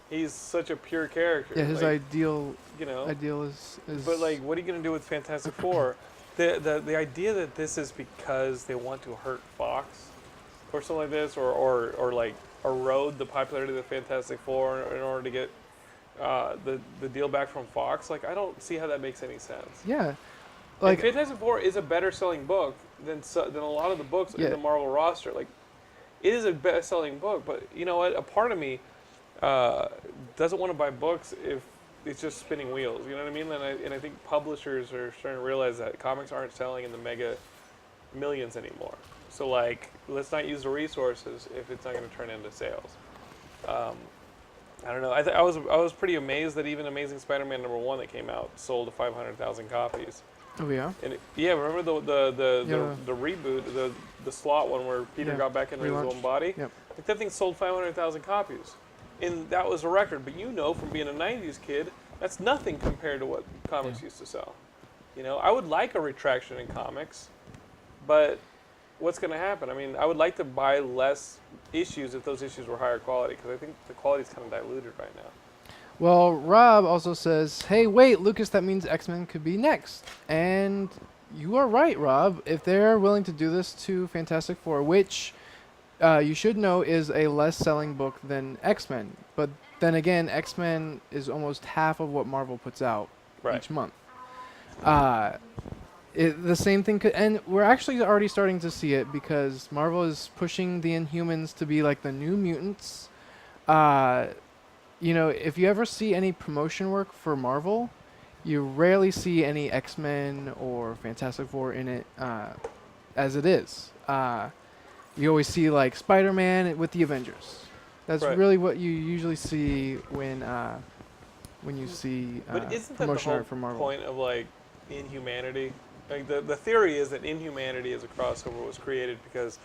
he's such a pure character. Yeah, his like, ideal is. But like, what are you gonna do with Fantastic Four? The idea that this is because they want to hurt Fox, or something like this, or like erode the popularity of the Fantastic Four in order to get the deal back from Fox. Like, I don't see how that makes any sense. Yeah. Like, Like Fantastic Four is a better selling book than a lot of the books in the Marvel roster. Like, it is a best selling book, but you know what? A part of me doesn't want to buy books if it's just spinning wheels. You know what I mean? And I think publishers are starting to realize that comics aren't selling in the mega millions anymore. So like, let's not use the resources if it's not going to turn into sales. I don't know. I was pretty amazed that even Amazing Spider-Man #1 that came out sold to 500,000 copies. oh yeah. And remember the reboot, the slot one where Peter got back into Relaunch. his own body? Yep. Like, that thing sold 500,000 copies. And that was a record. But from being a 90s kid, that's nothing compared to what comics used to sell. I would like a retraction in comics, but what's going to happen? I mean, I would like to buy less issues if those issues were higher quality, because I think the quality is kind of diluted right now. Well, Rob also says, "Hey, wait, Lucas, that means X-Men could be next." And you are right, Rob. If they're willing to do this to Fantastic Four, which you should know is a less selling book than X-Men, but then again, X-Men is almost half of what Marvel puts out each month. The same thing could, and we're actually already starting to see it because Marvel is pushing the Inhumans to be like the New Mutants. if you ever see any promotion work for Marvel, you rarely see any X-Men or Fantastic Four in it, as it is. You always see like Spider-Man with the Avengers. That's Right. really what you usually see when you see But isn't that the promotion whole art for Marvel. point of like Inhumanity? Like the theory is that Inhumanity as a crossover was created because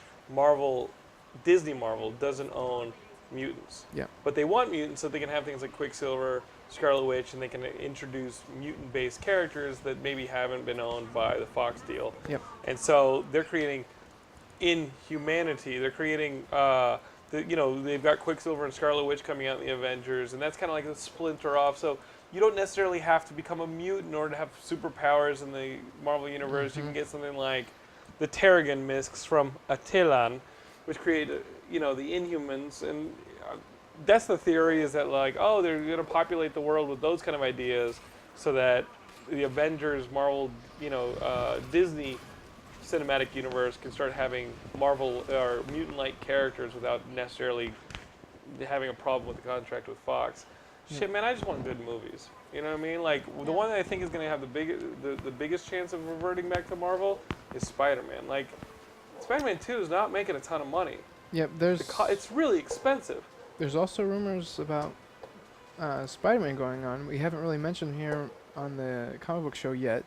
Disney Marvel doesn't own mutants. Yeah. But they want mutants so they can have things like Quicksilver, Scarlet Witch, and they can introduce mutant-based characters that maybe haven't been owned by the Fox deal. Yep. And so they're creating Inhumanity. They're creating, they've got Quicksilver and Scarlet Witch coming out in the Avengers, and that's kind of like a splinter off. So you don't necessarily have to become a mutant in order to have superpowers in the Marvel Universe. You can get something like the Terrigen Misks from Attilan, which create, the Inhumans, and that's the theory, is that like, they're going to populate the world with those kind of ideas so that the Avengers, Marvel, Disney cinematic universe can start having Marvel or mutant-like characters without necessarily having a problem with the contract with Fox. Shit, man, I just want good movies. You know what I mean? Like, the one that I think is going to have the biggest chance of reverting back to Marvel is Spider-Man. Like, Spider-Man 2 is not making a ton of money. Yep. It's really expensive. There's also rumors about Spider-Man going on. We haven't really mentioned here on the comic book show yet,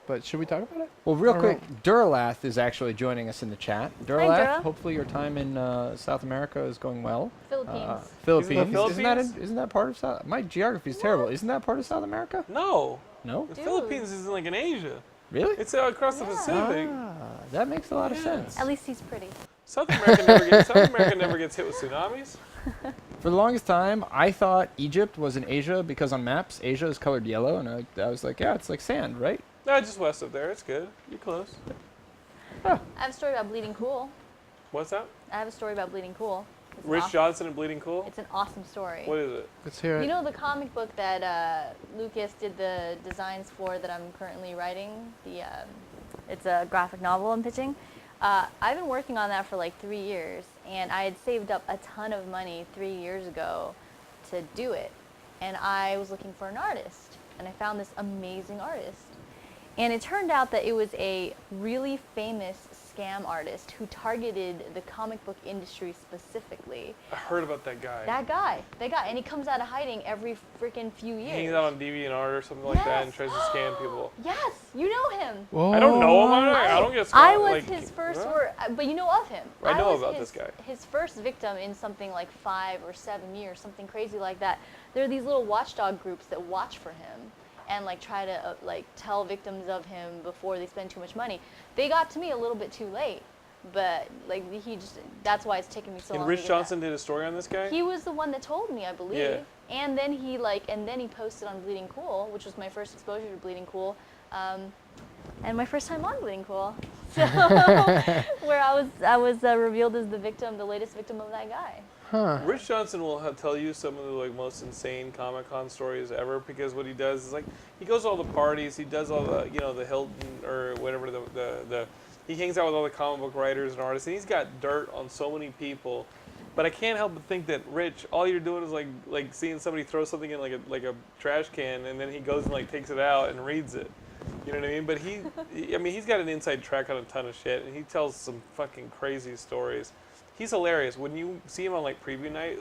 but should we talk about it? Well, real All quick, right. Duralath is actually joining us in the chat. Duralath, Dura. hopefully your time in South America is going well. Philippines. Philippines. Philippines? Isn't that part of South? My geography is terrible. Isn't that part of South America? No. No. The Dude. Philippines isn't like in Asia. Really? It's across the Yeah. Pacific. That makes a lot of Yeah. sense. At least he's pretty. South America never gets hit with tsunamis. For the longest time, I thought Egypt was in Asia because on maps, Asia is colored yellow, and I was like, yeah, it's like sand, right? No, just west of there. It's good. You're close. I have a story about Bleeding Cool. What's that? I have a story about Bleeding Cool. It's an Rich awesome- Johnson and Bleeding Cool? It's an awesome story. What is it? Let's hear it. You know the comic book that Lucas did the designs for that I'm currently writing? It's a graphic novel I'm pitching. I've been working on that for like 3 years, and I had saved up a ton of money 3 years ago to do it. And I was looking for an artist, and I found this amazing artist. And it turned out that it was a really famous scam artist who targeted the comic book industry specifically. I heard about that guy. That guy, and he comes out of hiding every freaking few years. He hangs out on DeviantArt or something like that and Yes. tries to scam people. Yes, you know him. Whoa. I don't know him. I don't get scammed. I was like, his first huh? word, but you know of him. I know was about his, this guy. His first victim in something like 5 or 7 years, something crazy like that. There are these little watchdog groups that watch for him and like try to tell victims of him before they spend too much money. They got to me a little bit too late, but like that's why it's taken me so long. And to Rich get Johnson did a story on this guy? that. He was the one that told me, I believe. Yeah. And then he posted on Bleeding Cool, which was my first exposure to Bleeding Cool. And my first time on Bleeding Cool, so where I was revealed as the latest victim of that guy. Huh. Rich Johnson will tell you some of the most insane Comic-Con stories ever, because what he does is he goes to all the parties, he does all the the Hilton or whatever he hangs out with all the comic book writers and artists, and he's got dirt on so many people. But I can't help but think that Rich, all you're doing is like seeing somebody throw something in like a trash can, and then he goes and takes it out and reads it. You know what I mean? But he's got an inside track on a ton of shit, and he tells some fucking crazy stories. He's hilarious. When you see him on preview night,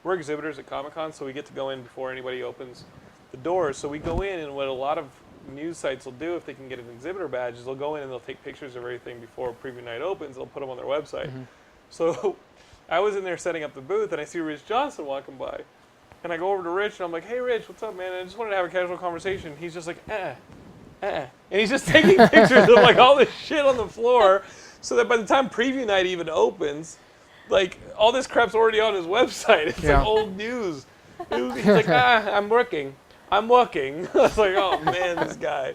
we're exhibitors at Comic-Con, so we get to go in before anybody opens the doors. So we go in, and what a lot of news sites will do if they can get an exhibitor badge is they'll go in and they'll take pictures of everything before preview night opens. They'll put them on their website. Mm-hmm. So I was in there setting up the booth, and I see Rich Johnson walking by. And I go over to Rich, and I'm like, hey, Rich, what's up, man? I just wanted to have a casual conversation. He's just like, And he's just taking pictures of all this shit on the floor, so that by the time preview night even opens, all this crap's already on his website. It's old news. He's like, I'm working. I was like, oh man, this guy.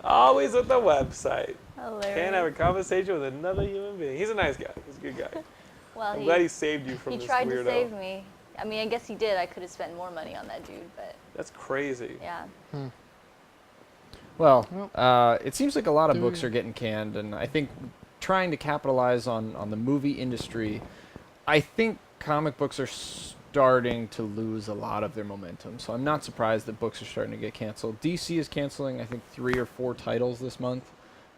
Always at the website. Hilarious. Can't have a conversation with another human being. He's a nice guy. He's a good guy. Well, I'm glad he saved you from he this tried weirdo. to save me. I mean, I guess he did. I could have spent more money on that dude, but That's crazy. yeah. Well, it seems like a lot of books are getting canned, and I think trying to capitalize on the movie industry, I think comic books are starting to lose a lot of their momentum. So I'm not surprised that books are starting to get canceled. DC is canceling, I think, 3 or 4 titles this month.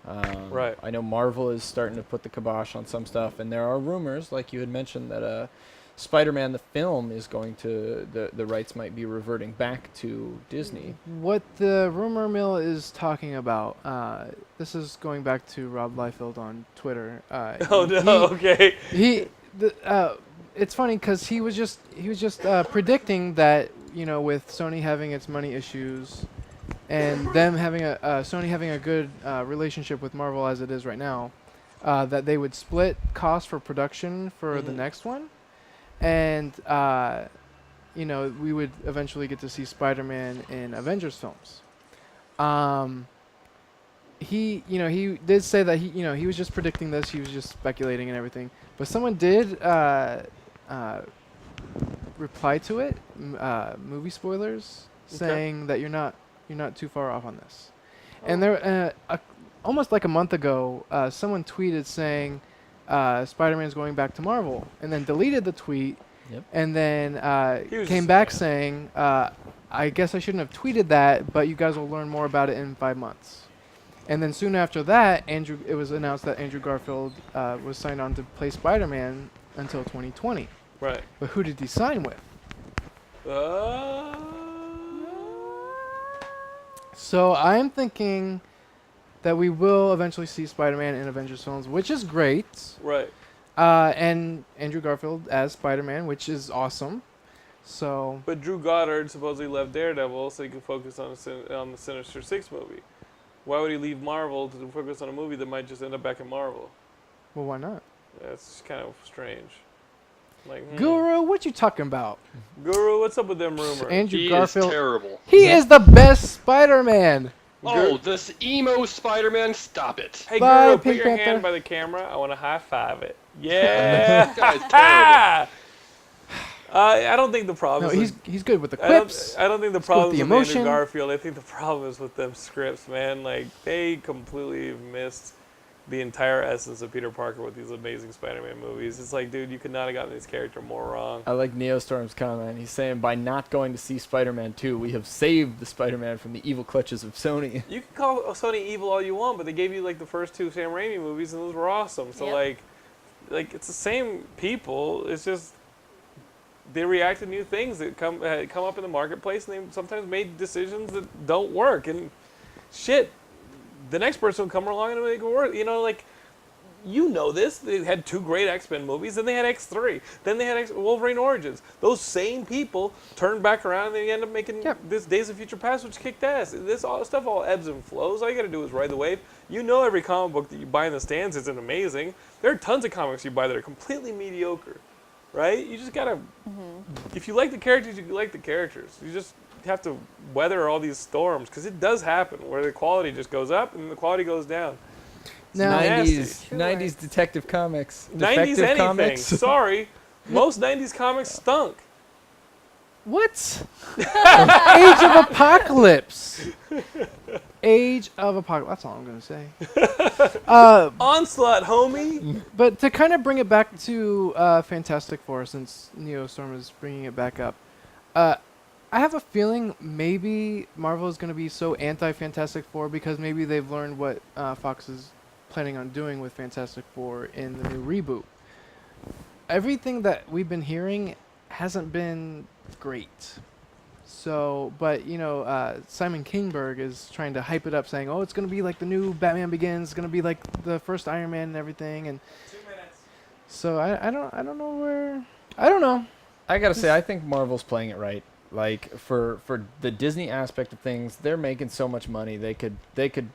Right. I know Marvel is starting to put the kibosh on some stuff, and there are rumors, like you had mentioned, that Spider-Man the film is going to the rights might be reverting back to Disney. What the rumor mill is talking about, this is going back to Rob Liefeld on Twitter. Oh no. Okay. It's funny because he was just predicting that, you know, with Sony having its money issues and them having Sony having a good relationship with Marvel as it is right now, that they would split costs for production for the next one, and you know, we would eventually get to see Spider-Man in Avengers films. He did say that he was just predicting this. He was just speculating and everything. But someone did reply to it, movie spoilers, saying that you're not too far off on this. And there, almost like a month ago, someone tweeted saying Spider-Man's going back to Marvel, and then deleted the tweet. Yep. And then came back saying, I guess I shouldn't have tweeted that, but you guys will learn more about it in 5 months. And then soon after that, it was announced that Andrew Garfield was signed on to play Spider-Man until 2020. Right. But who did he sign with? So I'm thinking that we will eventually see Spider-Man in Avengers films, which is great. Right. And Andrew Garfield as Spider-Man, which is awesome. So. But Drew Goddard supposedly left Daredevil so he could focus on the Sinister Six movie. Why would he leave Marvel to focus on a movie that might just end up back in Marvel? Well, why not? That's kind of strange. Like, Guru, what you talking about? Guru, what's up with them rumors? Andrew He Garfield. is terrible. He is the best Spider-Man. Oh, this emo Spider-Man, stop it. Hey, Bye, Guru, put Pink your Panther. hand by the camera. I want to high-five it. Yeah. This guy's terrible. I don't think the problem No, is he's good with the quips. I don't think the good problem with is the with emotion. Andrew Garfield. I think the problem is with them scripts, man. Like, they completely missed the entire essence of Peter Parker with these amazing Spider-Man movies. It's like, dude, you could not have gotten this character more wrong. I like Neostorm's comment. He's saying, by not going to see Spider-Man 2, we have saved the Spider-Man from the evil clutches of Sony. You can call Sony evil all you want, but they gave you, like, the first 2 Sam Raimi movies, and those were awesome. So, Yep. like it's the same people. It's just they react to new things that come up in the marketplace, and they sometimes made decisions that don't work. And shit, the next person will come along and make it work. You know, like, you know this. They had 2 great X-Men movies, then they had X3, then they had Wolverine Origins. Those same people turned back around, and they end up making this Days of Future Past, which kicked ass. This stuff all ebbs and flows. All you got to do is ride the wave. You know, every comic book that you buy in the stands isn't amazing. There are tons of comics you buy that are completely mediocre, right? You just gotta. If you like the characters, you like the characters. You just have to weather all these storms, because it does happen where the quality just goes up and the quality goes down. Now, nasty. 90s detective comics. 90s Defective anything. comics. Sorry, most 90s comics stunk. what? Age of Apocalypse. Age of Apocalypse. That's all I'm gonna say. Onslaught, homie. But to kind of bring it back to Fantastic Four, since Neostorm is bringing it back up, I have a feeling maybe Marvel is going to be so anti-Fantastic Four because maybe they've learned what Fox is planning on doing with Fantastic Four in the new reboot. Everything that we've been hearing hasn't been great. So, but, you know, Simon Kinberg is trying to hype it up, saying, oh, it's going to be like the new Batman Begins, it's going to be like the first Iron Man and everything. And 2 minutes. so I don't know where... I don't know. I gotta say, I think Marvel's playing it right. Like, for the Disney aspect of things, they're making so much money. They could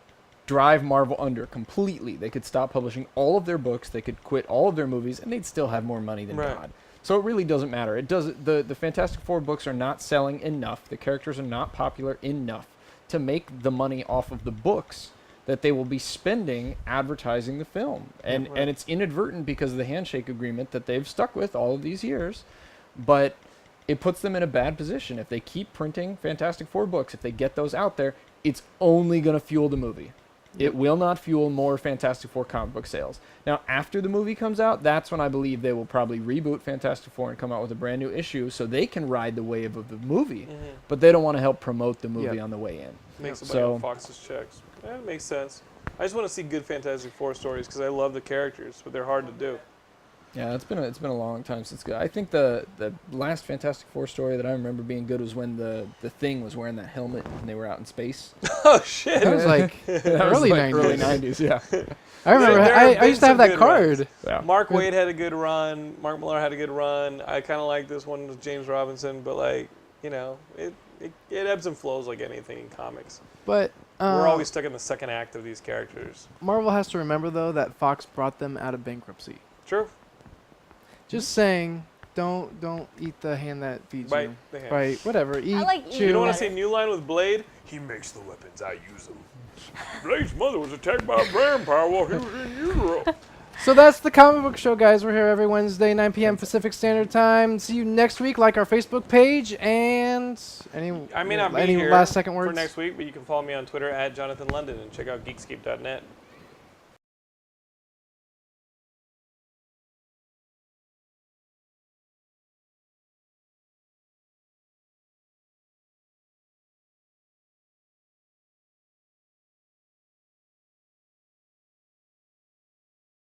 drive Marvel under completely. They could stop publishing all of their books. They could quit all of their movies, and they'd still have more money than Right. God. So it really doesn't matter. It does the Fantastic Four books are not selling enough. The characters are not popular enough to make the money off of the books that they will be spending advertising the film. And Right. and it's inadvertent because of the handshake agreement that they've stuck with all of these years. But it puts them in a bad position. If they keep printing Fantastic Four books, if they get those out there, it's only going to fuel the movie. It will not fuel more Fantastic Four comic book sales. Now, after the movie comes out, that's when I believe they will probably reboot Fantastic Four and come out with a brand new issue so they can ride the wave of the movie, but they don't want to help promote the movie on the way in. Make somebody on Fox's checks. Yeah, it makes sense. I just want to see good Fantastic Four stories because I love the characters, but they're hard to do. Yeah, it's been a long time since good. I think the last Fantastic Four story that I remember being good was when the Thing was wearing that helmet and they were out in space. Oh shit! That was like early 90s. Early 90s, yeah. I remember. I used to have that card. Yeah. Mark Waid had a good run. Mark Millar had a good run. I kind of like this one with James Robinson, but like it ebbs and flows like anything in comics. But We're always stuck in the second act of these characters. Marvel has to remember though that Fox brought them out of bankruptcy. True. Just saying, don't eat the hand that feeds Bite you. the hand. Bite, whatever. Eat, like chew. You don't want to see a new line with Blade? He makes the weapons, I use them. Blade's mother was attacked by a vampire while he was in Europe. So that's the comic book show, guys. We're here every Wednesday, 9 p.m. Pacific Standard Time. See you next week. Like our Facebook page and I may not be any here last second words for next week, but you can follow me on Twitter at Jonathan London and check out Geekscape.net.